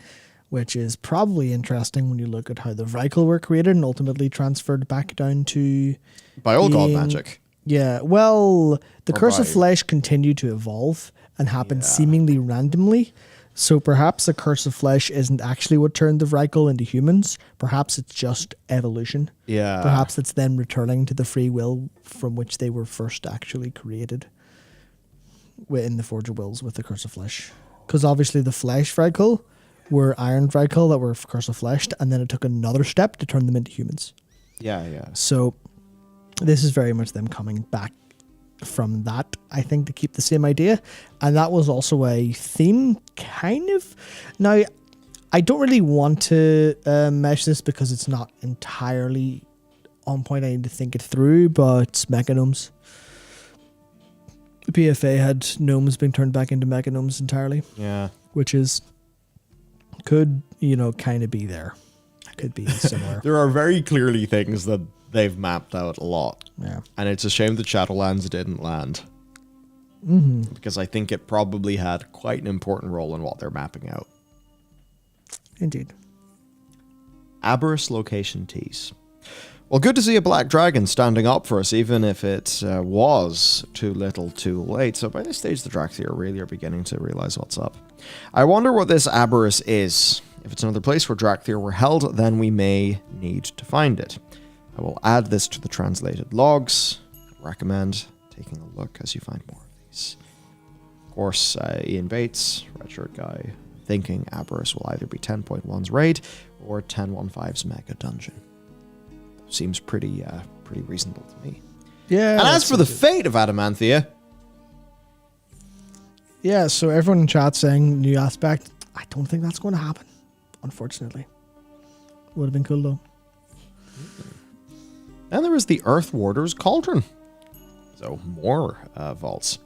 B: Which is probably interesting when you look at how the Vrykul were created and ultimately transferred back down to...
A: By old god magic.
B: Yeah, well, the Curse of Flesh continued to evolve and happened seemingly randomly. So perhaps the Curse of Flesh isn't actually what turned the Vrykul into humans. Perhaps it's just evolution.
A: Yeah.
B: Perhaps it's them returning to the free will from which they were first actually created in the Forge of Wills with the Curse of Flesh. Because obviously the Flesh Vrykul were Iron Vrykul that were Curse of Fleshed, and then it took another step to turn them into humans.
A: Yeah.
B: So this is very much them coming back from that, I think, to keep the same idea. And that was also a theme, kind of. Now, I don't really want to mesh this because it's not entirely on point. I need to think it through, but mechagnomes. The PFA had gnomes being turned back into mechagnomes entirely.
A: Yeah.
B: Which is... could, kind of be there. Could be similar.
A: There are very clearly things that they've mapped out a lot.
B: Yeah.
A: And it's a shame that Shadowlands didn't land.
B: Mm-hmm.
A: Because I think it probably had quite an important role in what they're mapping out.
B: Indeed.
A: Aberrus location tease. Well, good to see a black dragon standing up for us, even if it was too little too late. So by this stage, the Drakthir really are beginning to realize what's up. I wonder what this Aberrus is. If it's another place where Drakthir were held, then we may need to find it. I will add this to the translated logs. Recommend taking a look as you find more of these. Of course, Ian Bates, redshirt guy, thinking Aberrus will either be 10.1's raid or 10.15's mega dungeon. Seems pretty reasonable to me.
B: Yeah.
A: And as for the fate of Adamanthea...
B: Yeah, so everyone in chat saying new aspect. I don't think that's going to happen, unfortunately. Would have been cool, though.
A: And there is the Earth Warder's Cauldron. So more vaults.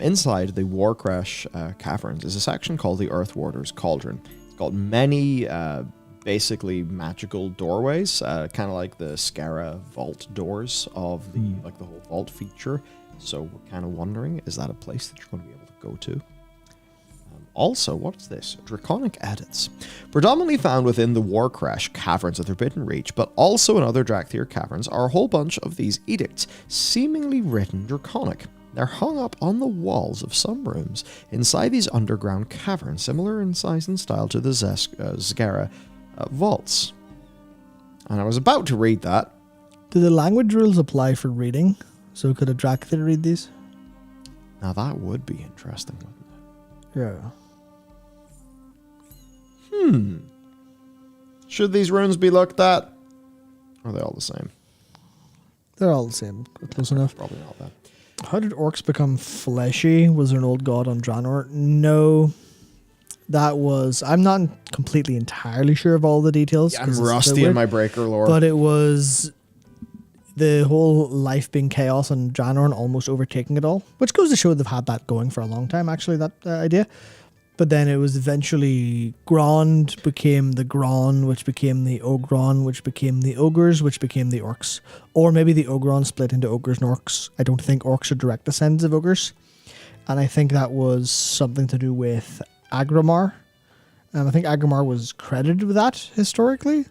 A: Inside the Warcraft caverns is a section called the Earthwarder's Cauldron. It's got many basically magical doorways, kind of like the Scara vault doors of the the whole vault feature. So we're kind of wondering, is that a place that you're going to be able to go to? Also, what is this? Draconic edits. Predominantly found within the Warcraft caverns of the Forbidden Reach, but also in other Drakthir caverns, are a whole bunch of these edicts, seemingly written Draconic. They're hung up on the walls of some rooms inside these underground caverns, similar in size and style to the Scara vaults. And I was about to read that.
B: Do the language rules apply for reading? So could a Drakthir read these?
A: Now that would be interesting, wouldn't it?
B: Yeah.
A: Should these runes be looked at? Or are they all the same?
B: They're all the same. Close enough.
A: Probably not that.
B: How did orcs become fleshy? Was there an old god on Draenor? No. That was... I'm not completely entirely sure of all the details.
A: Yeah, I'm rusty in my breaker lore.
B: But it was the whole life being chaos and Draenor almost overtaking it all, which goes to show they've had that going for a long time, actually, that idea. But then it was eventually Grond became the Gron, which became the Ogron, which became the Ogres, which became the Orcs. Or maybe the Ogron split into Ogres and Orcs. I don't think Orcs are direct descendants of Ogres. And I think that was something to do with Agramar. I think Agramar was credited with that historically.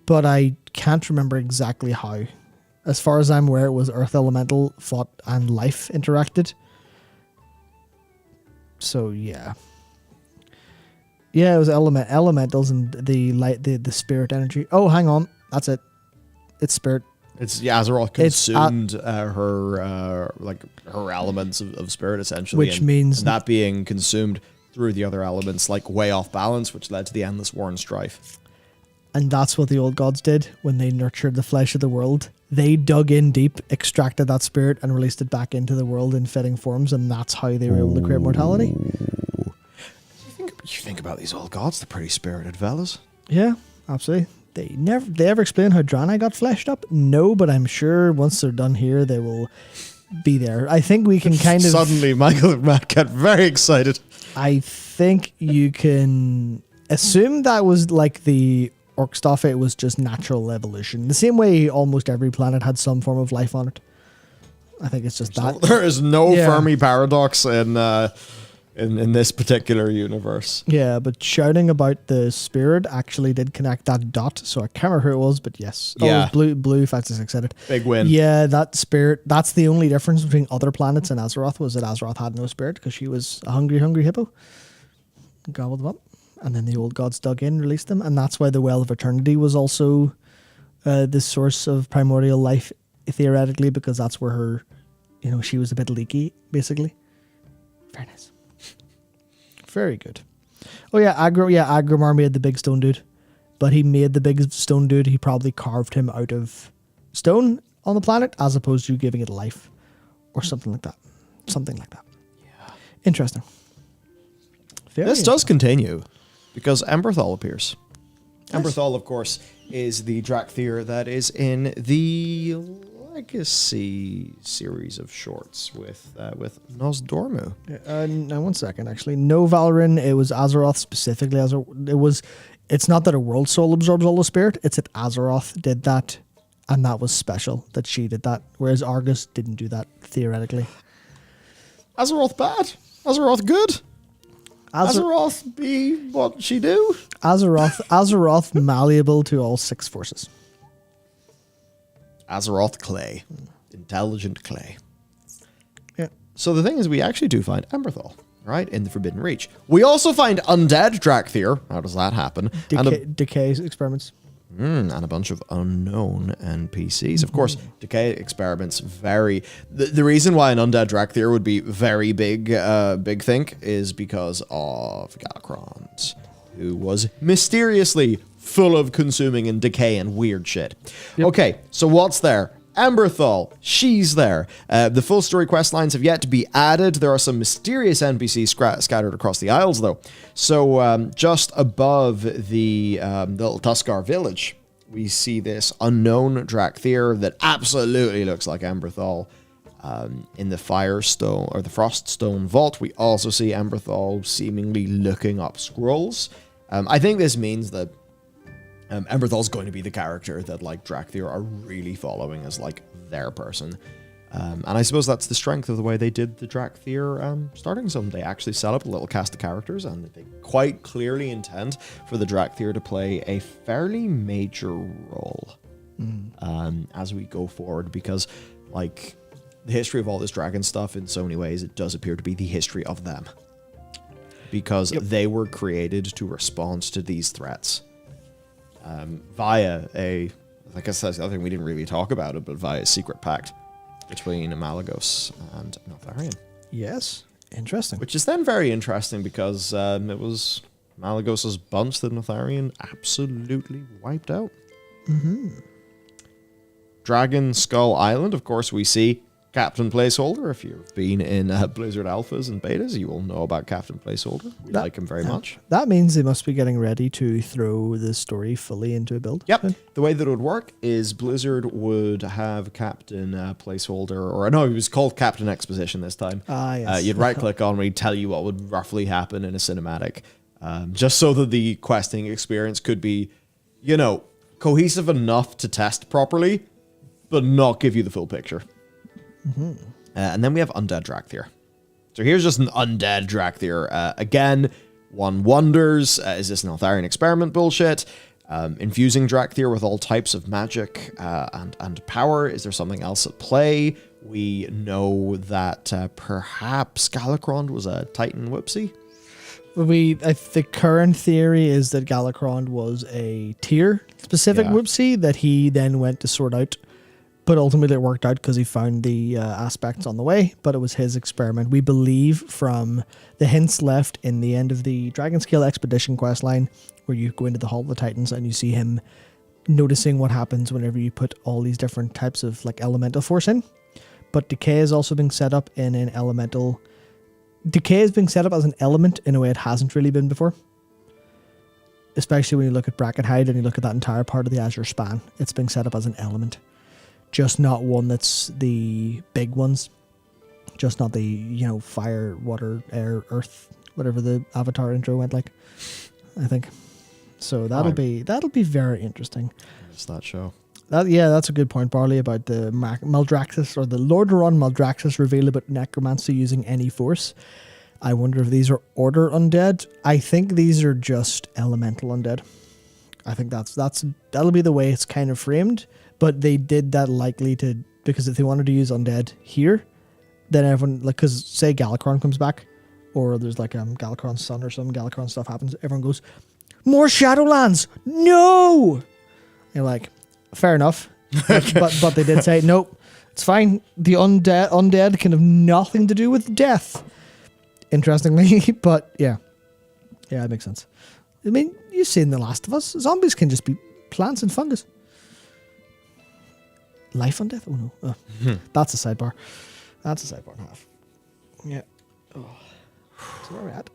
B: But I can't remember exactly how. As far as I'm aware, it was Earth Elemental fought and life interacted. So, yeah. Yeah, it was elementals and the light, the spirit energy. Oh, hang on, that's it. It's spirit.
A: It's Azeroth consumed her elements of spirit essentially,
B: which means
A: that being consumed through the other elements, like way off balance, which led to the endless war and strife.
B: And that's what the old gods did when they nurtured the flesh of the world. They dug in deep, extracted that spirit, and released it back into the world in fitting forms, and that's how they were able to create mortality.
A: You think about these old gods, they're pretty spirited fellas.
B: Yeah, absolutely. They ever explain how Draenei got fleshed up? No, but I'm sure once they're done here, they will be there. I think we can kind of...
A: Suddenly, Michael and Matt get very excited.
B: I think you can assume that was like the orc stuff. It was just natural evolution. The same way almost every planet had some form of life on it. I think it's just that.
A: There is no Fermi paradox in this particular universe.
B: Yeah, but shouting about the spirit actually did connect that dot, so I can't remember who it was, but yes.
A: Yeah.
B: Oh, it was Blue Fantasy said it.
A: Big win.
B: Yeah, that spirit, that's the only difference between other planets and Azeroth, was that Azeroth had no spirit, because she was a hungry hippo. Gobbled them up. And then the old gods dug in, released them, and that's why the Well of Eternity was also the source of primordial life, theoretically, because that's where her, she was a bit leaky, basically. Very nice. Very good. Oh yeah, Agramar made the big stone dude. But he made the big stone dude, he probably carved him out of stone on the planet, as opposed to giving it life. Or something like that. Something like that.
A: Yeah.
B: Interesting.
A: This does continue, because Emberthal appears. Nice. Emberthal, of course, is the Drakthir that is in the Legacy series of shorts with Nosdormu.
B: Now, 1 second, actually. No Valrin, it was Azeroth specifically. It's not that a world soul absorbs all the spirit, it's that Azeroth did that, and that was special, that she did that, whereas Argus didn't do that, theoretically.
A: Azeroth bad? Azeroth good? Azeroth be what she do?
B: Azeroth malleable to all 6 forces.
A: Azeroth clay. Intelligent clay.
B: Yeah.
A: So the thing is, we actually do find Emberthal, right, in the Forbidden Reach. We also find undead Drakthir. How does that happen?
B: Decay experiments.
A: And a bunch of unknown NPCs. Of course, decay experiments vary. The reason why an undead Drakthir would be very big think, is because of Galacrond, who was mysteriously full of consuming and decay and weird shit. Yep. Okay, so what's there? Emberthal, she's there. The full story quest lines have yet to be added. There are some mysterious NPCs scattered across the Isles, though. So just above the little Tuskar village, we see this unknown Drakthir that absolutely looks like Emberthal. In the Firestone or the Froststone Vault, we also see Emberthal seemingly looking up scrolls. I think this means that Emberthal's going to be the character that like Drakthir are really following as like their person. And I suppose that's the strength of the way they did the Drakthir starting zone. They actually set up a little cast of characters, and they quite clearly intend for the Drakthir to play a fairly major role as we go forward, because like the history of all this dragon stuff, in so many ways, it does appear to be the history of them, because they were created to respond to these threats via a, like I said, the other thing we didn't really talk about it, but via a secret pact between Malygos and Neltharion.
B: Yes, interesting.
A: Which is then very interesting because it was Malygos' bunch that Neltharion absolutely wiped out. Dragon Skull Island, of course, we see Captain Placeholder. If you've been in Blizzard Alphas and Betas, you will know about Captain Placeholder. We like him very much. That
B: means they must be getting ready to throw the story fully into a build.
A: Yep. The way that it would work is Blizzard would have Captain Placeholder, or no, it was called Captain Exposition this time.
B: Yes.
A: You'd right-click on and he'd tell you what would roughly happen in a cinematic, just so that the questing experience could be, you know, cohesive enough to test properly, but not give you the full picture. And then we have Undead Drakthir. So here's just an Undead Drakthir. Again, one wonders, is this an Neltharion experiment bullshit? Infusing Drakthir with all types of magic and power. Is there something else at play? We know that perhaps Galakrond was a Titan whoopsie.
B: The current theory is that Galakrond was a tier-specific whoopsie that he then went to sort out. But ultimately it worked out because he found the aspects on the way, but it was his experiment. We believe from the hints left in the end of the Dragonscale Expedition questline, where you go into the Hall of the Titans and you see him noticing what happens whenever you put all these different types of like elemental force in. But Decay is also being set up in an elemental... Decay is being set up as an element in a way it hasn't really been before. Especially when you look at Brackenhide and you look at that entire part of the Azure Span. It's being set up as an element. Just not one that's the big ones. Just not the, you know, fire, water, air, earth, whatever the Avatar intro went like, I think. So that'll be very interesting.
A: It's that show.
B: That's a good point, Barley, about the Maldraxxus, or the Lordaeron Maldraxxus reveal about necromancy using any force. I wonder if these are order undead. I think these are just elemental undead. I think that'll be the way it's kind of framed. But they did that likely to, because if they wanted to use undead here, then everyone, like, because say Galakrond comes back, or there's like Galakrond's son or some Galakron stuff happens, everyone goes, more Shadowlands, no! You're like, fair enough. but they did say, nope, it's fine. The undead can have nothing to do with death. Interestingly, but yeah, it makes sense. I mean, you've seen The Last of Us. Zombies can just be plants and fungus. Life on death? Oh no. Oh. That's a sidebar. That's a sidebar and a half. Yeah. Oh. So where are we at?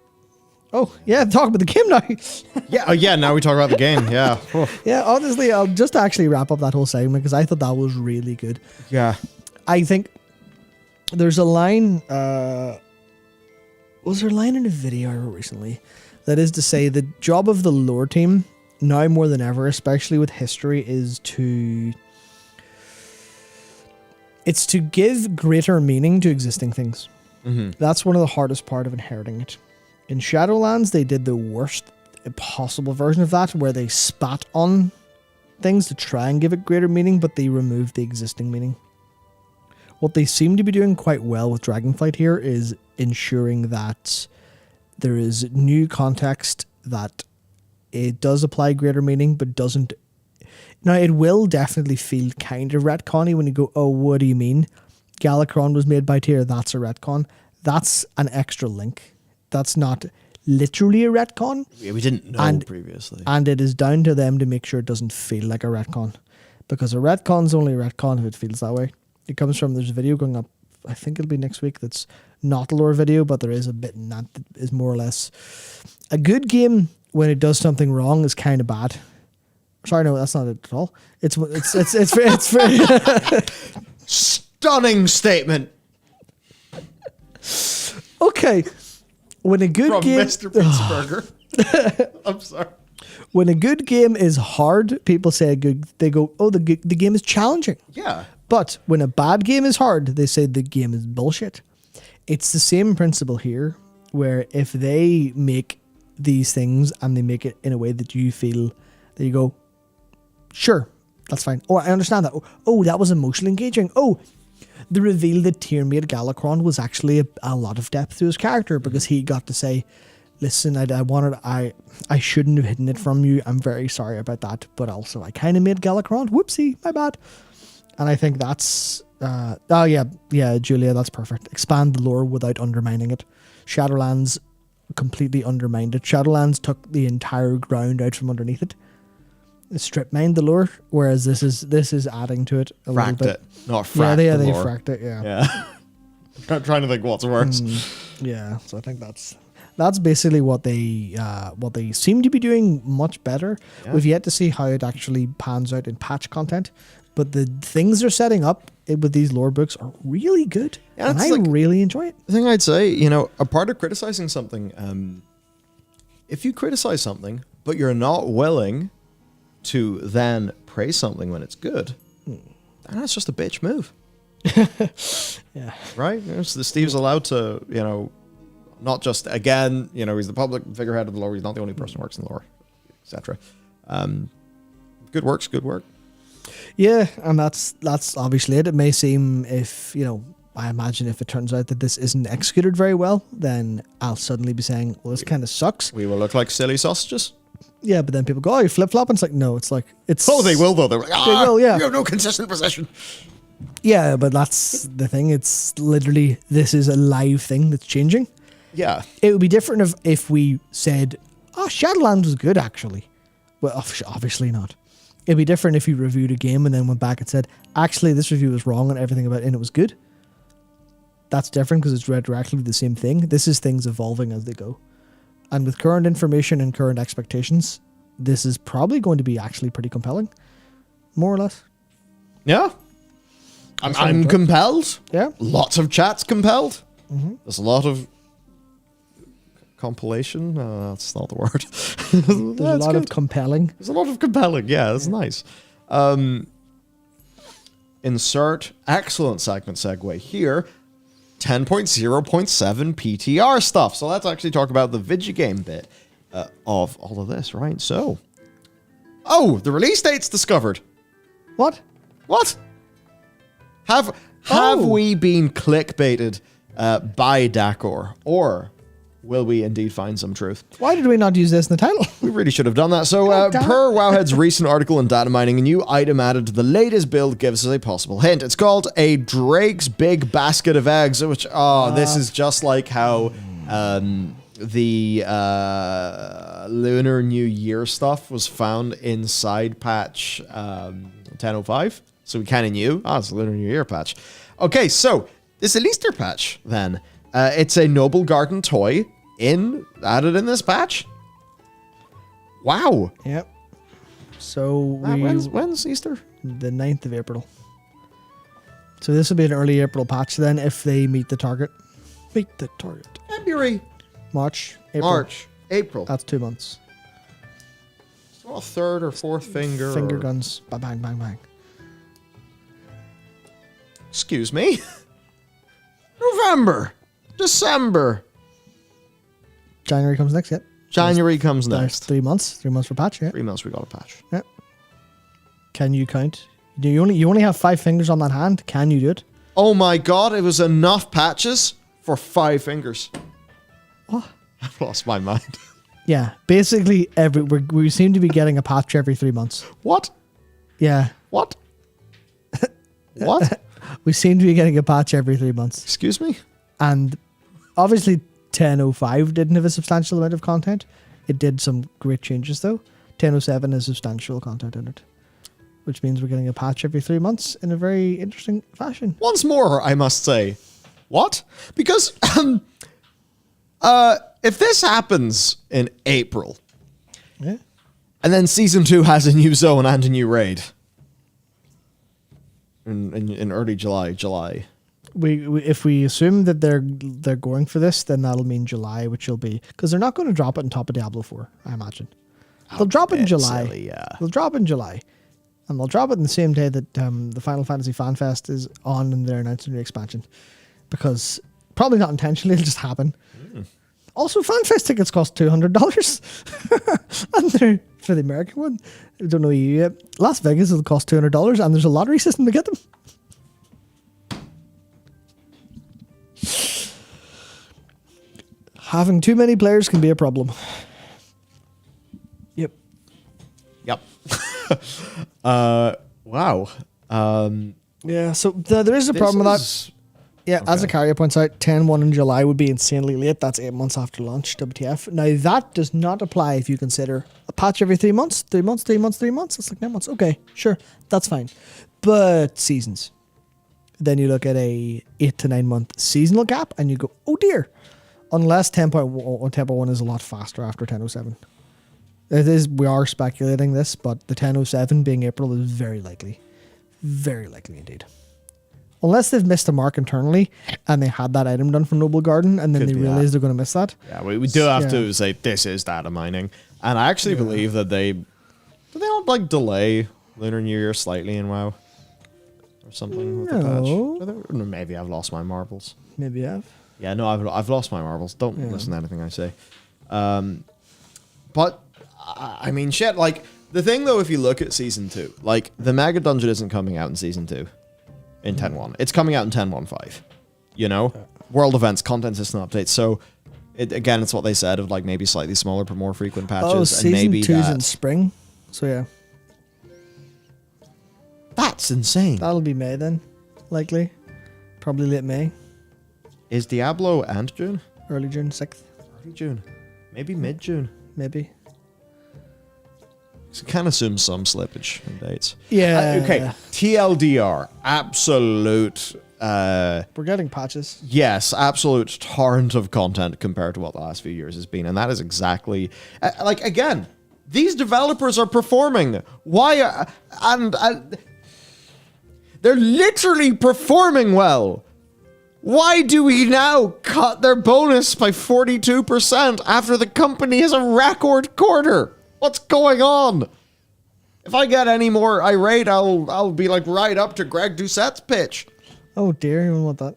B: Oh, yeah, talk about the game now.
A: Now we talk about the game. Yeah.
B: Yeah, honestly, I'll just actually wrap up that whole segment because I thought that was really good.
A: Yeah.
B: I think there's a line, was there a line in a video I wrote recently? That is to say, the job of the lore team, now more than ever, especially with history, is to give greater meaning to existing things. That's one of the hardest part of inheriting it. In Shadowlands, they did the worst possible version of that, where they spat on things to try and give it greater meaning, but they removed the existing meaning. What they seem to be doing quite well with Dragonflight here is ensuring that there is new context, that it does apply greater meaning, but doesn't. Now, it will definitely feel kind of retconny when you go, oh, what do you mean? Galakrond was made by Tyr, that's a retcon. That's an extra link. That's not literally a retcon.
A: Yeah, we didn't know previously.
B: And it is down to them to make sure it doesn't feel like a retcon. Because a retcon's only a retcon if it feels that way. It comes from, there's a video going up, I think it'll be next week, that's not a lore video, but there is a bit in that is more or less a good game when it does something wrong is kind of bad. Sorry, no, that's not it at all. It's very
A: Stunning statement.
B: Okay. When a good
A: From
B: game,
A: Mr. Pittsburgher. I'm sorry.
B: when a good game is hard, people say they go, "Oh, the game is challenging."
A: Yeah.
B: But when a bad game is hard, they say the game is bullshit. It's the same principle here, where if they make these things and they make it in a way that you feel that you go, sure, that's fine. Oh, I understand that. Oh, that was emotionally engaging. Oh, the reveal that Tyrmate Galacron was actually a lot of depth to his character because he got to say, listen, I shouldn't have hidden it from you. I'm very sorry about that. But also, I kind of made Galacron. Whoopsie, my bad. And I think that's, Julia, that's perfect. Expand the lore without undermining it. Shadowlands completely undermined it. Shadowlands took the entire ground out from underneath it. Strip mined the lore, whereas this is adding to it a little bit.
A: Not fracked
B: they
A: the lore.
B: fracked it, yeah.
A: Yeah. I'm trying to think what's worse.
B: Yeah, so I think that's basically what they seem to be doing much better.
A: Yeah.
B: We've yet to see how it actually pans out in patch content, but the things they're setting up with these lore books are really good,
A: Yeah,
B: and
A: it's
B: I
A: like-
B: really enjoy it.
A: The thing I'd say, a part of criticizing something, if you criticize something, but you're not willing to then praise something when it's good, then that's just a bitch move.
B: Yeah.
A: Right? So Steve's allowed to, not just, again, he's the public figurehead of the lore, he's not the only person who works in the lore, etc. Good work's good work.
B: Yeah, and that's obviously it. It may seem I imagine if it turns out that this isn't executed very well, then I'll suddenly be saying, well, this kind of sucks.
A: We will look like silly sausages.
B: Yeah, but then people go, oh, you flip-flop? And it's like, no, it's like, it's...
A: Oh, they will, though. They're like,
B: They will, yeah.
A: You have no consistent possession.
B: Yeah, but that's the thing. It's literally, this is a live thing that's changing.
A: Yeah.
B: It would be different if we said, oh, Shadowlands was good, actually. Well, obviously not. It'd be different if you reviewed a game and then went back and said, actually, this review was wrong and everything about it, and it was good. That's different because it's retroactively the same thing. This is things evolving as they go. And with current information and current expectations, this is probably going to be actually pretty compelling. More or less.
A: Yeah. I'm compelled.
B: Yeah.
A: Lots of chats compelled.
B: Mm-hmm.
A: There's a lot of compilation. That's not the word.
B: There's a lot of compelling.
A: There's a lot of compelling. Yeah, that's nice. Insert excellent segment segue here. 10.0.7 PTR stuff. So let's actually talk about the video game bit of all of this, right? So, the release date's discovered.
B: What?
A: What? Have we been clickbaited by Dakor, or will we indeed find some truth?
B: Why did we not use this in the title?
A: We really should have done that. So,
B: God damn it.
A: per Wowhead's recent article in Data Mining, a new item added to the latest build gives us a possible hint. It's called a Drake's Big Basket of Eggs, which, this is just like how the Lunar New Year stuff was found inside patch 10.05. So we kind of knew, it's a Lunar New Year patch. Okay, so this is a Easter patch then. It's a Noble Garden toy added in this patch. Wow.
B: Yep. So
A: When's Easter?
B: the 9th of April. So this will be an early April patch then if they meet the target. Meet the target.
A: February.
B: March. April.
A: April.
B: That's 2 months.
A: It's not a third or fourth finger.
B: Finger
A: or-
B: guns. Bang, bang, bang, bang.
A: Excuse me. November. December.
B: January comes next, yep.
A: January comes
B: There's
A: next.
B: 3 months. 3 months for patch, yeah.
A: 3 months we got a patch.
B: Can you count? Do you only have 5 fingers on that hand? Can you do it?
A: Oh my god, it was enough patches for 5 fingers.
B: What?
A: I've lost my mind.
B: Yeah. Basically, we seem to be getting a patch every 3 months.
A: What?
B: Yeah.
A: What? What?
B: We seem to be getting a patch every 3 months.
A: Excuse me?
B: And obviously 10.05 didn't have a substantial amount of content. It did some great changes though. 10.07 has substantial content in it, which means we're getting a patch every 3 months in a very interesting fashion.
A: Once more, I must say, what? Because if this happens in April,
B: Yeah.
A: and then Season 2 has a new zone and a new raid in early July.
B: we if we assume that they're going for this, then that'll mean July, which will be because they're not going to drop it on top of Diablo 4, I imagine. They'll drop it in July.
A: Silly, yeah.
B: They'll drop it in July, and they'll drop it in the same day that the Final Fantasy Fan Fest is on, and they're announcing the expansion. Because probably not intentionally, it'll just happen. Also, Fan Fest tickets cost $200, and they're for the American one. I don't know EU yet. Las Vegas will cost $200, and there's a lottery system to get them. Having too many players can be a problem. Yep.
A: Yep. Wow.
B: Yeah, so there is a problem with that. Yeah,
A: okay.
B: As Zakaria points out, 10-1 in July would be insanely late. That's 8 months after launch, WTF. Now, that does not apply if you consider a patch every 3 months. 3 months, 3 months, 3 months. It's like 9 months. Okay, sure, that's fine. But seasons. Then you look at a 8 to 9 month seasonal gap, and you go, oh dear. Unless 10.1 is a lot faster after 10.07. It is. We are speculating this, but the 10.07 being April is very likely. Very likely indeed. Unless they've missed a mark internally and they had that item done from Noble Garden and then
A: Could
B: they
A: be
B: realize
A: that.
B: they're going to miss that.
A: Yeah, we do have to say this is data mining. And I actually believe that do they not like delay Lunar New Year slightly in WoW? Or something with the patch?
B: No.
A: Or maybe I've lost my marbles.
B: Maybe you have.
A: Yeah, no, I've lost my marbles. Don't listen to anything I say. But, I mean, shit, like, the thing, though, if you look at Season 2, like, the Mega Dungeon isn't coming out in Season 2 in 10.1. It's coming out in 10.1.5, you know? World events, content system updates. So, again, it's what they said of, like, maybe slightly smaller but more frequent patches.
B: Oh,
A: and
B: Season
A: maybe
B: 2's in spring. So, yeah.
A: That's insane.
B: That'll be May then, likely. Probably late May.
A: Is Diablo and June?
B: Early June, 6th.
A: Early June. Maybe mid-June.
B: Maybe.
A: So kind of assume some slippage in dates.
B: Yeah.
A: Okay. TLDR. Absolute.
B: We're getting patches.
A: Yes, absolute torrent of content compared to what the last few years has been. And that is exactly. Like, again, these developers are performing. Why? And they're literally performing well. Why do we now cut their bonus by 42% after the company has a record quarter? What's going on? If I get any more irate, I'll be like right up to Greg Doucette's pitch.
B: Oh dear, you don't want that.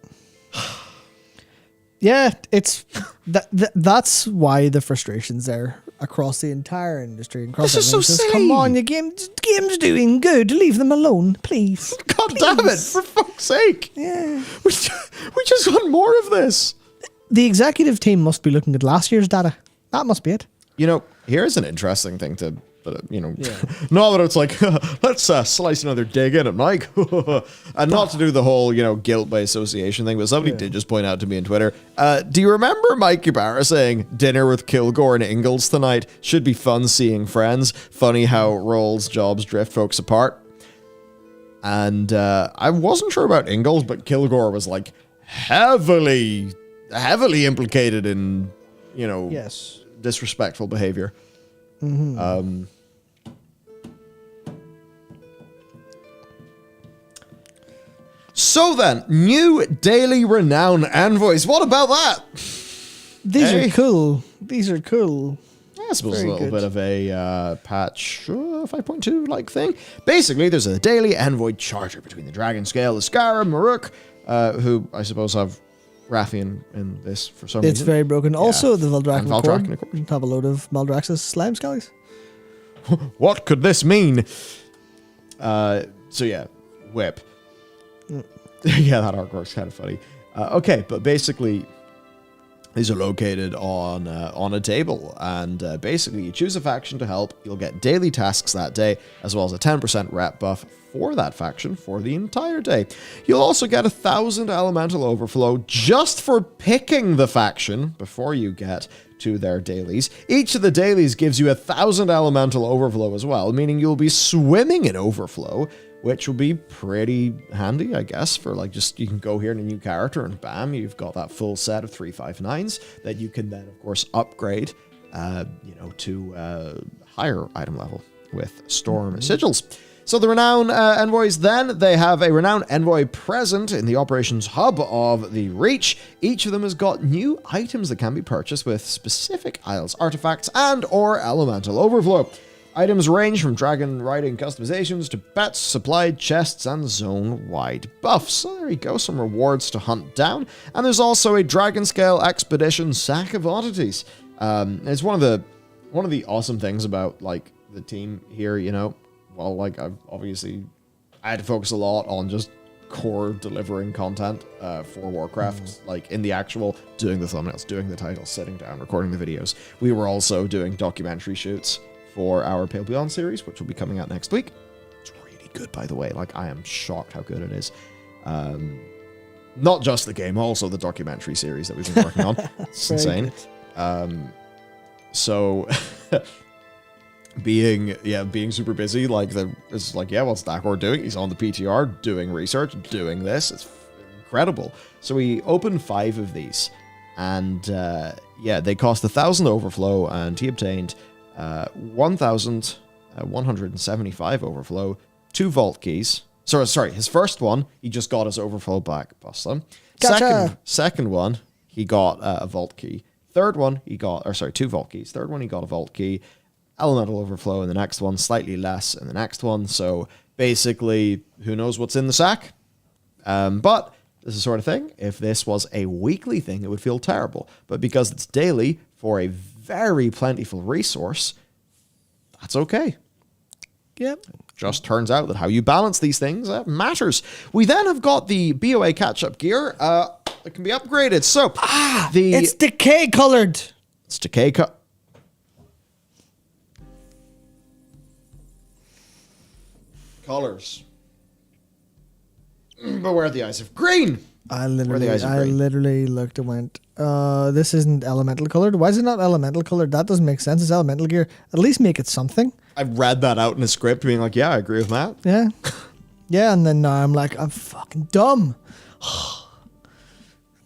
B: Yeah, it's that's why the frustration's there across the entire industry. And across
A: This is so
B: everything.
A: silly.
B: Come on, your game's doing good. Leave them alone, please.
A: God damn it, for fuck's sake.
B: Yeah.
A: We just want more of this.
B: The executive team must be looking at last year's data. That must be it.
A: You know, here's an interesting thing to, not that it's like, let's slice another dig in at Mike. And not to do the whole, guilt by association thing, but somebody did just point out to me on Twitter, do you remember Mike Ybarra saying, dinner with Kilgore and Ingalls tonight? Should be fun seeing friends. Funny how roles, jobs drift folks apart. And I wasn't sure about Ingalls, but Kilgore was like heavily implicated in,
B: Yes.
A: disrespectful behavior.
B: Mm-hmm.
A: So then, new daily renown envoys. What about that?
B: These
A: Hey.
B: are cool. These are cool.
A: I suppose
B: Very
A: a little
B: good.
A: bit of a patch 5.2 like thing. Basically, there's a daily envoy charger between the Dragon Scale, the Scar, and Maruk, who I suppose have Rathian in this for some
B: It's
A: reason.
B: very broken. Also, the Valdrakken
A: And Valdrakken,
B: Accord
A: of course.
B: have a load of Maldraxxus slime skellies.
A: What could this mean? So yeah, whip. Yeah, that artwork's kind of funny. Okay, but basically, these are located on a table, and basically you choose a faction to help. You'll get daily tasks that day, as well as a 10% rep buff for that faction for the entire day. You'll also get 1,000 elemental overflow just for picking the faction before you get to their dailies. Each of the dailies gives you 1,000 elemental overflow as well, meaning you'll be swimming in overflow, which will be pretty handy, I guess, for like just you can go here in a new character and bam, you've got that full set of 359s that you can then, of course, upgrade, to higher item level with Storm Sigils. So the Renown Envoys then, they have a Renown Envoy present in the operations hub of the Reach. Each of them has got new items that can be purchased with specific Isles artifacts and or elemental overflow. Items range from dragon riding customizations to pets, supplied chests, and zone-wide buffs. So there you go, some rewards to hunt down. And there's also a Dragon Scale Expedition Sack of Oddities. It's one of the awesome things about like the team here, you know. Well, like I had to focus a lot on just core delivering content for Warcraft, like in the actual doing the thumbnails, doing the titles, sitting down, recording the videos. We were also doing documentary shoots for our Pale Beyond series, which will be coming out next week. It's really good, by the way. Like, I am shocked how good it is. Not just the game, also the documentary series that we've been working on. It's insane. So being super busy, like it's like, yeah, what's Dakor doing? He's on the PTR doing research, doing this. It's incredible. So we opened 5 of these, and they cost 1,000 overflow, and he obtained 1,175 overflow, 2 vault keys. Sorry, his first one, he just got his overflow back. Bust them.
B: Gotcha.
A: Second one, he got a vault key. Third one, he got, 2 vault keys. Third one, he got a vault key. Elemental overflow in the next one, slightly less in the next one. So basically, who knows what's in the sack? But this is the sort of thing, if this was a weekly thing, it would feel terrible. But because it's daily, for a very plentiful resource, that's okay.
B: Yep.
A: Just turns out that how you balance these things matters. We then have got the BOA catch-up gear that can be upgraded. So,
B: it's decay colored.
A: It's decay colors. But where are the eyes of green?
B: I literally looked and went, this isn't elemental colored. Why is it not elemental colored? That doesn't make sense. It's elemental gear. At least make it something.
A: I read that out in a script being like, yeah, I agree with Matt.
B: Yeah. Yeah, and then now I'm like, I'm fucking dumb.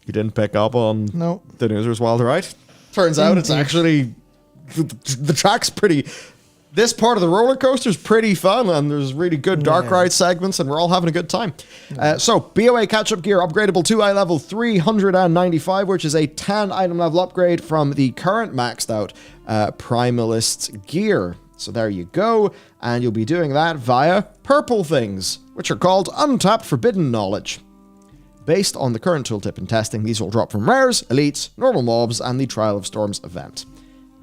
A: You didn't pick up on the Newsers Wilder Right? Turns out it's actually, the track's pretty, this part of the roller coaster is pretty fun, and there's really good dark ride segments, and we're all having a good time. So, BOA catch-up gear upgradable to eye level 395, which is a 10 item level upgrade from the current maxed out Primalist gear. So there you go, and you'll be doing that via purple things, which are called Untapped Forbidden Knowledge. Based on the current tooltip and testing, these will drop from rares, elites, normal mobs, and the Trial of Storms event.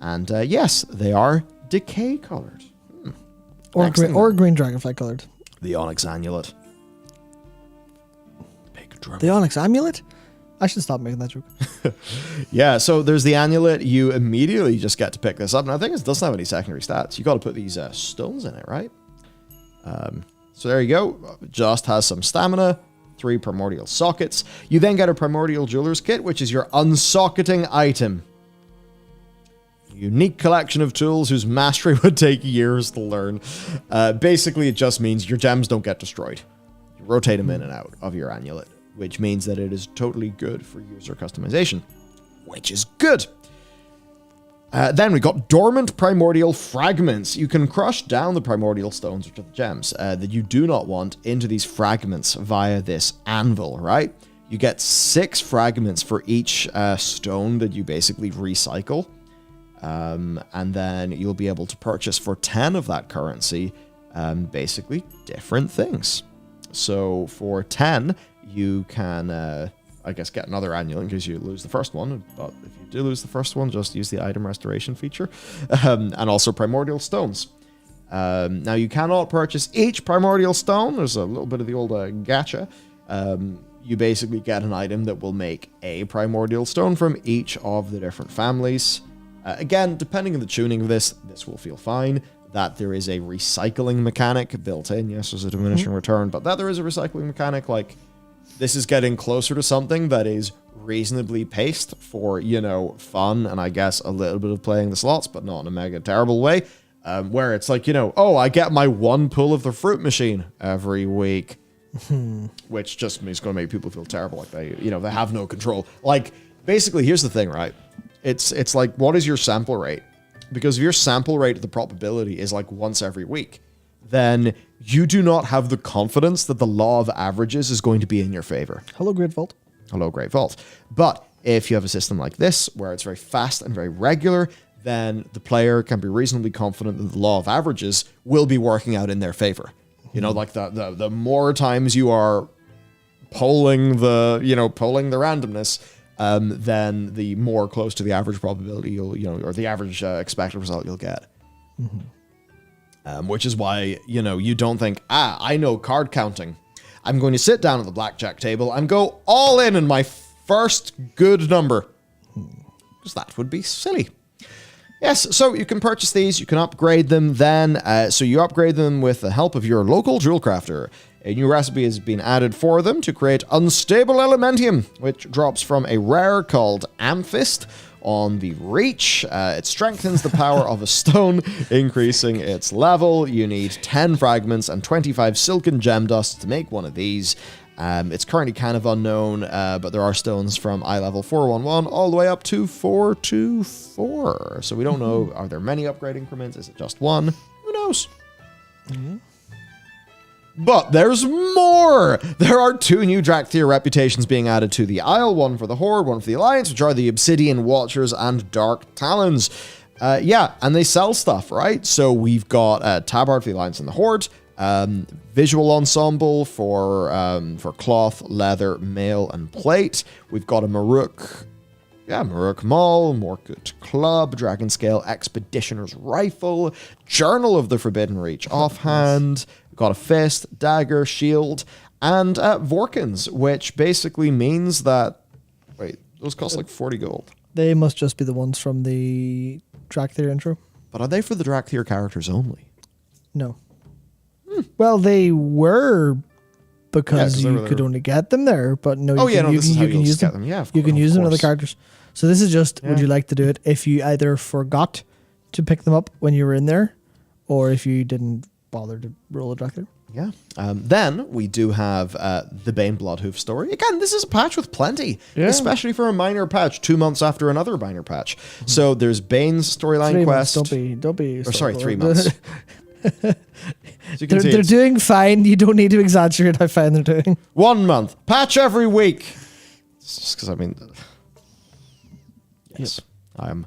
A: And yes, they are decay colored.
B: Or green dragonfly colored.
A: The Onyx Amulet. Big drum.
B: The Onyx Amulet? I should stop making that joke.
A: Yeah, so there's the amulet. You immediately just get to pick this up. And I think it doesn't have any secondary stats. You got to put these stones in it, right? So there you go. Just has some stamina, 3 primordial sockets. You then get a primordial jeweler's kit, which is your unsocketing item. Unique collection of tools whose mastery would take years to learn. Basically, it just means your gems don't get destroyed. You rotate them in and out of your amulet, which means that it is totally good for user customization, which is good. Then we got dormant primordial fragments. You can crush down the primordial stones, which are the gems, that you do not want into these fragments via this anvil, right? You get 6 fragments for each stone that you basically recycle. And then you'll be able to purchase for 10 of that currency, basically different things. So for 10, you can, I guess, get another annual in case you lose the first one. But if you do lose the first one, just use the item restoration feature. And also primordial stones. Now, you cannot purchase each primordial stone. There's a little bit of the old gacha. You basically get an item that will make a primordial stone from each of the different families. Again, depending on the tuning of this will feel fine. That there is a recycling mechanic built in. Yes, there's a diminishing return, but that there is a recycling mechanic. Like, this is getting closer to something that is reasonably paced for, you know, fun and I guess a little bit of playing the slots, but not in a mega terrible way. Where it's like, you know, oh, I get my 1 pull of the fruit machine every week, which just is going to make people feel terrible. Like they have no control. Like, basically, here's the thing, right? It's like, what is your sample rate? Because if your sample rate of the probability is like once every week, then you do not have the confidence that the law of averages is going to be in your favor.
B: Hello, Great Vault.
A: Hello, Great Vault. But if you have a system like this, where it's very fast and very regular, then the player can be reasonably confident that the law of averages will be working out in their favor. You know, like the more times you are polling the randomness, then the more close to the average probability or the average expected result you'll get. Which is why, you don't think, I know card counting. I'm going to sit down at the blackjack table and go all in my first good number. Because that would be silly. Yes, so you can purchase these, you can upgrade them then. So you upgrade them with the help of your local jewel crafter. A new recipe has been added for them to create unstable elementium, which drops from a rare called Amethyst on the Reach. It strengthens the power of a stone, increasing its level. You need 10 fragments and 25 silken gem dust to make one of these. It's currently kind of unknown, but there are stones from eye level 411 all the way up to 424. So we don't know, are there many upgrade increments? Is it just one? Who knows? But there's more! There are 2 new Drakthir reputations being added to the Isle, one for the Horde, one for the Alliance, which are the Obsidian Watchers and Dark Talons. And they sell stuff, right? So we've got Tabard for the Alliance and the Horde, visual ensemble for cloth, leather, mail, and plate. We've got a Maruk Maul, Morkut Club, Dragon Scale Expeditioner's Rifle, Journal of the Forbidden Reach offhand. We've got a fist, dagger, shield, and Vorkins, which basically means that... Wait, those cost like 40 gold.
B: They must just be the ones from the Drakthir intro.
A: But are they for the Drakthir characters only?
B: No. Well, they were because you could only get them there, but no, you can use them.
A: Yeah,
B: you can use them with the characters. So this is just, would you like to do it if you either forgot to pick them up when you were in there, or if you didn't bother to roll a Drakthir?
A: Yeah. Then we do have the Bane Bloodhoof story. Again, this is a patch with plenty, especially for a minor patch, 2 months after another minor patch. So there's Bane's storyline quest.
B: Don't be.
A: Or sorry, 3 months.
B: They're doing fine. You don't need to exaggerate how fine they're doing. 1
A: month. Patch every week. It's just because, yes, I'm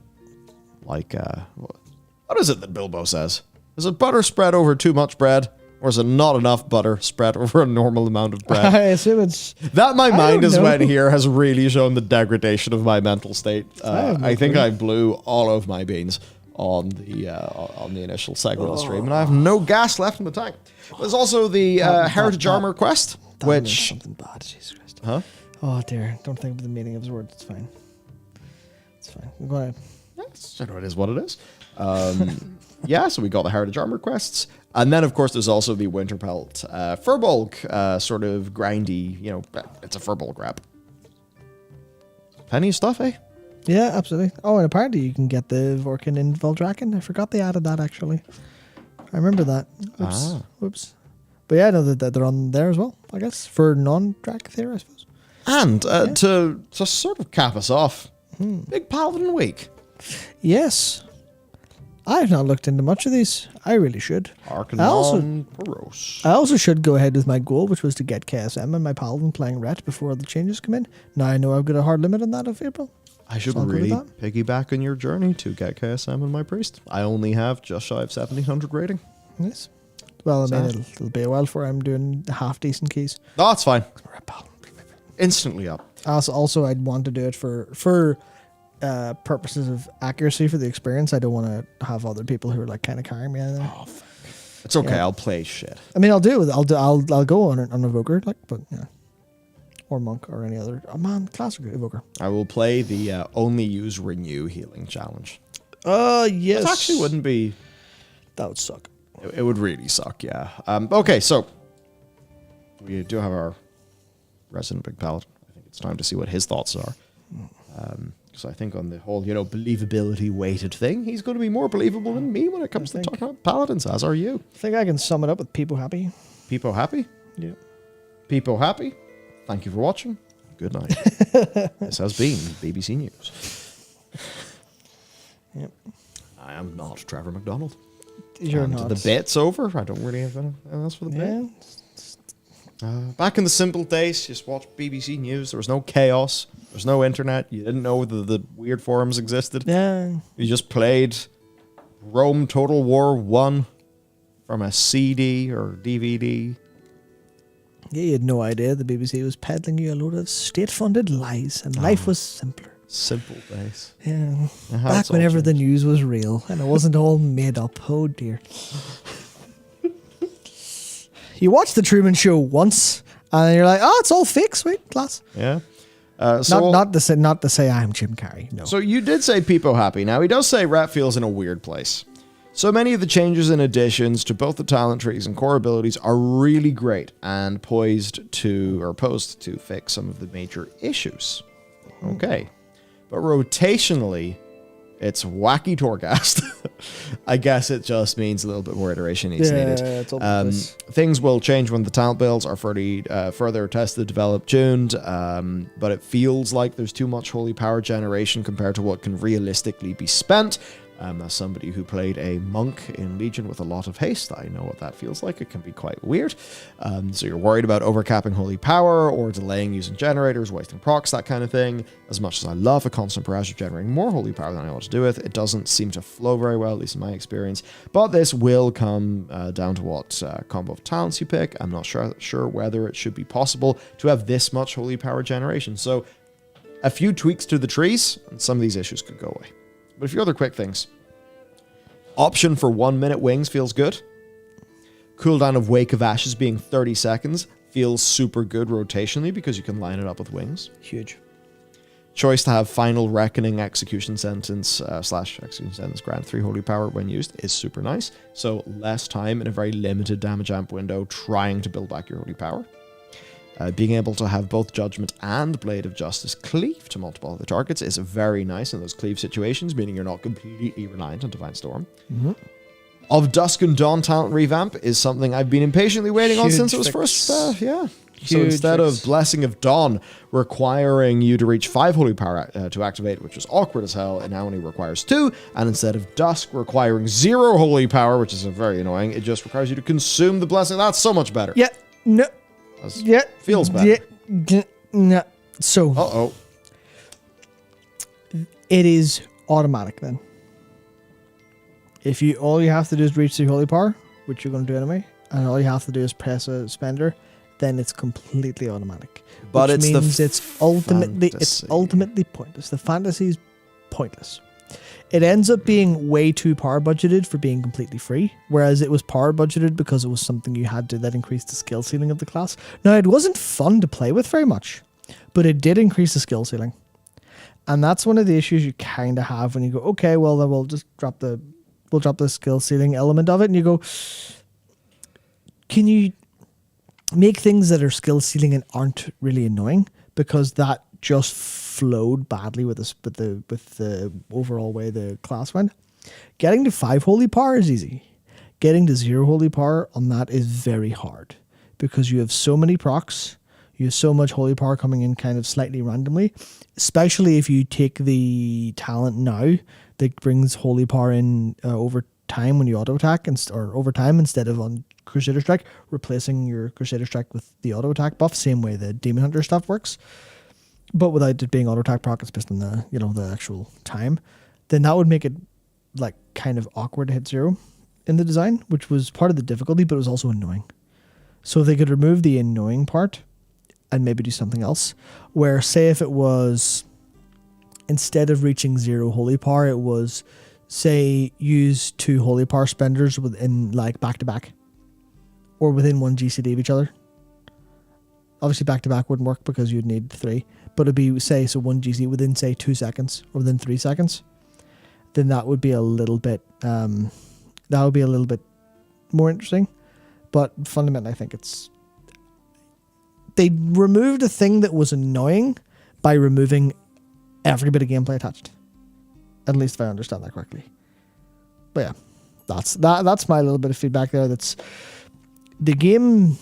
A: like, what is it that Bilbo says? Is it butter spread over too much bread? Or is it not enough butter spread over a normal amount of bread?
B: I assume it's...
A: That my mind has went here has really shown the degradation of my mental state. I think I blew all of my beans on the initial segment of the stream, and I have no gas left in the tank. There's also the Heritage Armor quest, which...
B: something bad, Jesus Christ.
A: Huh?
B: Oh dear, don't think of the meaning of his words, it's fine. It's fine. Go ahead.
A: It is what it is. So we got the Heritage Armor quests. And then, of course, there's also the Winterpelt Furbolg, sort of grindy, it's a Furbolg wrap. Plenty of stuff, eh?
B: Yeah, absolutely. Oh, and apparently you can get the Vorkin in Voldraken. I forgot they added that, actually. I remember that. Whoops. But yeah, I know that they're on there as well, I guess, for non-Drakthir, I suppose.
A: And to sort of cap us off, Big Paladin Week.
B: Yes. I have not looked into much of these. I really should. I also should go ahead with my goal, which was to get KSM and my Paladin playing Ret before the changes come in. Now I know I've got a hard limit on that of April.
A: I should really piggyback on your journey to get KSM and my Priest. I only have just shy of 1700 rating.
B: Yes. Well, it'll be a while before I'm doing half decent keys.
A: No, that's fine. Instantly up.
B: Also, I'd want to do it for purposes of accuracy for the experience. I don't want to have other people who are like kind of carrying me out of there.
A: Oh, fuck. It's okay. Yeah. I'll play shit.
B: I'll do it. I'll go on Evoker, but yeah, or Monk or any other. Oh man, classic Evoker.
A: I will play the only use renew healing challenge.
B: Yes.
A: It actually wouldn't be.
B: That would suck.
A: It would really suck. Yeah. Okay, so we do have our resident Big Paladin. I think it's time to see what his thoughts are. So I think on the whole, believability weighted thing, he's going to be more believable than me when it comes to talking about paladins, as are you.
B: I think I can sum it up with people happy.
A: People happy?
B: Yeah.
A: People happy? Thank you for watching. Good night. This has been BBC News.
B: Yep.
A: I am not Trevor McDonald.
B: You're
A: and
B: not.
A: the bit's over. I don't really have anything else for the bit. Back in the simple days, you just watched BBC News. There was no chaos. There was no internet. You didn't know the weird forums existed.
B: Yeah.
A: You just played Rome Total War 1 from a CD or DVD.
B: Yeah, you had no idea the BBC was peddling you a load of state-funded lies, and life was simpler.
A: Simple days.
B: Yeah.
A: And how
B: Back
A: it's all
B: whenever the
A: changed.
B: news was real, and it wasn't all made up. Oh, dear. You watch the Truman Show once, and you're like, "Oh, it's all fake, sweet class."
A: Yeah.
B: Not to say I'm Jim Carrey. No.
A: So you did say Peepo happy. Now he does say Rat feels in a weird place. So many of the changes and additions to both the talent trees and core abilities are really great and posed to fix some of the major issues. Okay. But rotationally, it's wacky Torghast. I guess it just means a little bit more iteration is needed.
B: It's all
A: Things will change when the talent builds are further tested, developed, tuned, but it feels like there's too much holy power generation compared to what can realistically be spent. As somebody who played a monk in Legion with a lot of haste, I know what that feels like. It can be quite weird. So you're worried about overcapping holy power or delaying using generators, wasting procs, that kind of thing. As much as I love a constant barrage of generating more holy power than I know what to do with, it doesn't seem to flow very well, at least in my experience. But this will come down to what combo of talents you pick. I'm not sure whether it should be possible to have this much holy power generation. So a few tweaks to the trees, and some of these issues could go away. But a few other quick things. Option for 1 minute wings feels good. Cooldown of Wake of Ashes being 30 seconds feels super good rotationally because you can line it up with wings.
B: huge.
A: Choice to have Final Reckoning Execution Sentence / Execution Sentence grant 3 holy power when used is super nice. So less time in a very limited damage amp window trying to build back your holy power. Being able to have both Judgment and Blade of Justice cleave to multiple other targets is very nice in those cleave situations, meaning you're not completely reliant on Divine Storm.
B: Mm-hmm.
A: Of Dusk and Dawn talent revamp is something I've been impatiently waiting on
B: Huge
A: since it was
B: fix.
A: first. So
B: Huge
A: instead
B: fix.
A: of Blessing of Dawn requiring you to reach 5 holy power to activate, which was awkward as hell, it now only requires 2. And instead of Dusk requiring 0 holy power, which is very annoying, it just requires you to consume the blessing. That's so much better.
B: Yeah. No. Yeah.
A: Feels better.
B: Yeah. No. So
A: Uh-oh.
B: it is automatic then. If all you have to do is reach the holy power, which you're going to do anyway, and all you have to do is press a spender, then it's completely automatic.
A: But
B: which
A: it's the
B: means it's ultimately
A: fantasy.
B: pointless. The fantasy's pointless. It ends up being way too power budgeted for being completely free, whereas it was power budgeted because it was something you had to that increased the skill ceiling of the class. Now, it wasn't fun to play with very much, but it did increase the skill ceiling. And that's one of the issues you kind of have when you go, okay, well, then we'll drop the skill ceiling element of it, and you go, can you make things that are skill ceiling and aren't really annoying, because that just flowed badly with the overall way the class went. Getting to 5 holy power is easy. Getting to 0 holy power on that is very hard, because you have so many procs, you have so much holy power coming in kind of slightly randomly, especially if you take the talent now that brings holy power in over time when you auto attack, or over time instead of on Crusader Strike, replacing your Crusader Strike with the auto attack buff, same way the Demon Hunter stuff works, but without it being auto attack proc, it's based on the actual time. Then that would make it like kind of awkward to hit 0 in the design, which was part of the difficulty, but it was also annoying. So if they could remove the annoying part and maybe do something else, where say if it was instead of reaching 0 holy power, it was say use 2 holy power spenders within like back to back, or within 1 GCD of each other. Obviously back to back wouldn't work because you'd need 3, but it'd be say 1 GC within say 2 seconds or within 3 seconds. Then that would be a little bit more interesting. But fundamentally, I think they removed a thing that was annoying by removing every bit of gameplay attached. At least if I understand that correctly. But yeah, that's my little bit of feedback there. That's the game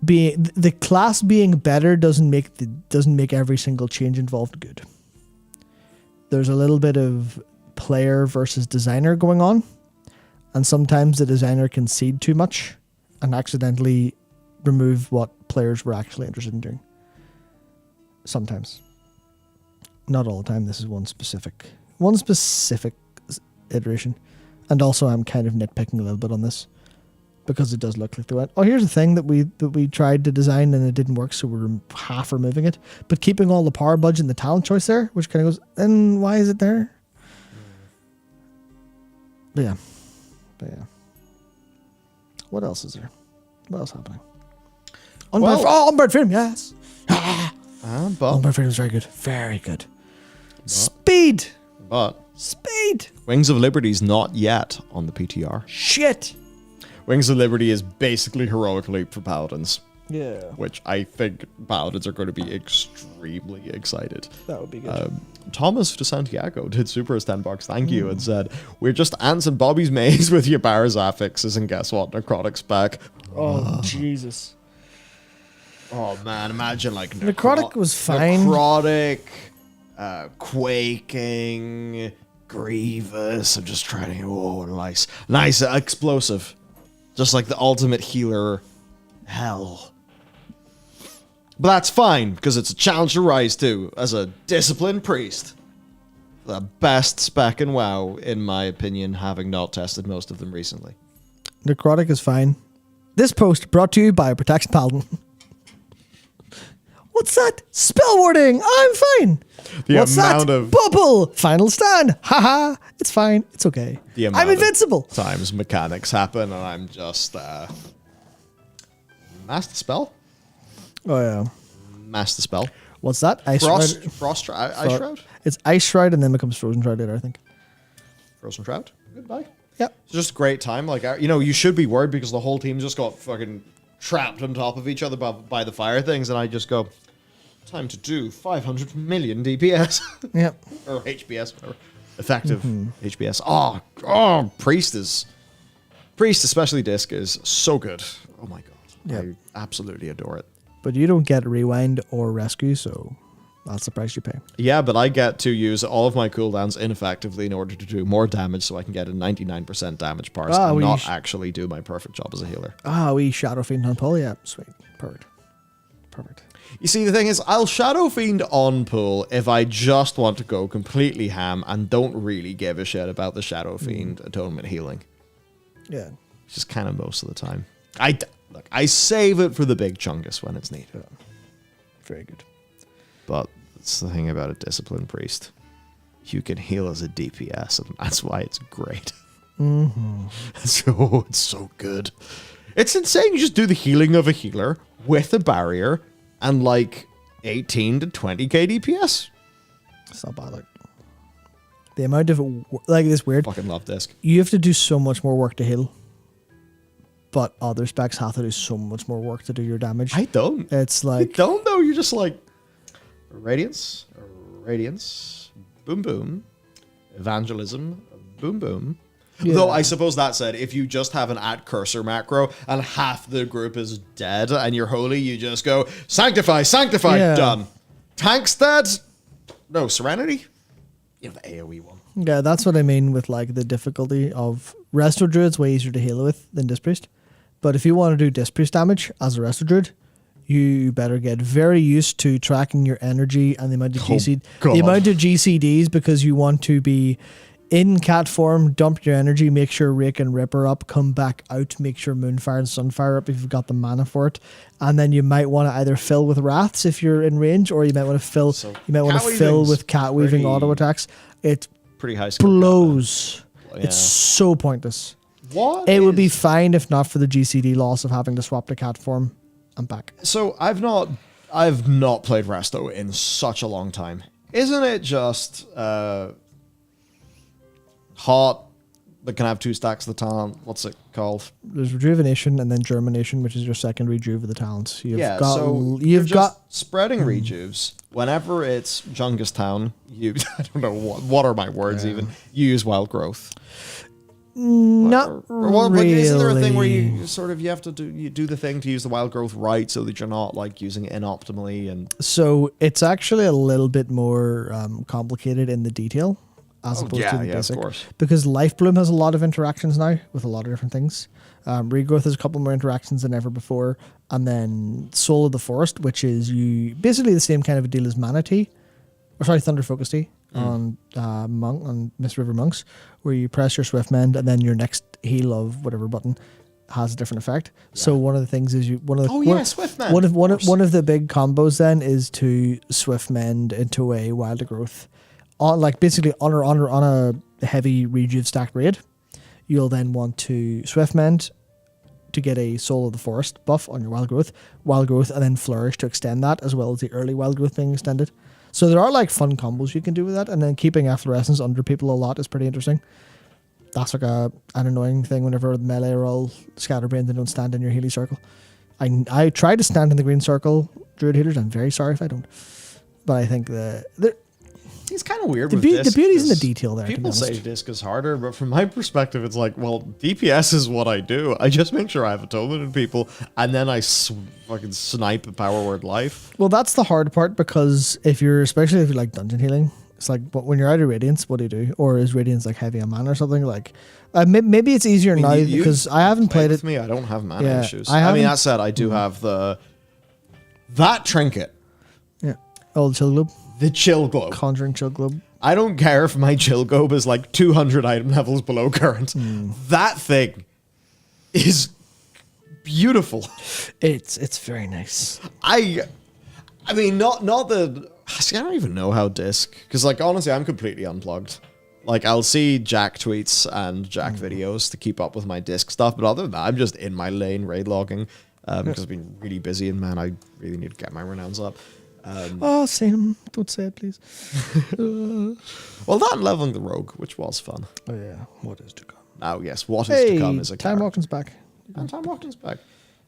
B: being the class being better doesn't make every single change involved good. There's a little bit of player versus designer going on, And sometimes the designer can cede too much and accidentally remove what players were actually interested in doing. Sometimes. Not all the time. This is one specific iteration. And also I'm kind of nitpicking a little bit on this because it does look like the went, oh, here's a thing that we tried to design and it didn't work, so we're half removing it. But keeping all the power budget and the talent choice there, which kind of goes, then why is it there? But yeah. What else is there? What else happening? Unburned Freedom, yes. Unburned Freedom is very good. Very good. Speed.
A: Wings of Liberty's not yet on the PTR.
B: Shit.
A: Wings of Liberty is basically Heroic Leap for Paladins.
B: Yeah.
A: Which I think Paladins are going to be extremely excited.
B: That would be good.
A: Thomas de Santiago did super as $10, thank you, and said, we're just ants and Bobby's maze with Ybarra's affixes, and guess what? Necrotic's back.
B: Oh, Jesus.
A: Oh, man, imagine like...
B: Necrotic was fine.
A: Necrotic, Quaking, Grievous. I'm just trying to... Nice, explosive. Just like the ultimate healer. Hell. But that's fine, because it's a challenge to rise to as a disciplined priest. The best spec in WoW, in my opinion, having not tested most of them recently.
B: Necrotic is fine. This post brought to you by Protection Paladin. What's that? Spell warding! I'm fine! What's that? Bubble! Final stand! Haha! It's fine. It's okay. I'm invincible!
A: Times mechanics happen and I'm just... Master spell?
B: Oh, yeah.
A: Master spell.
B: What's that?
A: Ice Shroud?
B: It's Ice Shroud and then becomes Frozen Shroud later, I think.
A: Frozen Shroud? Goodbye.
B: Yep.
A: It's just a great time. Like, you should be worried because the whole team just got fucking trapped on top of each other by the fire things, and I just go, time to do 500 million DPS.
B: Yep.
A: Or HPS, whatever. Effective HPS. Oh, Priest, especially Disc, is so good. Oh my god. Yep. I absolutely adore it.
B: But you don't get Rewind or Rescue, so that's the price you pay.
A: Yeah, but I get to use all of my cooldowns ineffectively in order to do more damage so I can get a 99% damage parse and not actually do my perfect job as a healer.
B: We Shadow Fiend on pull? Yeah, sweet. Perfect.
A: You see, the thing is, I'll Shadow Fiend on pull if I just want to go completely ham and don't really give a shit about the Shadow Fiend atonement healing.
B: Yeah.
A: Just kind of most of the time. I save it for the big chungus when it's needed.
B: Yeah. Very good.
A: But that's the thing about a disciplined priest. You can heal as a DPS, and that's why it's great.
B: Mm-hmm.
A: It's so good. It's insane. You just do the healing of a healer with a barrier and like 18 to 20k DPS.
B: It's not bad. Like, the amount of it's weird.
A: Fucking love Disc.
B: You have to do so much more work to heal. But other specs have to do so much more work to do your damage.
A: I don't.
B: It's like...
A: You don't, though. You're just like... Radiance. Boom, boom. Evangelism. Boom, boom. Yeah. Though I suppose that said, if you just have an @cursor macro and half the group is dead and you're holy, you just go, sanctify, done. Tank's dead. No, Serenity? You have the AoE one.
B: Yeah, that's what I mean with like the difficulty of Resto Druid's way easier to heal with than Disc Priest. But if you want to do Disc Priest damage as a Resto Druid, you better get very used to tracking your energy and the amount of GCDs, because you want to be in cat form, dump your energy, make sure Rake and Ripper up, come back out, make sure Moonfire and Sunfire up if you've got the mana for it, and then you might want to either fill with Wraths if you're in range, or you might want to fill with Cat Weaving auto attacks. It
A: pretty high
B: blows. Yeah. It's so pointless. It would be fine if not for the GCD loss of having to swap to cat form. I'm back.
A: So I've not played Resto in such a long time. Isn't it just hot that can have 2 stacks of the talent? What's it called?
B: There's Rejuvenation and then Germination, which is your second rejuve of the talents. You've got
A: spreading rejuves. Whenever it's Jungus Town, I don't know what are my words even. You use Wild Growth.
B: Not really.
A: Isn't there a thing where you have to do the thing to use the Wild Growth right so that you're not like using it inoptimally? And
B: so it's actually a little bit more complicated in the detail. as opposed to the basic.
A: Of course.
B: Because Life Bloom has a lot of interactions now with a lot of different things. Regrowth has a couple more interactions than ever before. And then Soul of the Forest, which is you basically the same kind of a deal as Mana Tea. Or sorry, Thunder Focus Tea on Mist River Monks, where you press your Swift Mend and then your next heal of whatever button has a different effect. Yeah. So one of the things is
A: Swift Mend.
B: One of the big combos then is to Swift Mend into a Wild Growth. Basically on a heavy rejuve stacked raid, you'll then want to Swift Mend to get a Soul of the Forest buff on your Wild Growth, and then Flourish to extend that, as well as the early Wild Growth being extended. So there are fun combos you can do with that, and then keeping Efflorescence under people a lot is pretty interesting. That's an annoying thing whenever the melee are all scatterbrained and don't stand in your Healy circle. I try to stand in the green circle, Druid healers. I'm very sorry if I don't. But I think
A: it's kind of weird.
B: The beauty's in the detail there.
A: People say disc is harder, but from my perspective, it's DPS is what I do. I just make sure I have atonement in people, and then I fucking snipe a power word life.
B: Well, that's the hard part, because especially if you like dungeon healing, it's but when you're out of Radiance, what do you do? Or is Radiance heavy on mana or something? Maybe it's easier now because I haven't played it.
A: Me, I don't have mana issues. That said, I do have that trinket.
B: Yeah. Oh, the Chill Globe.
A: The Chill Globe.
B: Conjuring Chill Globe.
A: I don't care if my Chill Globe is 200 item levels below current. That thing is beautiful.
B: It's very nice.
A: I mean, not the... See, I don't even know how disc... Because, honestly, I'm completely unplugged. I'll see Jack tweets and Jack videos to keep up with my disc stuff, but other than that, I'm just in my lane raid logging because I've been really busy, and, man, I really need to get my renowns up.
B: Sam, don't say it, please.
A: Well, that and leveling the rogue, which was fun.
B: Oh, yeah. What is to come?
A: Oh, yes. What is to come is a
B: Time Walking's back.
A: And Time Walking's back.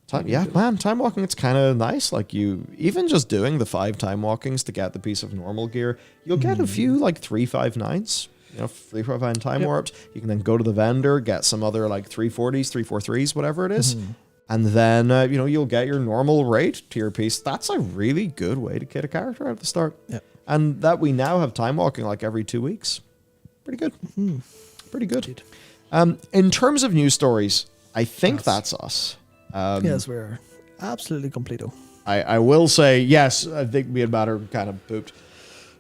A: Time Walking, it's kind of nice. Even just doing the 5 Time Walkings to get the piece of normal gear, you'll get a few 359s, 359 Time Warps. You can then go to the vendor, get some other 340s, 343s, whatever it is. And then, you'll get your normal raid tier piece. That's a really good way to get a character out at the start.
B: Yeah.
A: And that we now have Time Walking every 2 weeks. Pretty good. Pretty good. In terms of news stories, I think that's us.
B: Yes, we're absolutely completo.
A: I will say, yes, I think me and Matt are kind of pooped.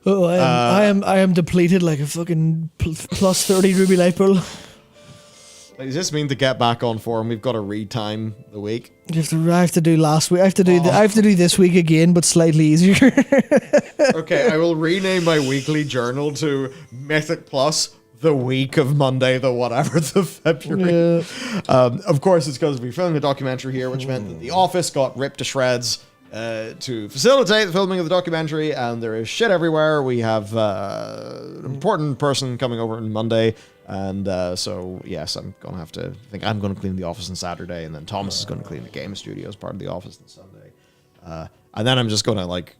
B: Oh, I am depleted like a fucking plus 30 Ruby Life Pearl.
A: Does this mean to get back on form, we've got to retime the week?
B: I have to do last week. I have to do this week again, but slightly easier.
A: Okay, I will rename my weekly journal to Mythic Plus, the week of Monday, the whatever, the February. Yeah. Of course, it's because we're filming a documentary here, which meant that the office got ripped to shreds to facilitate the filming of the documentary, and there is shit everywhere. We have an important person coming over on Monday. And so, yes, I'm going to have to... I think I'm going to clean the office on Saturday, and then Thomas is going to clean the game studio as part of the office on Sunday. And then I'm just going to,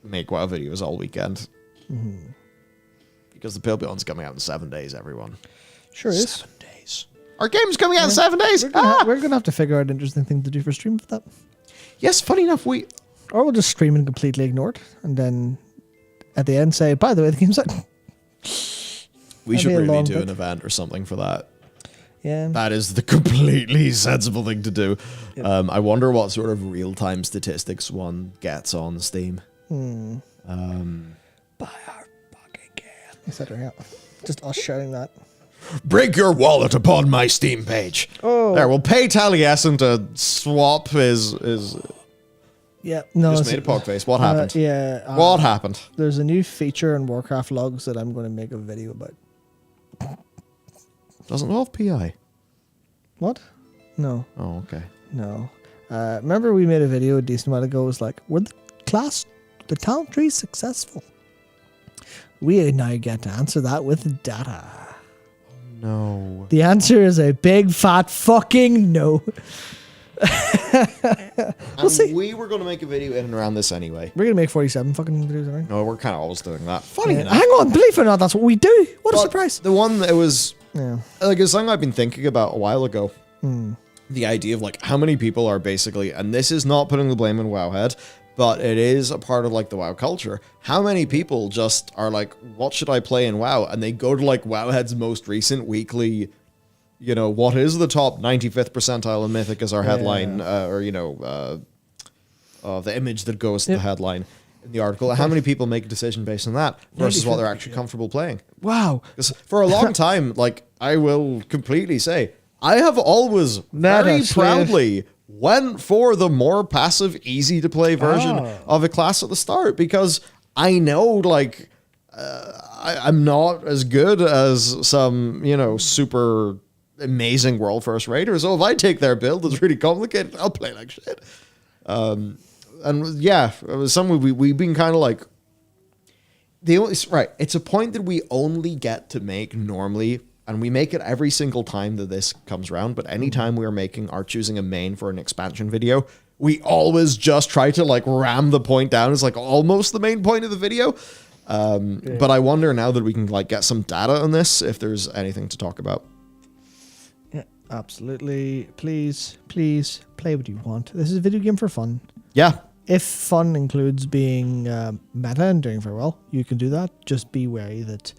A: make WoW videos all weekend. Because the Pale Beyond's coming out in 7 days, everyone.
B: Sure is.
A: 7 days. Our game's coming out in 7 days!
B: We're going to have to figure out an interesting thing to do for stream for that.
A: Yes, funny enough,
B: Or we'll just stream and completely ignore it, and then at the end say, by the way, the game's out.
A: We should really do an event or something for that.
B: Yeah.
A: That is the completely sensible thing to do.
B: Yep.
A: I wonder what sort of real-time statistics one gets on Steam.
B: Buy our fucking game. Etc. Yeah. Just us shouting that.
A: Break your wallet upon my Steam page.
B: Oh.
A: There, we'll pay Taliesin to swap his...
B: Yeah, no.
A: Just made a pog face. What happened?
B: What
A: happened?
B: There's a new feature in Warcraft logs that I'm going to make a video about.
A: Doesn't involve PI.
B: What? No.
A: Oh, okay.
B: No. Remember we made a video a decent while ago. It was were the talent tree successful? We now get to answer that with data.
A: No.
B: The answer is a big fat fucking no. We'll see.
A: We were going to make a video in and around this anyway.
B: We're going to make 47 fucking videos, I think.
A: No, we're kind of always doing that. Funny enough.
B: Hang on, believe it or not, that's what we do. What a surprise.
A: The one that was...
B: Yeah.
A: It's something I've been thinking about a while ago. The idea of how many people are basically... And this is not putting the blame on Wowhead, but it is a part of like the WoW culture. How many people just are like, what should I play in WoW? And they go to like Wowhead's most recent weekly, you know, what is the top 95th percentile in Mythic as our headline, or, you know, the image that goes to the headline in the article. How many people make a decision based on that versus what they're actually comfortable playing?
B: Wow.
A: Because for a long time, like, I will completely say, I have always very proudly went for the more passive, easy to play version of a class at the start, because I know, like, I'm not as good as some, you know, super amazing world first raider. So if I take their build that's really complicated, I'll play like shit. And yeah, we've been kind of like it's a point that we only get to make normally, and we make it every single time that this comes around. But anytime we are choosing a main for an expansion video, we always just try to like ram the point down as like almost the main point of the video. But I wonder now that we can like get some data on this, if there's anything to talk about.
B: Yeah, absolutely. Please play what you want. This is a video game for fun.
A: Yeah.
B: If fun includes being meta and doing very well, you can do that. Just be wary that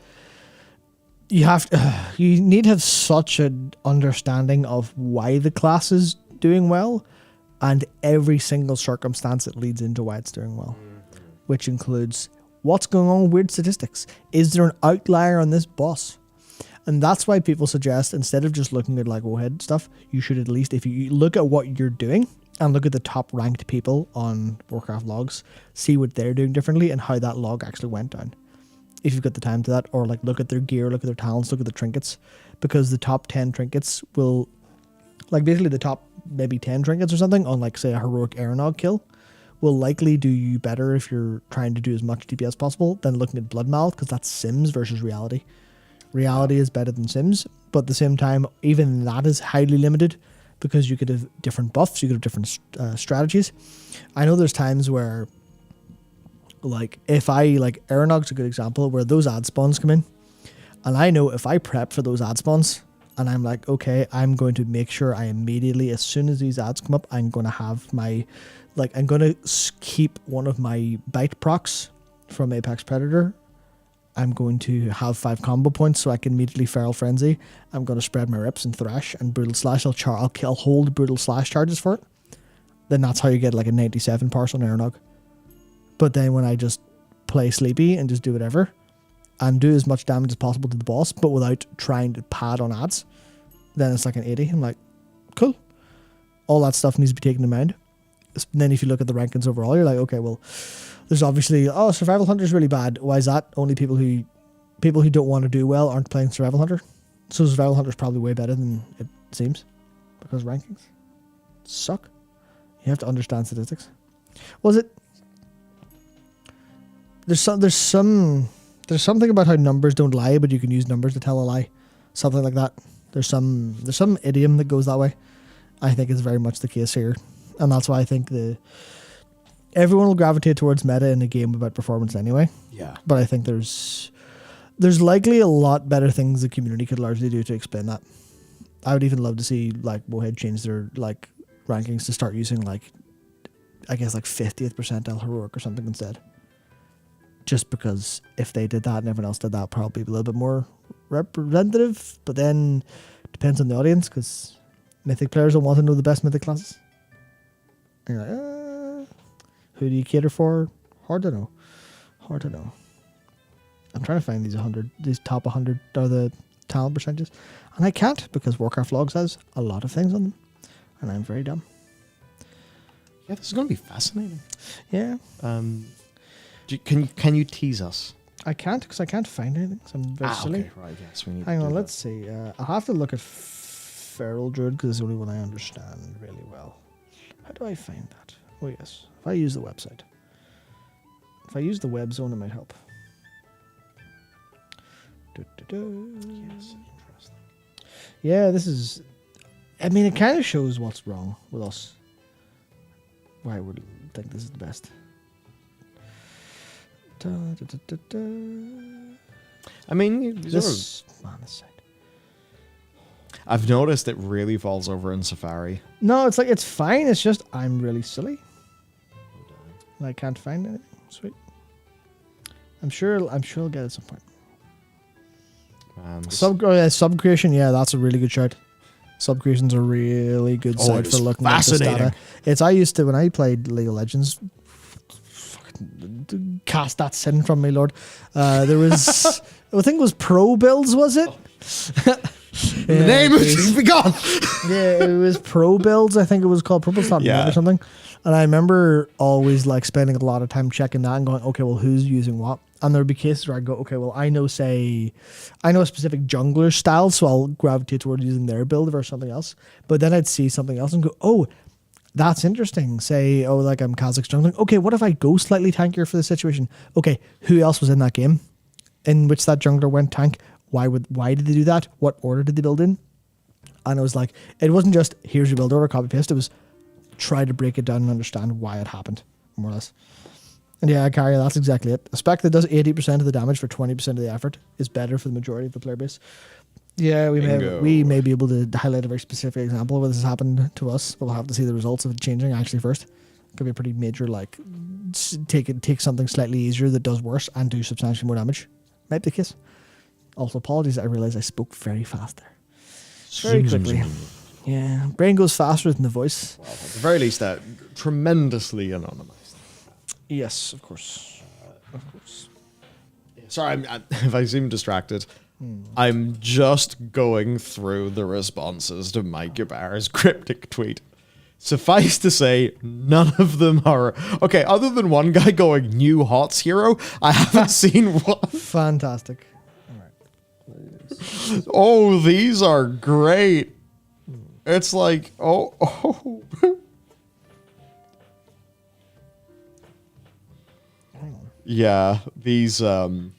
B: you need to have such an understanding of why the class is doing well, and every single circumstance that leads into why it's doing well, which includes what's going on with weird statistics. Is there an outlier on this boss? And that's why people suggest, instead of just looking at like Warhead stuff, you should at least, if you look at what you're doing and look at the top ranked people on Warcraft logs, see what they're doing differently and how that log actually went down. If you've got the time to that, or like look at their gear, look at their talents, look at the trinkets, because the top 10 trinkets will, like basically the top maybe 10 trinkets or something on like say a heroic Aeronog kill will likely do you better if you're trying to do as much DPS as possible than looking at Blood Mouth, because that's Sims versus reality. Reality is better than Sims, but at the same time, even that is highly limited, because you could have different buffs, you could have different strategies. I know there's times where, like, if I, like, Aeronog's a good example, where those ad spawns come in, and I know if I prep for those ad spawns, and I'm like, okay, I'm going to make sure I immediately, as soon as these ads come up, I'm going to have my, like, I'm going to keep one of my bite procs from Apex Predator. I'm going to have 5 combo points so I can immediately Feral Frenzy. I'm going to spread my rips and Thrash and Brutal Slash. I'll hold Brutal Slash charges for it. Then that's how you get like a 97 parse on Aeronog. But then when I just play Sleepy and just do whatever and do as much damage as possible to the boss, but without trying to pad on ads, then it's like an 80. I'm like, cool. All that stuff needs to be taken in mind. And then if you look at the rankings overall, you're like, okay, well, there's obviously, Survival Hunter is really bad. Why is that? Only people who don't want to do well aren't playing Survival Hunter. So Survival Hunter is probably way better than it seems, because rankings suck. You have to understand statistics. Was it? There's something about how numbers don't lie, but you can use numbers to tell a lie. Something like that. There's some idiom that goes that way. I think it's very much the case here, and that's why I think everyone will gravitate towards meta in a game about performance anyway.
A: Yeah.
B: But I think there's likely a lot better things the community could largely do to explain that. I would even love to see like Warhead change their like rankings to start using like, I guess like 50th percentile heroic or something instead. Just because if they did that and everyone else did that, probably be a little bit more representative. But then depends on the audience, because Mythic players will want to know the best Mythic classes. And you're like, who do you cater for? Hard to know. I'm trying to find these top 100 are the talent percentages, and I can't, because Warcraft Logs has a lot of things on them, and I'm very dumb.
A: Yeah, this is going to be fascinating.
B: Yeah.
A: Can you tease us?
B: I can't, because I can't find anything, so I'm very silly.
A: Okay, right, yes, we need
B: Hang
A: to
B: on,
A: do
B: let's see. I'll have to look at Feral Druid, because it's the only one I understand really well. How do I find that? Oh, yes. If I use the website. If I use the web zone, it might help. Yes, interesting. Yeah, this is... I mean, it kind of shows what's wrong with us. Why I would think this is the best.
A: I mean,
B: this site.
A: I've noticed it really falls over in Safari.
B: No, it's like, it's fine. It's just, I'm really silly. and I can't find anything. Sweet. I'm sure I'll get it at some point. Sub creation, yeah, that's a really good shout. Sub creation's a really good site for looking at this data. I used to, when I played League of Legends, fucking cast that sin from me, Lord. There was, I think it was Pro Builds, was it?
A: The name is be gone.
B: Yeah, it was Pro Builds. I think it was called Pro Builds or something. And I remember always like spending a lot of time checking that and going, okay, well, who's using what? And there would be cases where I go, okay, well, I know a specific jungler style, so I'll gravitate towards using their build or something else. But then I'd see something else and go, oh, that's interesting. Say, oh, like I'm Kha'Zix jungling. Okay, what if I go slightly tankier for the situation? Okay, who else was in that game in which that jungler went tank? Why did they do that? What order did they build in? And it was like, it wasn't just here's your build order, copy paste. It was try to break it down and understand why it happened, more or less. And yeah, Carry, that's exactly it. A spec that does 80% of the damage for 20% of the effort is better for the majority of the player base. Yeah, we may be able to highlight a very specific example where this has happened to us. We'll have to see the results of it changing actually first. It could be a pretty major, like, take something slightly easier that does worse and do substantially more damage. Might be the case. Also, apologies, I realised I spoke very fast there. Very quickly. Yeah, brain goes faster than the voice.
A: Well, at the very least, that tremendously anonymized.
B: Yes, of course. Of course.
A: Sorry, if I seem distracted, I'm just going through the responses to Mike Ybarra's cryptic tweet. Suffice to say, none of them are... Okay, other than one guy going, new HOTS hero, I haven't seen one.
B: Fantastic. All right.
A: Oh, these are great. It's like, oh. Yeah, these, Well,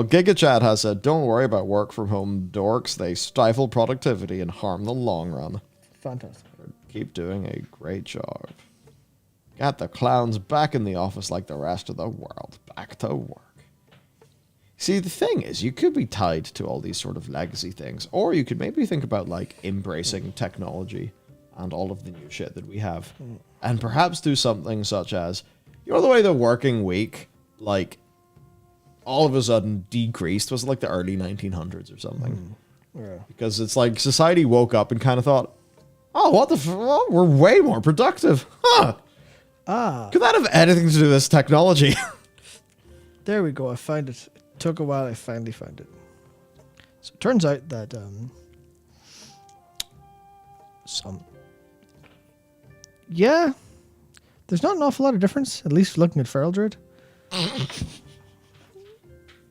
A: GigaChat has said, don't worry about work from home dorks. They stifle productivity and harm the long run.
B: Fantastic.
A: Keep doing a great job. Get the clowns back in the office like the rest of the world. Back to work. See, the thing is, you could be tied to all these sort of legacy things, or you could maybe think about, like, embracing technology and all of the new shit that we have, and perhaps do something such as, you know, the way the working week, like, all of a sudden decreased, was it like the early 1900s or something? Yeah. Because it's like society woke up and kind of thought, oh, what the well, we're way more productive. Huh. Could that have anything to do with this technology?
B: There we go. I find it. It took a while. I finally found it. So it turns out that there's not an awful lot of difference, at least looking at Feral Druid.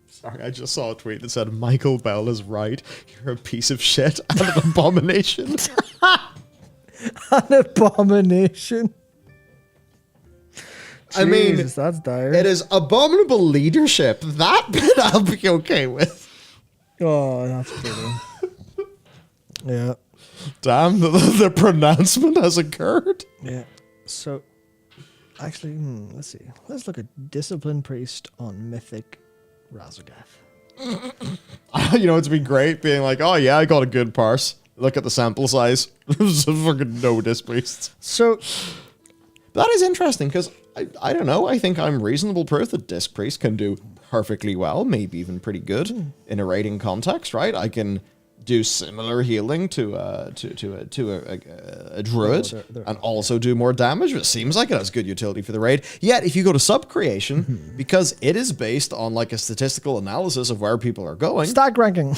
A: Sorry, I just saw a tweet that said, Michael Bell is right. You're a piece of shit and an abomination.
B: An abomination.
A: I mean,
B: Jesus, that's dire.
A: It is abominable leadership. That bit I'll be okay with.
B: Oh, that's brilliant. Yeah.
A: Damn, the pronouncement has occurred.
B: Yeah. So, actually, let's see. Let's look at Discipline Priest on Mythic Razorgath.
A: You know, it's been great being like, oh yeah, I got a good parse. Look at the sample size. There's fucking no disc priests.
B: So,
A: that is interesting because I don't know. I think I'm reasonable proof that disc priest can do perfectly well, maybe even pretty good in a raiding context, right? I can do similar healing to a druid and also do more damage. It seems like it has good utility for the raid. Yet, if you go to sub creation, because it is based on like a statistical analysis of where people are going,
B: stack ranking.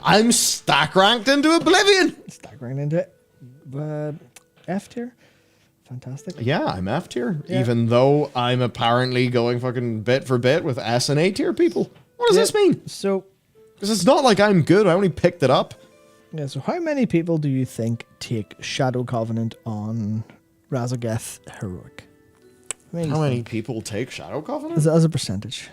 A: I'm stack ranked into oblivion.
B: Stack ranked into it. But F tier. Fantastic.
A: Yeah, I'm F tier, even though I'm apparently going fucking bit for bit with S and A tier people. What does this mean?
B: So,
A: because it's not like I'm good. I only picked it up.
B: Yeah. So, how many people do you think take Shadow Covenant on Razorgath Heroic?
A: How many people take Shadow Covenant?
B: As a percentage.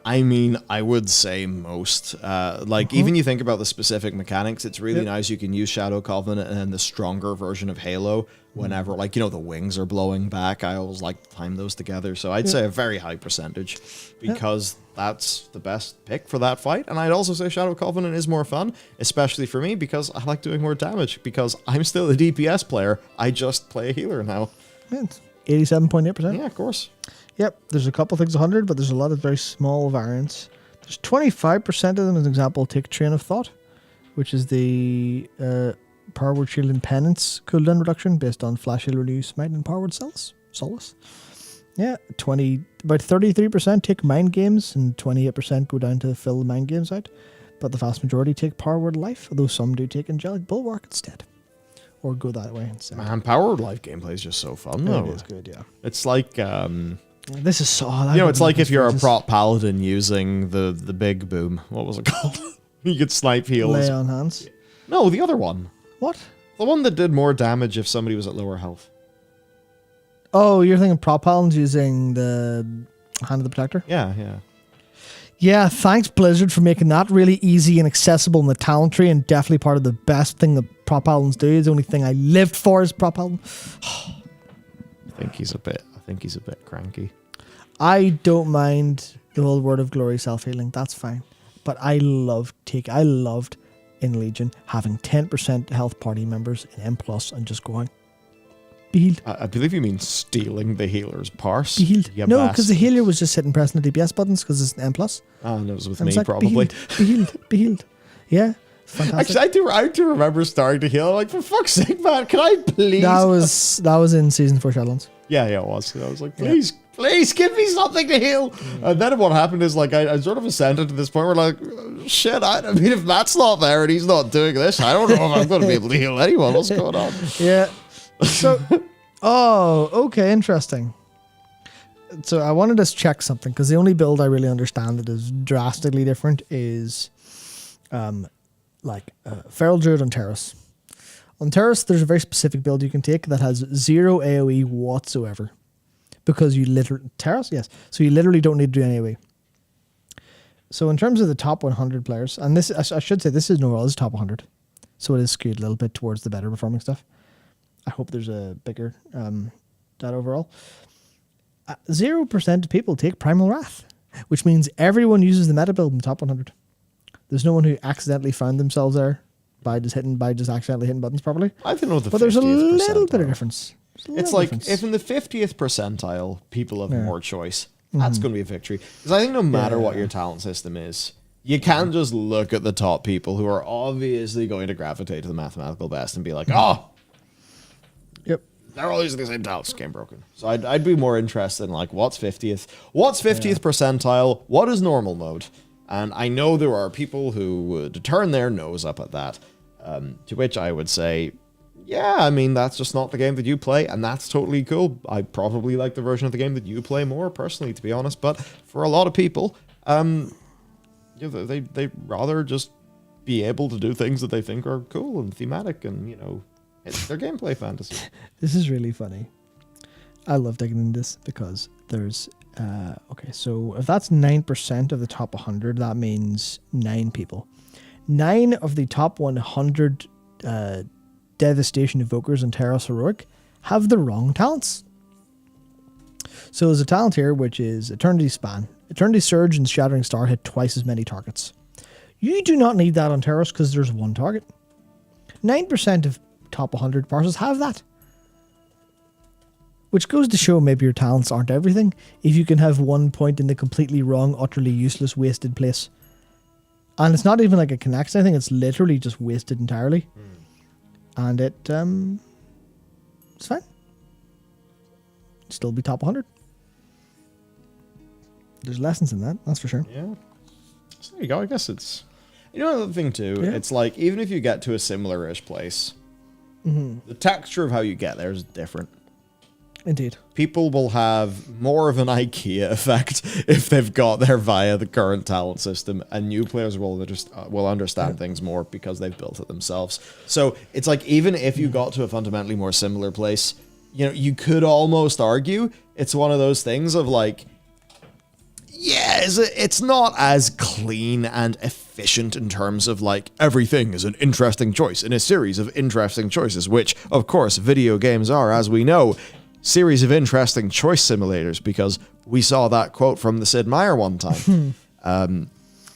A: I mean, I would say most. Even you think about the specific mechanics, it's really nice. You can use Shadow Covenant and then the stronger version of Halo whenever, the wings are blowing back. I always like to time those together. So I'd say a very high percentage because that's the best pick for that fight. And I'd also say Shadow Covenant is more fun, especially for me because I like doing more damage because I'm still a DPS player. I just play a healer now.
B: 87.8%.
A: Yeah, of course.
B: Yep, there's a couple things 100, but there's a lot of very small variants. There's 25% of them, as an example, take Train of Thought, which is the Power Word Shield and Penance cooldown reduction based on Flash Heal Renew Smite and Power Word Solace. Yeah, about 33% take Mind Games, and 28% go down to fill the Mind Games out. But the vast majority take Power Word Life, although some do take Angelic Bulwark instead. Or go that way instead.
A: Man, Power Word Life gameplay is just so fun, though.
B: It is good, yeah.
A: It's like...
B: this is so...
A: it's like if you're a prop paladin using the big boom. What was it called? You could snipe heals.
B: Lay on hands.
A: No, the other one.
B: What?
A: The one that did more damage if somebody was at lower health.
B: Oh, you're thinking prop paladins using the Hand of the Protector?
A: Yeah.
B: Yeah, thanks Blizzard for making that really easy and accessible in the talent tree, and definitely part of the best thing that prop paladins do. The only thing I lived for is prop paladin.
A: I think he's a bit cranky.
B: I don't mind the whole Word of Glory self-healing. That's fine. But I loved in Legion having 10% health party members in M+ and just going, be healed.
A: I believe you mean stealing the healer's parse.
B: Be healed. No, because the healer was just sitting pressing the DPS buttons because it's an M+.
A: And it was with me, probably.
B: Be healed. Yeah. Fantastic.
A: Actually, I do remember starting to heal. I'm like, for fuck's sake, man, can I please?
B: That was in Season 4 Shadowlands.
A: Yeah, it was. I was like, please give me something to heal. And then what happened is, I sort of ascended to this point where, shit, I mean, if Matt's not there and he's not doing this, I don't know if I'm going to be able to heal anyone. What's going on?
B: Yeah. So, okay, interesting. So I wanted to check something, because the only build I really understand that is drastically different is, Feral Druid on Terrace. On Terrace, there's a very specific build you can take that has 0 AoE whatsoever. Because you literally... Terrace? Yes. So you literally don't need to do any AoE. So in terms of the top 100 players, and this, I should say, this is no overall, this is top 100. So it is skewed a little bit towards the better performing stuff. I hope there's a bigger that overall. 0% of people take Primal Wrath, which means everyone uses the meta build in the top 100. There's no one who accidentally found themselves there by just accidentally hitting buttons properly.
A: I don't know the 50th
B: But there's a little
A: percentile.
B: bit of difference.
A: It's like, if in the 50th percentile, people have more choice, that's going to be a victory. Because I think no matter what your talent system is, you can't just look at the top people who are obviously going to gravitate to the mathematical best and be like,
B: Yep.
A: they're all using the same talents, game broken. So I'd be more interested in, what's 50th? What's 50th percentile? What is normal mode? And I know there are people who would turn their nose up at that, to which I would say, yeah, I mean, that's just not the game that you play, and that's totally cool. I probably like the version of the game that you play more, personally, to be honest. But for a lot of people, they rather just be able to do things that they think are cool and thematic and, it's their gameplay fantasy.
B: This is really funny. I love digging into this because there's... okay, so if that's 9% of the top 100, that means 9 people. 9 of the top 100 Devastation Evokers in Terrace Heroic have the wrong talents. So there's a talent here which is Eternity Span. Eternity Surge and Shattering Star hit twice as many targets. You do not need that on Terrace because there's one target. 9% of top 100 parcels have that. Which goes to show maybe your talents aren't everything if you can have 1 point in the completely wrong, utterly useless, wasted place. And it's not even like it connects anything, it's literally just wasted entirely. And it's fine. Still be top 100. There's lessons in that, that's for sure.
A: Yeah. So there you go, I guess it's... another thing too, it's like, even if you get to a similar-ish place, the texture of how you get there is different.
B: Indeed.
A: People will have more of an IKEA effect if they've got there via the current talent system, and new players will understand things more because they've built it themselves. So it's like, even if you got to a fundamentally more similar place, you could almost argue it's one of those things of like, Yeah, it's not as clean and efficient in terms of like everything is an interesting choice in a series of interesting choices, which of course video games are, as we know, series of interesting choice simulators, because we saw that quote from the Sid Meier one time.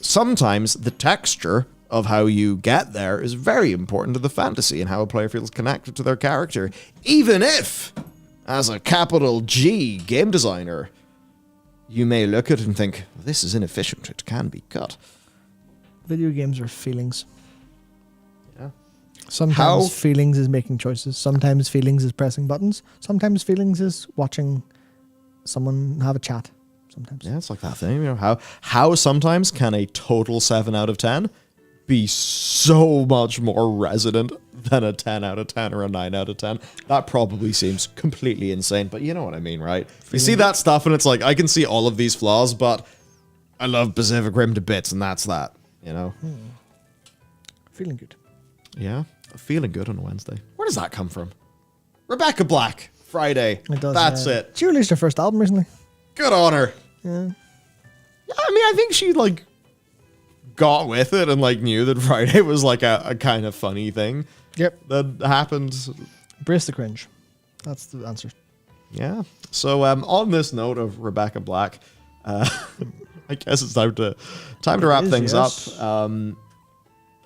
A: Sometimes the texture of how you get there is very important to the fantasy and how a player feels connected to their character, even if, as a capital G game designer, you may look at it and think, this is inefficient, it can be cut.
B: Video games are feelings.
A: Yeah.
B: Sometimes feelings is making choices. Sometimes feelings is pressing buttons. Sometimes feelings is watching someone have a chat. Sometimes.
A: Yeah, it's like that thing. You know, how sometimes can a total 7 out of 10 be so much more resonant than a 10 out of 10 or a 9 out of 10. That probably seems completely insane, but you know what I mean, right? You see that stuff and it's like, I can see all of these flaws, but I love Pacific Rim to bits, and that's that, you know?
B: Feeling good.
A: Yeah, feeling good on a Wednesday. Where does that come from? Rebecca Black, Friday.
B: It does,
A: That's it.
B: She released her first album recently.
A: Good on her.
B: Yeah.
A: I mean, I think she, like, got with it and like knew that Friday was like a kind of funny thing.
B: Yep.
A: That happened.
B: Brace the cringe. That's the answer.
A: Yeah. So on this note of Rebecca Black, I guess it's time to wrap things up.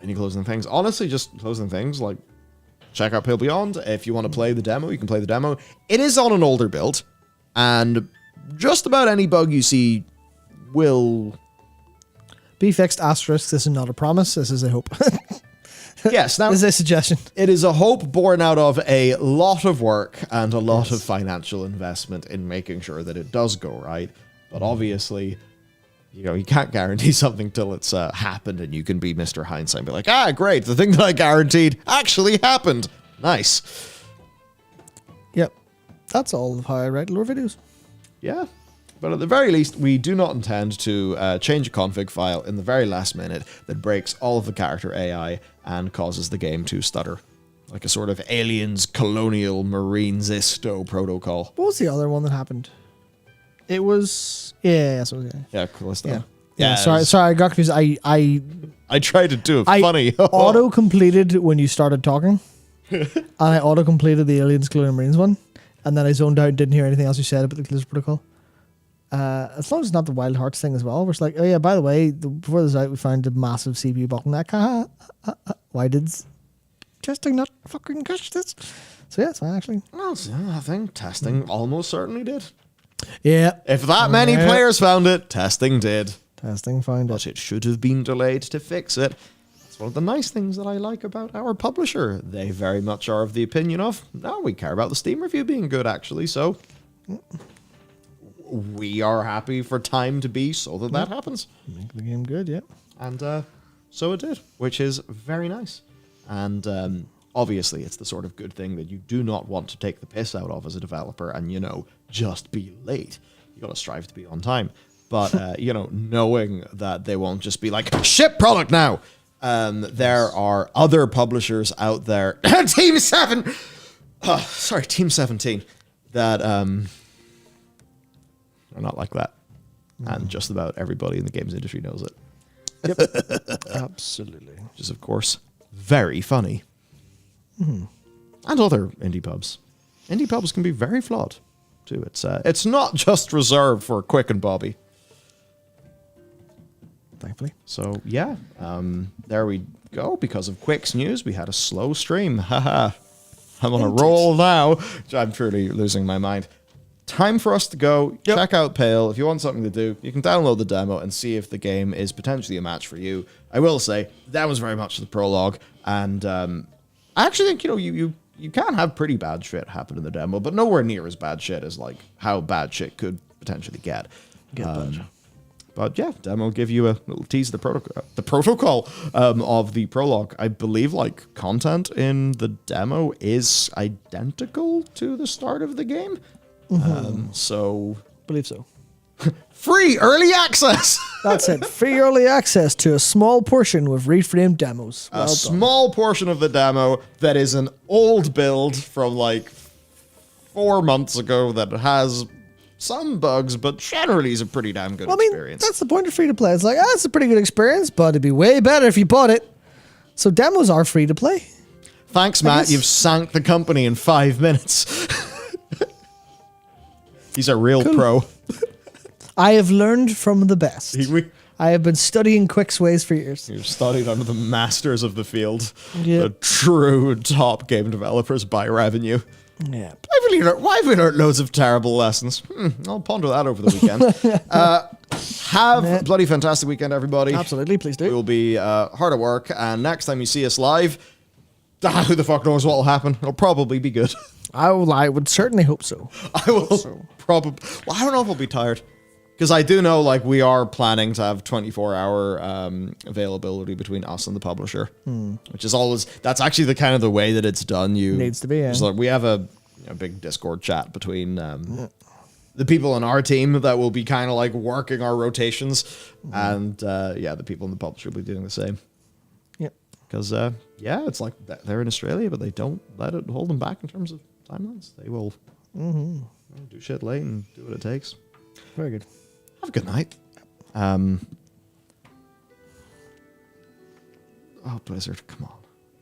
A: Any closing things? Honestly, just closing things. Like, check out Pale Beyond. If you want to play the demo, you can play the demo. It is on an older build, and just about any bug you see will
B: be fixed. Asterisk. This is not a promise. This is a hope.
A: Yes. Now,
B: this is a suggestion.
A: It is a hope born out of a lot of work and a lot of financial investment in making sure that it does go right. But obviously, you know, you can't guarantee something till it's happened, and you can be Mr. Hindsight and be like, great, the thing that I guaranteed actually happened. Nice.
B: Yep. That's all of how I write lore videos.
A: Yeah. But at the very least, we do not intend to change a config file in the very last minute that breaks all of the character AI and causes the game to stutter. Like a sort of aliens, colonial, marines, isto protocol.
B: What was the other one that happened? It was... Yeah,
A: Yeah, Callisto.
B: Yeah, sorry, I got confused.
A: I tried to do it funny.
B: Auto-completed when you started talking. And I auto-completed the aliens, colonial, marines one. And then I zoned out and didn't hear anything else you said about the Callisto protocol. As long as it's not the Wild Hearts thing as well, where it's like, oh yeah, by the way, before this out, we found a massive CPU bottleneck. Why did testing not fucking catch this? So yeah, it's fine actually.
A: Well, I think testing almost certainly did.
B: Yeah.
A: If that many players found it, testing did.
B: Testing found it.
A: But it should have been delayed to fix it. It's one of the nice things that I like about our publisher. They very much are of the opinion of, no, we care about the Steam review being good actually, so... We are happy for time to be so that happens.
B: Make the game good, yeah.
A: And so it did, which is very nice. And obviously, it's the sort of good thing that you do not want to take the piss out of as a developer and, you know, just be late. You got to strive to be on time. But, you know, knowing that they won't just be like, ship product now. There are other publishers out there. Team 7! Team 17. That... are not like that. And just about everybody in the games industry knows it.
B: Yep. Absolutely.
A: Which is, of course, very funny. And other indie pubs. Indie pubs can be very flawed, too. It's not just reserved for Quick and Bobby.
B: Thankfully.
A: So, yeah. There we go. Because of Quick's news, we had a slow stream. Haha. I'm on a roll now. I'm truly losing my mind. Time for us to go. Yep. Check out Pale. If you want something to do, you can download the demo and see if the game is potentially a match for you. I will say, that was very much the prologue. And I actually think, you know, you can have pretty bad shit happen in the demo, but nowhere near as bad shit as, like, how bad shit could potentially get. But yeah, demo will give you a little tease of the protocol of the prologue. I believe, like, content in the demo is identical to the start of the game. So...
B: Believe so.
A: Free early access!
B: That's it. Free early access to a small portion with reframed demos.
A: Well done. Small portion of the demo that is an old build from like 4 months ago that has some bugs, but generally is a pretty damn good
B: I mean,
A: experience.
B: that's the point of free to play. It's like, it's a pretty good experience, but it'd be way better if you bought it. So demos are free to play.
A: Thanks, Matt. You've sank the company in 5 minutes. He's a real pro.
B: I have learned from the best.
A: We-
B: I have been studying Quick's ways for years.
A: You've studied under the masters of the field.
B: Yeah.
A: The true top game developers by revenue.
B: Yeah.
A: Why have we learned loads of terrible lessons? I'll ponder that over the weekend. Have a bloody fantastic weekend, everybody.
B: Absolutely, please do.
A: We will be hard at work, and next time you see us live, who the fuck knows what will happen? It'll probably be good.
B: I would certainly hope so.
A: I will probably... Well, I don't know if I'll be tired. Because I do know, like, we are planning to have 24-hour availability between us and the publisher, which is always... That's actually the kind of the way that it's done.
B: Needs to be, yeah.
A: Like, we have a big Discord chat between the people on our team that will be kind of, like, working our rotations, and, the people in the publisher will be doing the same.
B: Yep.
A: Because, it's like they're in Australia, but they don't let it hold them back in terms of timelines. They will do shit late and do what it takes.
B: Very good.
A: Have a good night. Blizzard, come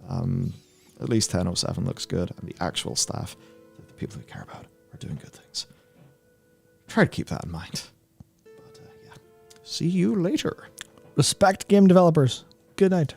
A: on. At least 10:07 looks good, and the actual staff, the people we care about, are doing good things. Try to keep that in mind. But, see you later.
B: Respect game developers. Good night.